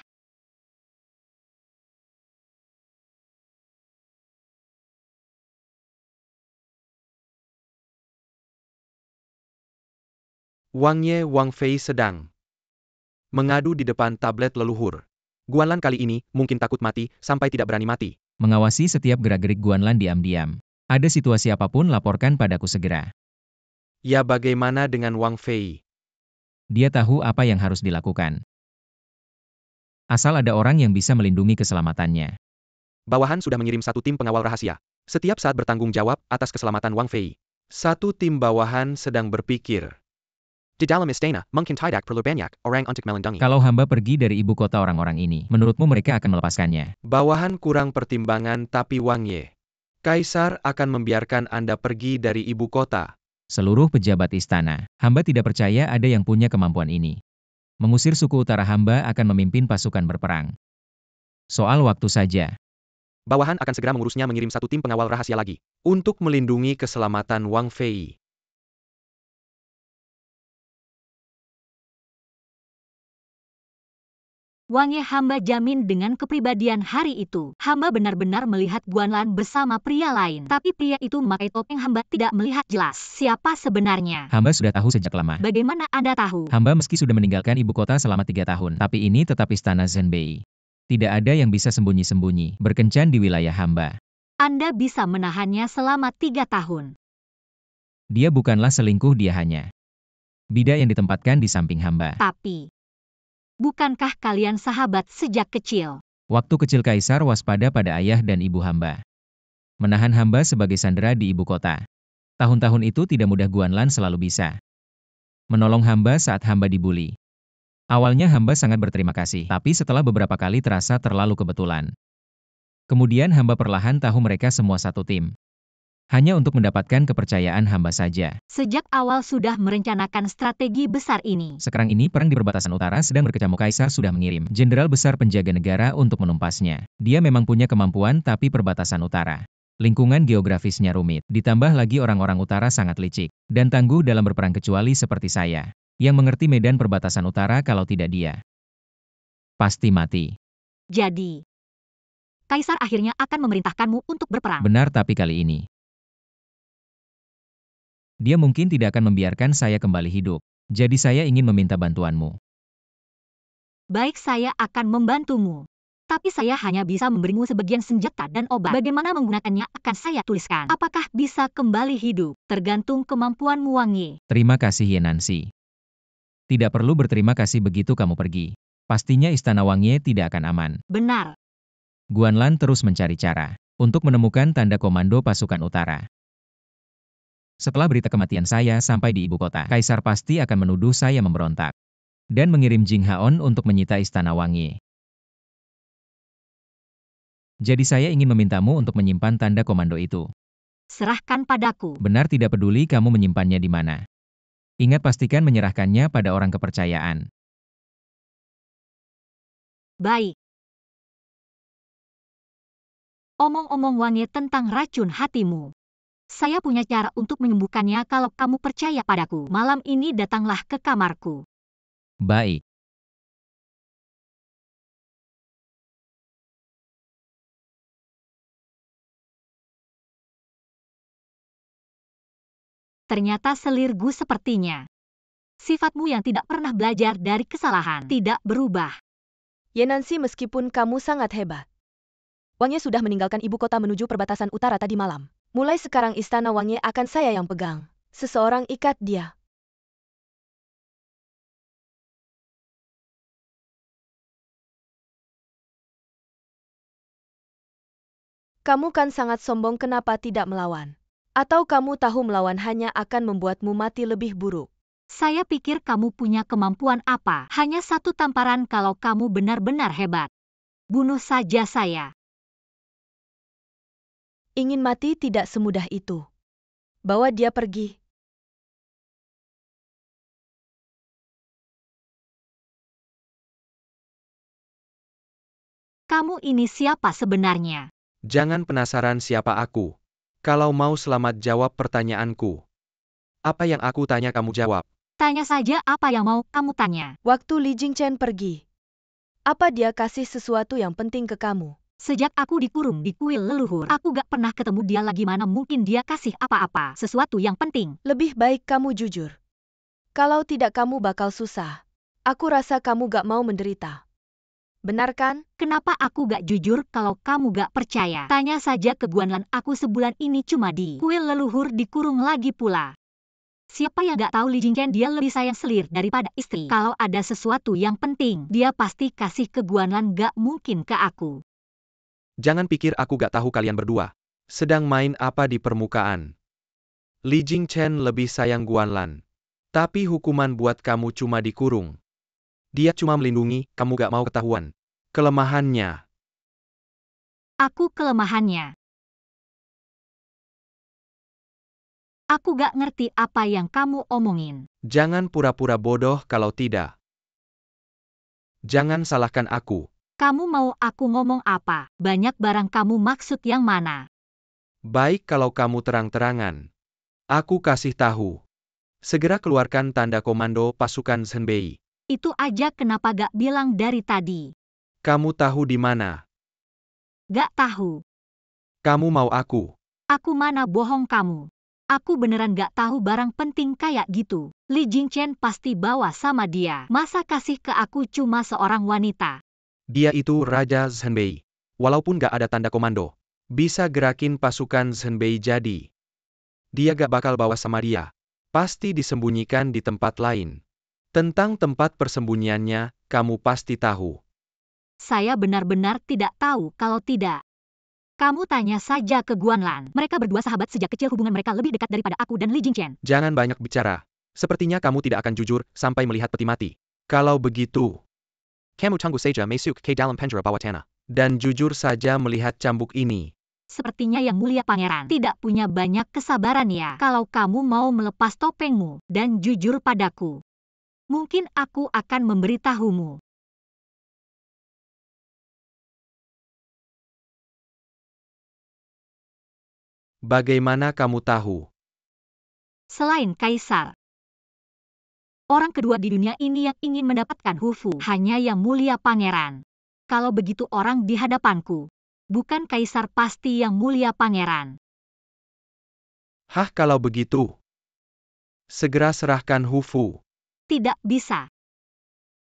Wang Ye, Wang Fei sedang Mengadu di depan tablet leluhur. Guanlan kali ini mungkin takut mati sampai tidak berani mati. Mengawasi setiap gerak-gerik Guanlan diam-diam. Ada situasi apapun laporkan padaku segera. Ya bagaimana dengan Wang Fei? Dia tahu apa yang harus dilakukan. Asal ada orang yang bisa melindungi keselamatannya. Bawahan sudah mengirim satu tim pengawal rahasia. Setiap saat bertanggung jawab atas keselamatan Wang Fei. Satu tim bawahan sedang berpikir. Di dalam istana, mungkin tidak perlu banyak orang untuk melindungi. Kalau hamba pergi dari ibu kota orang-orang ini, menurutmu mereka akan melepaskannya? Bawahan kurang pertimbangan tapi Wang Ye. Kaisar akan membiarkan Anda pergi dari ibu kota. Seluruh pejabat istana, hamba tidak percaya ada yang punya kemampuan ini. Mengusir suku utara hamba akan memimpin pasukan berperang. Soal waktu saja. Bawahan akan segera mengurusnya mengirim satu tim pengawal rahasia lagi. Untuk melindungi keselamatan Wang Fei. Wang Ye hamba jamin dengan kepribadian hari itu. Hamba benar-benar melihat Guanlan bersama pria lain. Tapi pria itu memakai topeng, hamba tidak melihat jelas siapa sebenarnya. Hamba sudah tahu sejak lama. Bagaimana Anda tahu? Hamba meski sudah meninggalkan ibu kota selama 3 tahun, tapi ini tetap istana Zhenbei. Tidak ada yang bisa sembunyi-sembunyi, berkencan di wilayah hamba. Anda bisa menahannya selama 3 tahun. Dia bukanlah selingkuh, dia hanya bidak yang ditempatkan di samping hamba. Tapi, bukankah kalian sahabat sejak kecil? Waktu kecil Kaisar waspada pada ayah dan ibu hamba. Menahan hamba sebagai sandera di ibu kota. Tahun-tahun itu tidak mudah, Guanlan selalu bisa menolong hamba saat hamba dibuli. Awalnya hamba sangat berterima kasih, tapi setelah beberapa kali terasa terlalu kebetulan. Kemudian hamba perlahan tahu mereka semua satu tim. Hanya untuk mendapatkan kepercayaan hamba saja. Sejak awal sudah merencanakan strategi besar ini. Sekarang ini perang di perbatasan utara sedang berkecamuk. Kaisar sudah mengirim jenderal besar penjaga negara untuk menumpasnya. Dia memang punya kemampuan, tapi perbatasan utara. Lingkungan geografisnya rumit. Ditambah lagi orang-orang utara sangat licik dan tangguh dalam berperang, kecuali seperti saya, yang mengerti medan perbatasan utara. Kalau tidak, dia pasti mati. Jadi, Kaisar akhirnya akan memerintahkanmu untuk berperang. Benar, tapi kali ini dia mungkin tidak akan membiarkan saya kembali hidup. Jadi saya ingin meminta bantuanmu. Baik, saya akan membantumu. Tapi saya hanya bisa memberimu sebagian senjata dan obat. Bagaimana menggunakannya akan saya tuliskan. Apakah bisa kembali hidup? Tergantung kemampuanmu, Wang Ye. Terima kasih, Ye Nancy. Tidak perlu berterima kasih, begitu kamu pergi. Pastinya istana Wang Ye tidak akan aman. Benar. Guanlan terus mencari cara untuk menemukan tanda komando pasukan utara. Setelah berita kematian saya sampai di ibu kota, Kaisar pasti akan menuduh saya memberontak dan mengirim Jing Haon untuk menyita istana Wang Ye. Jadi saya ingin memintamu untuk menyimpan tanda komando itu. Serahkan padaku. Benar, tidak peduli kamu menyimpannya di mana. Ingat, pastikan menyerahkannya pada orang kepercayaan. Baik. Omong-omong, Wang Ye, tentang racun hatimu. Saya punya cara untuk menyembuhkannya kalau kamu percaya padaku. Malam ini datanglah ke kamarku. Baik. Ternyata selirgu sepertinya. Sifatmu yang tidak pernah belajar dari kesalahan tidak berubah. Ye Nancy, meskipun kamu sangat hebat. Wang Ye sudah meninggalkan ibu kota menuju perbatasan utara tadi malam. Mulai sekarang istana Wang Ye akan saya yang pegang. Seseorang ikat dia. Kamu kan sangat sombong, kenapa tidak melawan? Atau kamu tahu melawan hanya akan membuatmu mati lebih buruk? Saya pikir kamu punya kemampuan apa? Hanya satu tamparan kalau kamu benar-benar hebat. Bunuh saja saya. Ingin mati tidak semudah itu. Bawa dia pergi. Kamu ini siapa sebenarnya? Jangan penasaran siapa aku. Kalau mau selamat, jawab pertanyaanku. Apa yang aku tanya kamu jawab. Tanya saja apa yang mau kamu tanya. Waktu Li Jingchen pergi, apa dia kasih sesuatu yang penting ke kamu? Sejak aku dikurung di kuil leluhur, aku gak pernah ketemu dia lagi. Mana mungkin dia kasih apa-apa, sesuatu yang penting. Lebih baik kamu jujur. Kalau tidak kamu bakal susah. Aku rasa kamu gak mau menderita. Benar kan? Kenapa aku gak jujur kalau kamu gak percaya? Tanya saja ke Guanlan, aku sebulan ini cuma di kuil leluhur dikurung lagi pula. Siapa yang gak tahu Li Jingchen dia lebih sayang selir daripada istri. Kalau ada sesuatu yang penting, dia pasti kasih ke Guanlan, gak mungkin ke aku. Jangan pikir aku gak tahu kalian berdua sedang main apa di permukaan. Li Jingchen lebih sayang Guanlan. Tapi hukuman buat kamu cuma dikurung. Dia cuma melindungi, kamu gak mau ketahuan kelemahannya. Aku kelemahannya. Aku gak ngerti apa yang kamu omongin. Jangan pura-pura bodoh kalau tidak. Jangan salahkan aku. Kamu mau aku ngomong apa? Banyak barang kamu maksud yang mana? Baik kalau kamu terang-terangan. Aku kasih tahu. Segera keluarkan tanda komando pasukan Zhenbei. Itu aja kenapa gak bilang dari tadi? Kamu tahu di mana? Gak tahu. Kamu mau aku? Aku mana bohong kamu. Aku beneran gak tahu barang penting kayak gitu. Li Jingchen pasti bawa sama dia. Masa kasih ke aku cuma seorang wanita? Dia itu Raja Zhenbei. Walaupun gak ada tanda komando, bisa gerakin pasukan Zhenbei jadi. Dia gak bakal bawa sama dia. Pasti disembunyikan di tempat lain. Tentang tempat persembunyiannya, kamu pasti tahu. Saya benar-benar tidak tahu kalau tidak. Kamu tanya saja ke Guanlan. Mereka berdua sahabat sejak kecil, hubungan mereka lebih dekat daripada aku dan Li Jingchen. Jangan banyak bicara. Sepertinya kamu tidak akan jujur sampai melihat peti mati. Kalau begitu, kamu tunggu saja masuk ke dalam penjara bawah tanah. Dan jujur saja melihat cambuk ini. Sepertinya Yang Mulia Pangeran tidak punya banyak kesabaran ya. Kalau kamu mau melepas topengmu dan jujur padaku, mungkin aku akan memberitahumu. Bagaimana kamu tahu? Selain Kaisar, orang kedua di dunia ini yang ingin mendapatkan Hufu hanya Yang Mulia Pangeran. Kalau begitu orang di hadapanku, bukan Kaisar pasti Yang Mulia Pangeran. Hah, kalau begitu? Segera serahkan Hufu. Tidak bisa.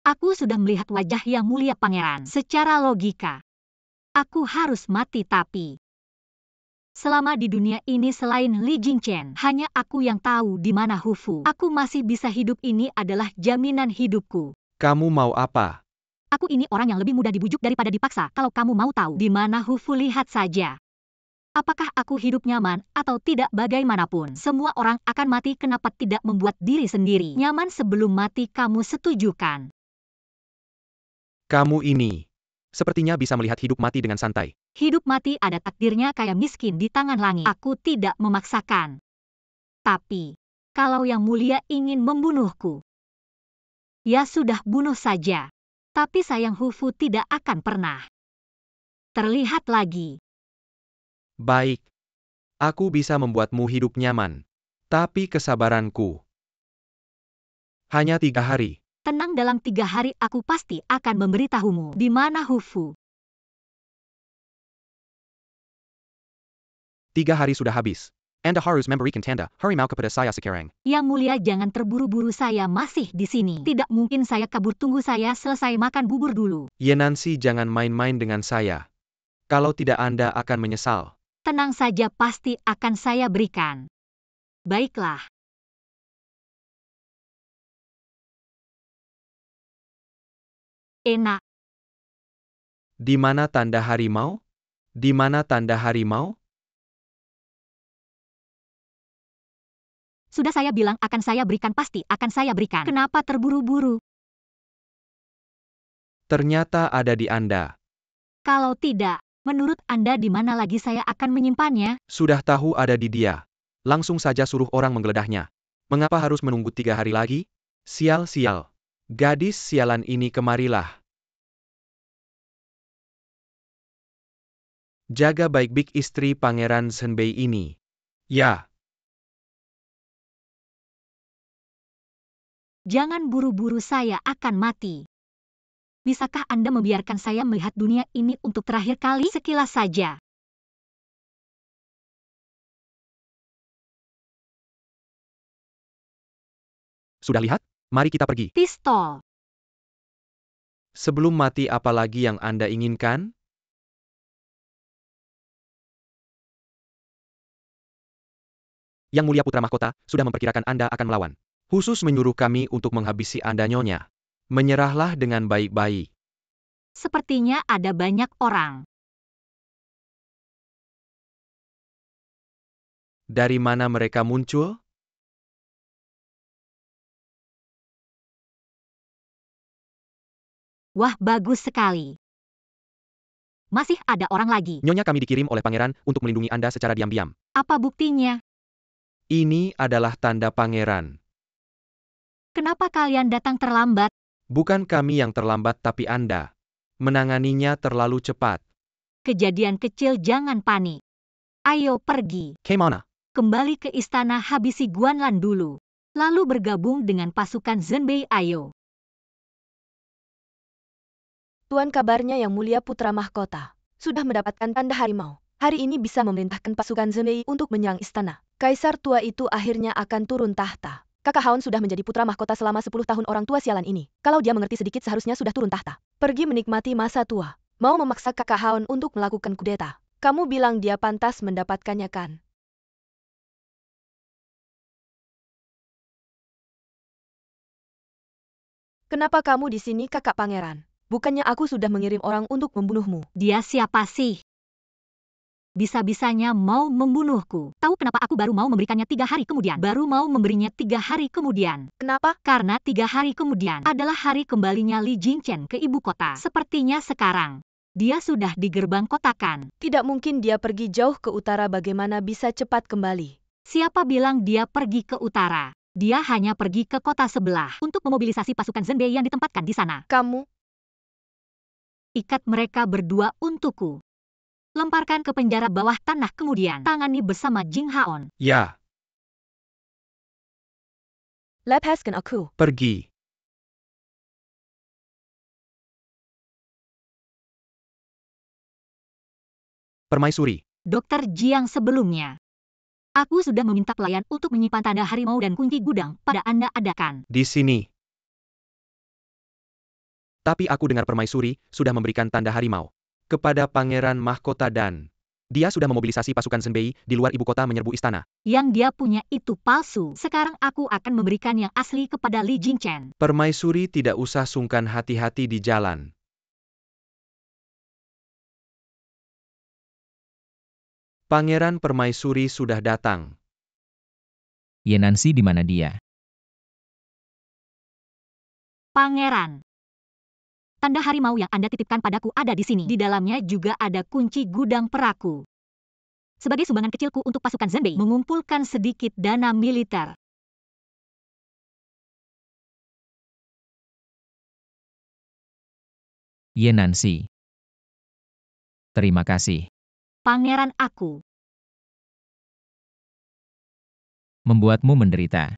Aku sudah melihat wajah Yang Mulia Pangeran secara logika. Aku harus mati tapi selama di dunia ini selain Li Jingchen, hanya aku yang tahu di mana Hufu. Aku masih bisa hidup, ini adalah jaminan hidupku. Kamu mau apa? Aku ini orang yang lebih mudah dibujuk daripada dipaksa. Kalau kamu mau tahu di mana Hufu, lihat saja. Apakah aku hidup nyaman atau tidak, bagaimanapun semua orang akan mati, kenapa tidak membuat diri sendiri nyaman sebelum mati? Kamu setuju kan? Kamu ini sepertinya bisa melihat hidup mati dengan santai. Hidup mati ada takdirnya, kayak miskin di tangan langit. Aku tidak memaksakan. Tapi, kalau Yang Mulia ingin membunuhku, ya sudah, bunuh saja. Tapi sayang Hufu tidak akan pernah terlihat lagi. Baik. Aku bisa membuatmu hidup nyaman. Tapi kesabaranku hanya 3 hari. Tenang, dalam 3 hari aku pasti akan memberitahumu di mana Hufu. 3 hari sudah habis. Anda harus memberikan tanda harimau kepada saya sekarang. Yang Mulia, jangan terburu-buru, saya masih di sini. Tidak mungkin saya kabur, tunggu saya selesai makan bubur dulu. Yenansi, jangan main-main dengan saya. Kalau tidak Anda akan menyesal. Tenang saja, pasti akan saya berikan. Baiklah. Enak. Di mana tanda harimau? Di mana tanda harimau? Sudah saya bilang akan saya berikan, pasti akan saya berikan. Kenapa terburu-buru? Ternyata ada di Anda. Kalau tidak, menurut Anda di mana lagi saya akan menyimpannya? Sudah tahu ada di dia. Langsung saja suruh orang menggeledahnya. Mengapa harus menunggu 3 hari lagi? Sial-sial. Gadis sialan ini, kemarilah. Jaga baik-baik istri Pangeran Zhenbei ini. Ya. Jangan buru-buru, saya akan mati. Bisakah Anda membiarkan saya melihat dunia ini untuk terakhir kali sekilas saja? Sudah lihat? Mari kita pergi. Pistol. Sebelum mati apa lagi yang Anda inginkan? Yang Mulia Putra Mahkota sudah memperkirakan Anda akan melawan. Khusus menyuruh kami untuk menghabisi Anda, Nyonya. Menyerahlah dengan baik-baik. Sepertinya ada banyak orang. Dari mana mereka muncul? Wah, bagus sekali. Masih ada orang lagi. Nyonya, kami dikirim oleh pangeran untuk melindungi Anda secara diam-diam. Apa buktinya? Ini adalah tanda pangeran. Kenapa kalian datang terlambat? Bukan kami yang terlambat tapi Anda. Menanganinya terlalu cepat. Kejadian kecil, jangan panik. Ayo pergi. Kemana? Kembali ke istana, habisi Guanlan dulu. Lalu bergabung dengan pasukan Zhenbei. Ayo. Tuan, kabarnya Yang Mulia Putra Mahkota sudah mendapatkan tanda harimau. Hari ini bisa memerintahkan pasukan Zhenbei untuk menyerang istana. Kaisar tua itu akhirnya akan turun tahta. Kakak Haon sudah menjadi putra mahkota selama 10 tahun. Orang tua sialan ini, kalau dia mengerti sedikit seharusnya sudah turun tahta. Pergi menikmati masa tua. Mau memaksa kakak Haon untuk melakukan kudeta. Kamu bilang dia pantas mendapatkannya kan? Kenapa kamu di sini, kakak pangeran? Bukannya aku sudah mengirim orang untuk membunuhmu? Dia siapa sih? Bisa-bisanya mau membunuhku. Tahu kenapa aku baru mau memberikannya 3 hari kemudian? Baru mau memberinya 3 hari kemudian. Kenapa? Karena 3 hari kemudian adalah hari kembalinya Li Jingchen ke ibu kota. Sepertinya sekarang dia sudah di gerbang kota kan? Tidak mungkin dia pergi jauh ke utara. Bagaimana bisa cepat kembali? Siapa bilang dia pergi ke utara? Dia hanya pergi ke kota sebelah untuk memobilisasi pasukan Zhenbei yang ditempatkan di sana. Kamu? Ikat mereka berdua untukku. Lemparkan ke penjara bawah tanah kemudian tangani bersama Jing Haon. Ya. Lepaskan aku. Pergi. Permaisuri. Dokter Jiang, sebelumnya aku sudah meminta pelayan untuk menyimpan tanda harimau dan kunci gudang pada Anda adakan. Di sini. Tapi aku dengar permaisuri sudah memberikan tanda harimau kepada Pangeran Mahkota dan dia sudah memobilisasi pasukan Zhenbei di luar ibu kota menyerbu istana. Yang dia punya itu palsu. Sekarang aku akan memberikan yang asli kepada Li Jingchen. Permaisuri tidak usah sungkan, hati-hati di jalan. Pangeran Permaisuri sudah datang. Ye Nancy, di mana dia? Pangeran. Tanda harimau yang Anda titipkan padaku ada di sini. Di dalamnya juga ada kunci gudang peraku. Sebagai sumbangan kecilku untuk pasukan Zhenbei, mengumpulkan sedikit dana militer. Ye Nancy. Terima kasih. Pangeran, aku Membuatmu menderita.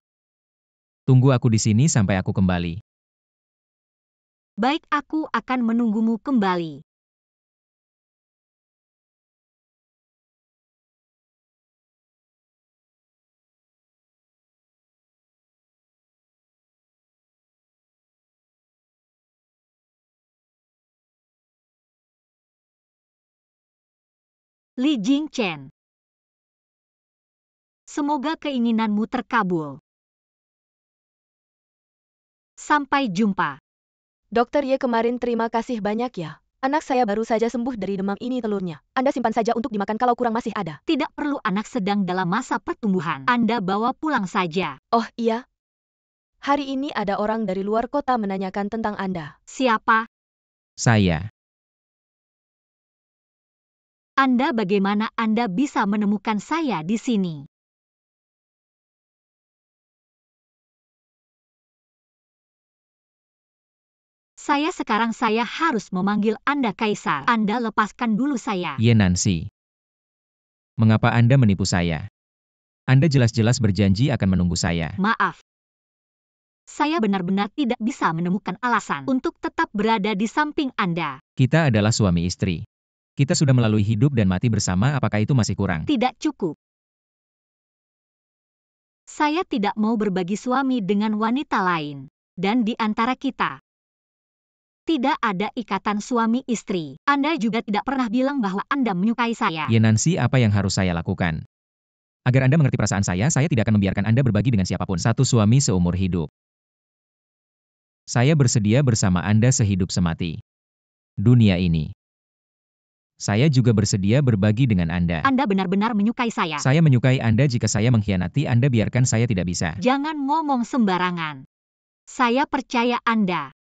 Tunggu aku di sini sampai aku kembali. baik, aku akan menunggumu kembali. Li Jingchen. Semoga keinginanmu terkabul. Sampai jumpa. Dokter Ye, kemarin terima kasih banyak ya. Anak saya baru saja sembuh dari demam. Ini telurnya. Anda simpan saja untuk dimakan kalau kurang masih ada. Tidak perlu, anak sedang dalam masa pertumbuhan. Anda bawa pulang saja. Oh iya? Hari ini ada orang dari luar kota menanyakan tentang Anda. Siapa? Saya. Anda, bagaimana Anda bisa menemukan saya di sini? Sekarang saya harus memanggil Anda Kaisar. Anda lepaskan dulu saya. Ye Nancy. Mengapa Anda menipu saya? Anda jelas-jelas berjanji akan menunggu saya. Maaf. Saya benar-benar tidak bisa menemukan alasan untuk tetap berada di samping Anda. Kita adalah suami istri. Kita sudah melalui hidup dan mati bersama, apakah itu masih kurang? Tidak cukup. Saya tidak mau berbagi suami dengan wanita lain. Dan di antara kita, Tidak ada ikatan suami istri. Anda juga tidak pernah bilang bahwa Anda menyukai saya. Ya Nancy, apa yang harus saya lakukan? Agar Anda mengerti perasaan saya tidak akan membiarkan Anda berbagi dengan siapapun. Satu suami seumur hidup. Saya bersedia bersama Anda sehidup semati. Dunia ini. Saya juga bersedia berbagi dengan Anda. Anda benar-benar menyukai saya. Saya menyukai Anda. Jika saya mengkhianati Anda, biarkan saya tidak bisa. Jangan ngomong sembarangan. Saya percaya Anda.